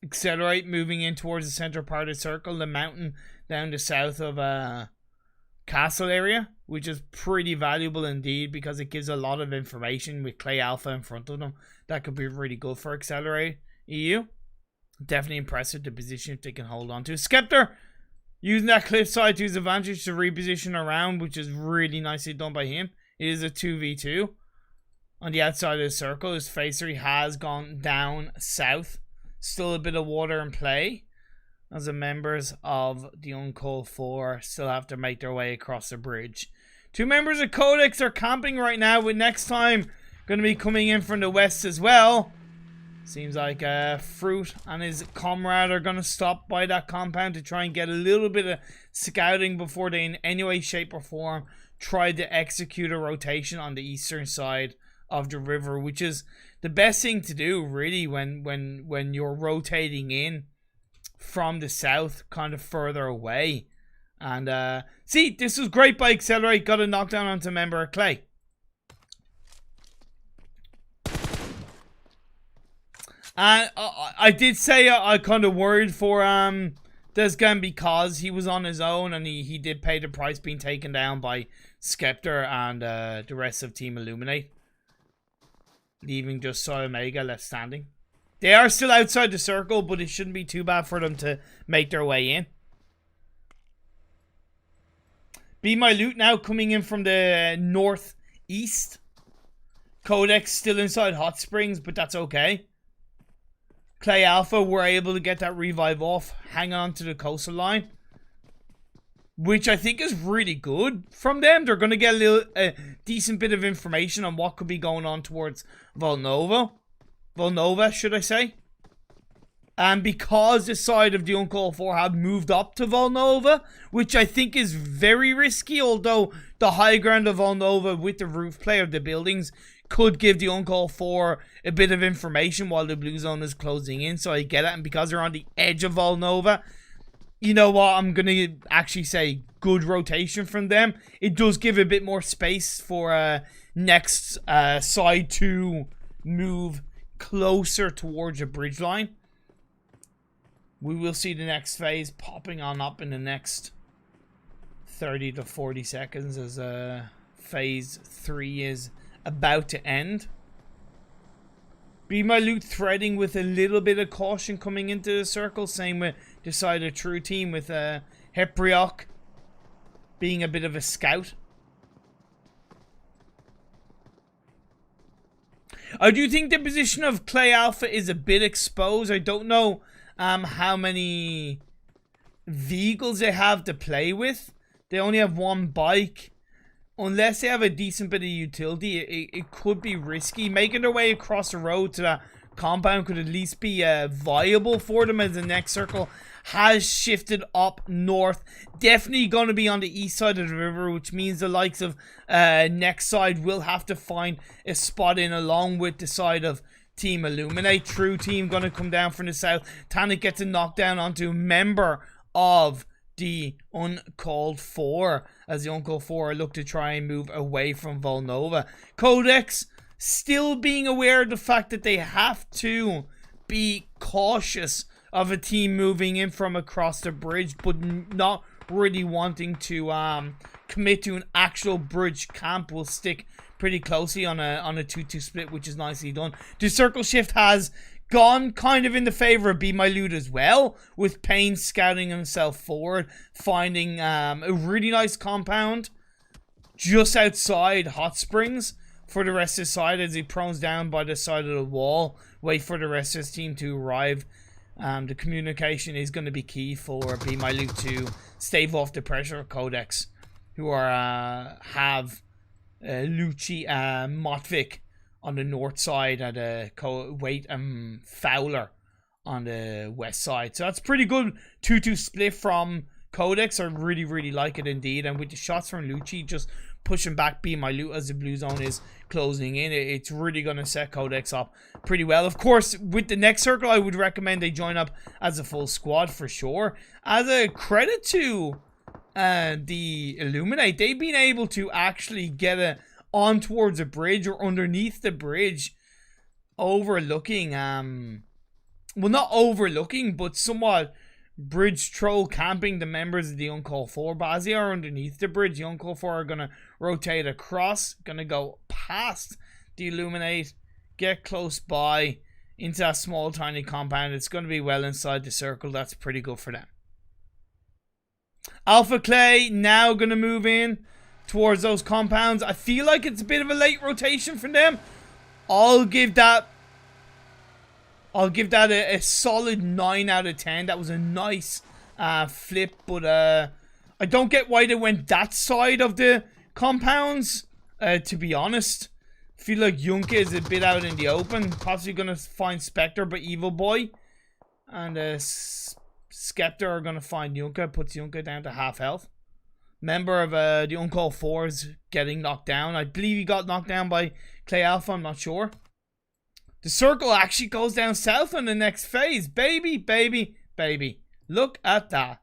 Accelerate, moving in towards the center part of the circle, the mountain down the south of Castle area, which is pretty valuable indeed because it gives a lot of information with Clay Alpha in front of them. That could be really good for Accelerate EU. Definitely impressive the position if they can hold on to. Skeptor using that cliffside to his advantage to reposition around, which is really nicely done by him. It is a 2v2 on the outside of the circle. His phasery has gone down south. Still a bit of water in play, as the members of the Uncalled For still have to make their way across the bridge. Two members of Codex are camping right now, with next time going to be coming in from the west as well. Seems like Fruit and his comrade are going to stop by that compound to try and get a little bit of scouting before they in any way, shape or form try to execute a rotation on the eastern side of the river, which is the best thing to do really when you're rotating in from the south, kind of further away. And see, this was great by Accelerate. Got a knockdown onto a member of Clay. And I did say I kind of worried for Desgan because he was on his own, and he did pay the price being taken down by Skeptor and the rest of Team Illuminate, leaving just Omega left standing. They are still outside the circle, but it shouldn't be too bad for them to make their way in. Be My Loot now coming in from the northeast. Codex still inside Hot Springs, but that's okay. Clay Alpha were able to get that revive off, hang on to the coastal line, which I think is really good from them. They're going to get a decent bit of information on what could be going on towards Volnovo. Volnova, should I say. And because the side of the Uncalled For have moved up to Volnova, which I think is very risky, although the high ground of Volnova with the roof play of the buildings could give the Uncalled For a bit of information while the blue zone is closing in, so I get it. And because they're on the edge of Volnova, you know what, I'm going to actually say good rotation from them. It does give a bit more space for next side to move closer towards a bridge line. We will see the next phase popping on up in the next 30 to 40 seconds as phase 3 is about to end. Be My Loot threading with a little bit of caution coming into the circle. Same with the side of True Team with Hepriok being a bit of a scout. I do think the position of Clay Alpha is a bit exposed. I don't know how many vehicles they have to play with. They only have one bike. Unless they have a decent bit of utility, it could be risky. Making their way across the road to that compound could at least be viable for them, as the next circle has shifted up north. Definitely going to be on the east side of the river, which means the likes of next side will have to find a spot in along with the side of Team Illuminate. True Team going to come down from the south. Tannic gets a knockdown onto a member of the Uncalled For, as the Uncalled For look to try and move away from Volnova. Codex still being aware of the fact that they have to be cautious of a team moving in from across the bridge, but not really wanting to commit to an actual bridge camp. Will stick pretty closely on a 2-2 split, which is nicely done. The circle shift has gone kind of in the favor of Be My Loot as well, with Payne scouting himself forward, finding a really nice compound just outside Hot Springs for the rest of his side as he prones down by the side of the wall, wait for the rest of his team to arrive. The communication is going to be key for Be My Loot to stave off the pressure of Codex, who are have Lucci Motvik on the north side and Wait Fowler on the west side. So that's pretty good 2-2 split from Codex. I really, really like it indeed. And with the shots from Lucci just pushing back Be My Loot as the blue zone is closing in, it's really going to set Codex up pretty well. Of course, with the next circle, I would recommend they join up as a full squad for sure. As a credit to the Illuminate, they've been able to actually get on towards a bridge or underneath the bridge, overlooking, well, not overlooking, but somewhat bridge troll camping the members of the Uncalled For. But as they are underneath the bridge, the Uncalled For are going to rotate across, going to go past the Illuminate, get close by into that small tiny compound. It's going to be well inside the circle. That's pretty good for them. Alpha Clay now going to move in towards those compounds. I feel like it's a bit of a late rotation from them. I'll give that a solid 9 out of 10. That was a nice flip, but I don't get why they went that side of the compounds, to be honest. I feel like Yunka is a bit out in the open. Possibly going to find Spectre, but Evil Boy and Skeptor are going to find Yunka. Puts Yunka down to half health. Member of the Uncalled For is getting knocked down. I believe he got knocked down by Clay Alpha. I'm not sure. The circle actually goes down south on the next phase. Baby, baby, baby. Look at that.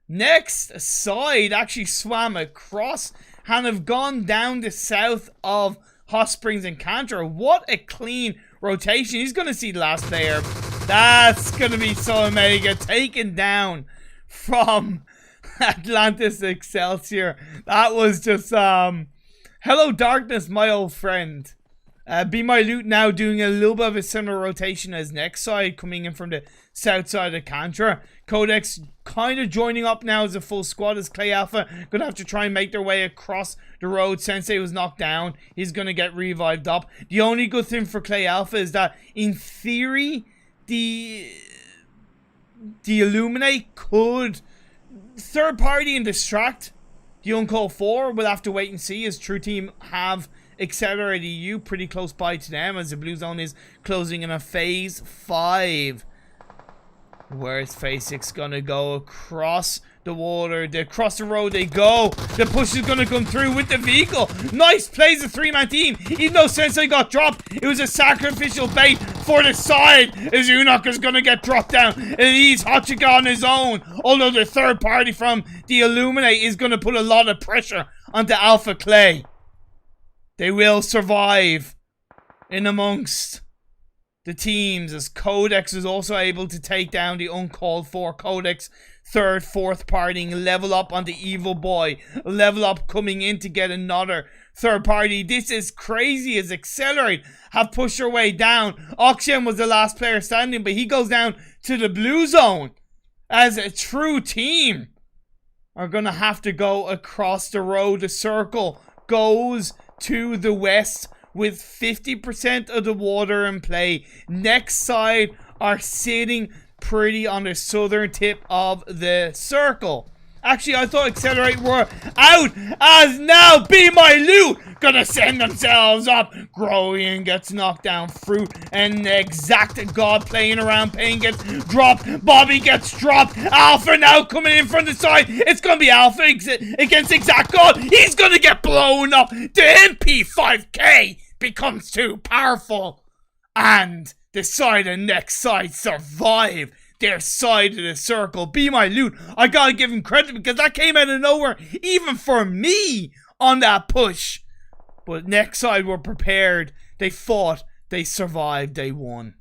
Next side actually swam across and have gone down the south of Hot Springs and Cantor. What a clean rotation. He's going to see the last player. That's going to be so mega. Taken down from Atlantis Excelsior. That was just, hello darkness, my old friend. Be My Loot now doing a little bit of a similar rotation as next side, coming in from the south side of Cantra. Codex kind of joining up now as a full squad, as Clay Alpha gonna have to try and make their way across the road. Sensei was knocked down. He's gonna get revived up. The only good thing for Clay Alpha is that in theory the Illuminate could third party and distract The Uncalled 4 will have to wait and see, as True Team have Accelerated EU pretty close by to them, as the Blue Zone is closing in a Phase 5. Where's Phase 6 gonna go? Across the water, across the road they go. The push is gonna come through with the vehicle. Nice plays, a 3-man team. Even though Sensei got dropped, it was a sacrificial bait for the side, as Unok is gonna get dropped down. And he's Hachika on his own. Although the third party from the Illuminate is gonna put a lot of pressure onto Alpha Clay. They will survive in amongst the teams, as Codex is also able to take down the Uncalled 4. Codex, third, fourth partying, level up on the Evil Boy. Level up coming in to get another third party. This is crazy, as Accelerate have pushed their way down. Oxygen was the last player standing, but he goes down to the Blue Zone, as a True Team are going to have to go across the road. The circle goes to the west with 50% of the water in play. Next side are sitting pretty on the southern tip of the circle. Actually, I thought Accelerate were out, as now Be My Loot gonna send themselves up. Groyan gets knocked down. Fruit and Exact God playing around. Pain gets dropped. Bobby gets dropped. Alpha now coming in from the side. It's gonna be Alpha against Exact God. He's gonna get blown up. The MP5K becomes too powerful. And the side and next side survive their side of the circle. Be My Loot, I gotta give him credit, because that came out of nowhere, even for me, on that push. But next side were prepared. They fought. They survived. They won.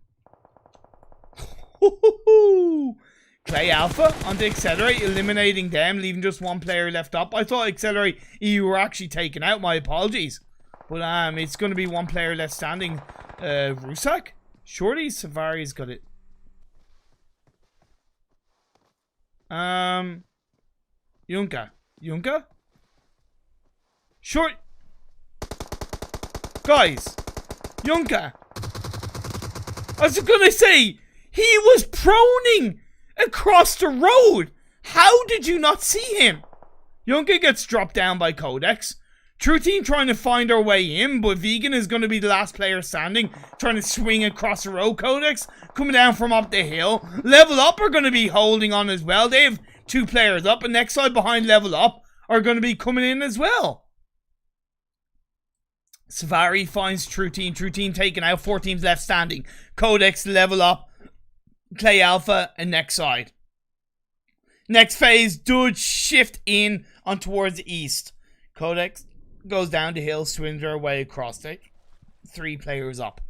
Clay Alpha on the Accelerate, eliminating them, leaving just one player left up. I thought Accelerate EU were actually taken out. My apologies. But it's going to be one player left standing. Rusak? Surely Savari's got it. Yunka? Short. Guys. Yunka. I was gonna say, he was proning across the road. How did you not see him? Yunka gets dropped down by Codex. True Team trying to find their way in, but Vegan is going to be the last player standing, trying to swing across the road. Codex coming down from up the hill. Level Up are going to be holding on as well. They have 2 players up, and next side behind Level Up are going to be coming in as well. Savari finds True Team. True Team taken out. 4 teams left standing. Codex, Level Up, Clay Alpha, and next side. Next phase does shift in on towards the east. Codex goes down the hill, swims their way across it. 3 players up.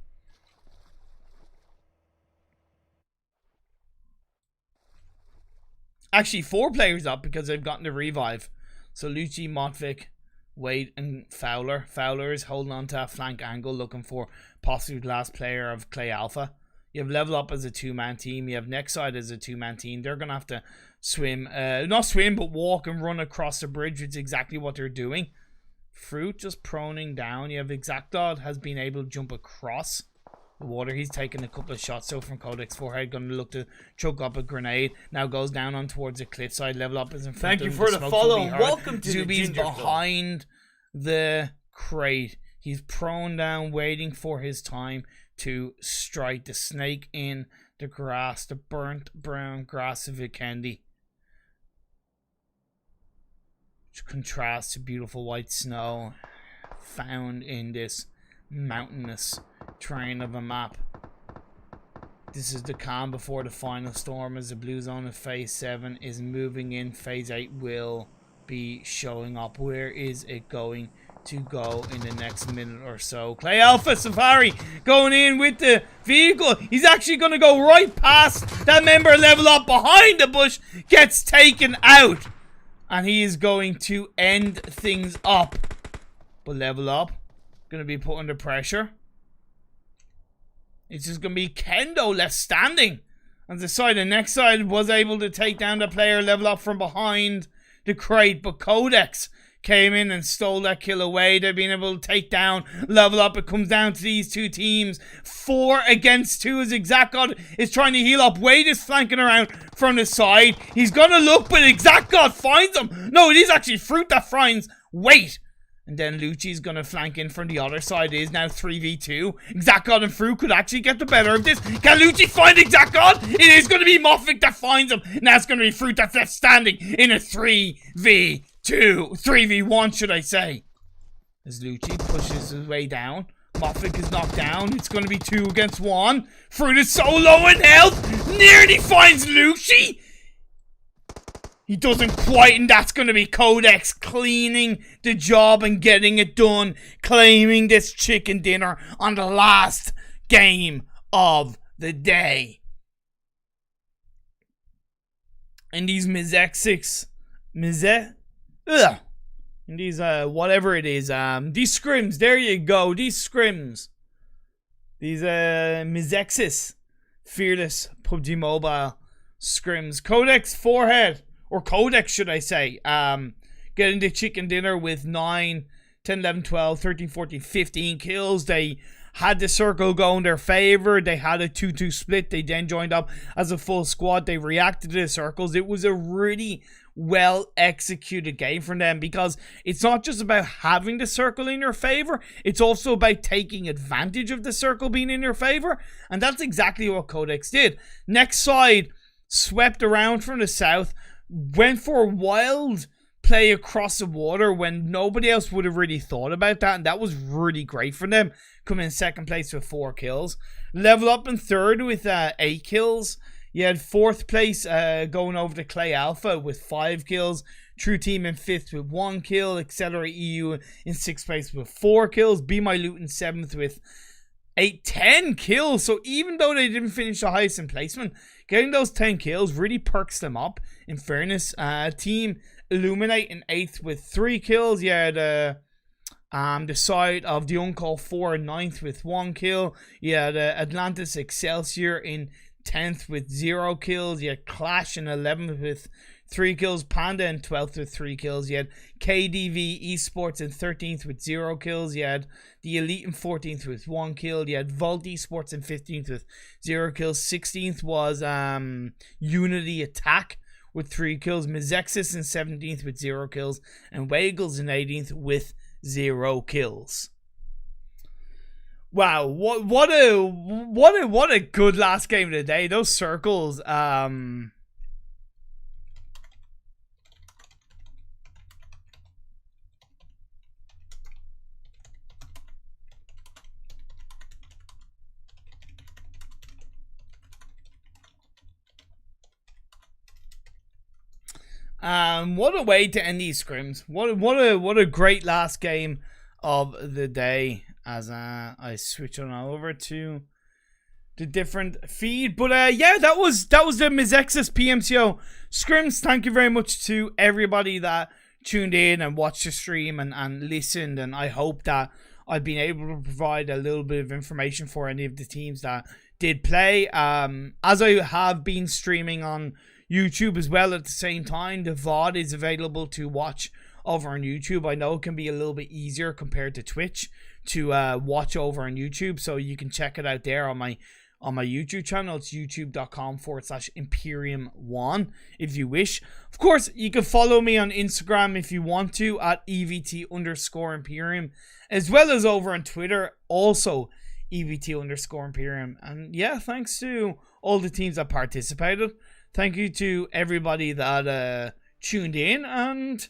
Actually, 4 players up, because they've gotten the revive. So Lucci, Motvik, Wade, and Fowler. Fowler is holding on to a flank angle, looking for possibly the last player of Clay Alpha. You have Level Up as a 2-man team. You have Next Side as a 2-man team. They're going to have to swim. Not swim, but walk and run across the bridge, which is exactly what they're doing. Fruit just proning down. You have Exactod has been able to jump across the water. He's taken a couple of shots so from Codex forehead. Going to look to choke up a grenade. Now goes down on towards the cliffside. Level Up is in front Thank of you for the follow. Welcome to Zuby's the Ginger behind the crate. He's prone down, waiting for his time to strike. The snake in the grass, the burnt brown grass of Vikendi, which contrasts to beautiful white snow found in this mountainous terrain of a map. This is the calm before the final storm, as the Blue Zone of Phase 7 is moving in. Phase 8 will be showing up. Where is it going to go in the next minute or so? Clay Alpha Safari going in with the vehicle. He's actually going to go right past that member. Level Up behind the bush, gets taken out, and he is going to end things up. But Level Up going to be put under pressure. It's just going to be Kendo left standing on the side. The next side was able to take down the player. Level Up from behind the crate, but Codex came in and stole that kill away. They've been able to take down, level up. It comes down to these two teams. 4 against 2 as ExactGod is trying to heal up. Wade is flanking around from the side. He's gonna look, but ExactGod finds him. No, it is actually Fruit that finds Wade. And then Lucci's gonna flank in from the other side. It is now 3v2. ExactGod and Fruit could actually get the better of this. Can Lucci find ExactGod? It is gonna be Moffik that finds him. Now it's gonna be Fruit that's left standing in a 3v2. 3v1, should I say. As Lucci pushes his way down. Moffik is knocked down. It's gonna be 2 against 1. Fruit is so low in health. Nearly finds Lucci. He doesn't quite, and that's going to be Codex cleaning the job and getting it done, claiming this chicken dinner on the last game of the day. And these Mezexis, and these, whatever it is, these scrims, there you go, these scrims. These, Mezexis, Fearless PUBG Mobile scrims. Codex forehead. Or Codex, should I say, getting the chicken dinner with 9, 10, 11, 12, 13, 14, 15 kills. They had the circle go in their favor. They had a 2-2 split. They then joined up as a full squad. They reacted to the circles. It was a really well executed game from them, because it's not just about having the circle in your favor, it's also about taking advantage of the circle being in your favor. And that's exactly what Codex did. Next side swept around from the south, went for a wild play across the water when nobody else would have really thought about that, and that was really great for them. Coming in second place with 4 kills. Level up in third with 8 kills. You had 4th place going over to Clay Alpha with 5 kills. True Team in 5th with 1 kill. Accelerate EU in 6th place with 4 kills. Be My Loot in 7th with 10 kills. So even though they didn't finish the highest in placement, getting those 10 kills really perks them up, in fairness. Team Illuminate in 8th with 3 kills. You had the side of the Uncall 4 in 9th with 1 kill. You had Atlantis Excelsior in 10th with 0 kills. You had Clash in 11th with 3 kills. Panda in 12th with 3 kills. You had KDV Esports in 13th with 0 kills. You had the Elite in 14th with 1 kill. You had Vault Esports in 15th with 0 kills. 16th was Unity Attack with 3 kills. Mezexis in 17th with 0 kills. And Wagles in 18th with 0 kills. Wow, what a good last game of the day. Those circles, what a way to end these scrims. What a great last game of the day, as I switch on over to the different feed. But yeah, that was the Mezexis PMCO scrims. Thank you very much to everybody that tuned in and watched the stream and listened, and I hope that I've been able to provide a little bit of information for any of the teams that did play. As I have been streaming on YouTube as well at the same time, the VOD is available to watch over on YouTube. I know it can be a little bit easier compared to Twitch to watch over on YouTube, so you can check it out there on my YouTube channel. It's youtube.com/Imperium1 if you wish. Of course, you can follow me on Instagram if you want to at EVT_Imperium, as well as over on Twitter, also EVT_Imperium. And yeah, thanks to all the teams that participated. Thank you to everybody that tuned in, and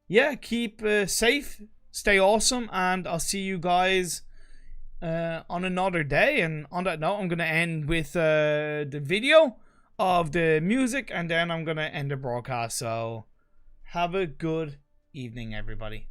yeah, keep safe, stay awesome, and I'll see you guys on another day. And on that note, I'm going to end with the video of the music, and then I'm going to end the broadcast. So have a good evening, everybody.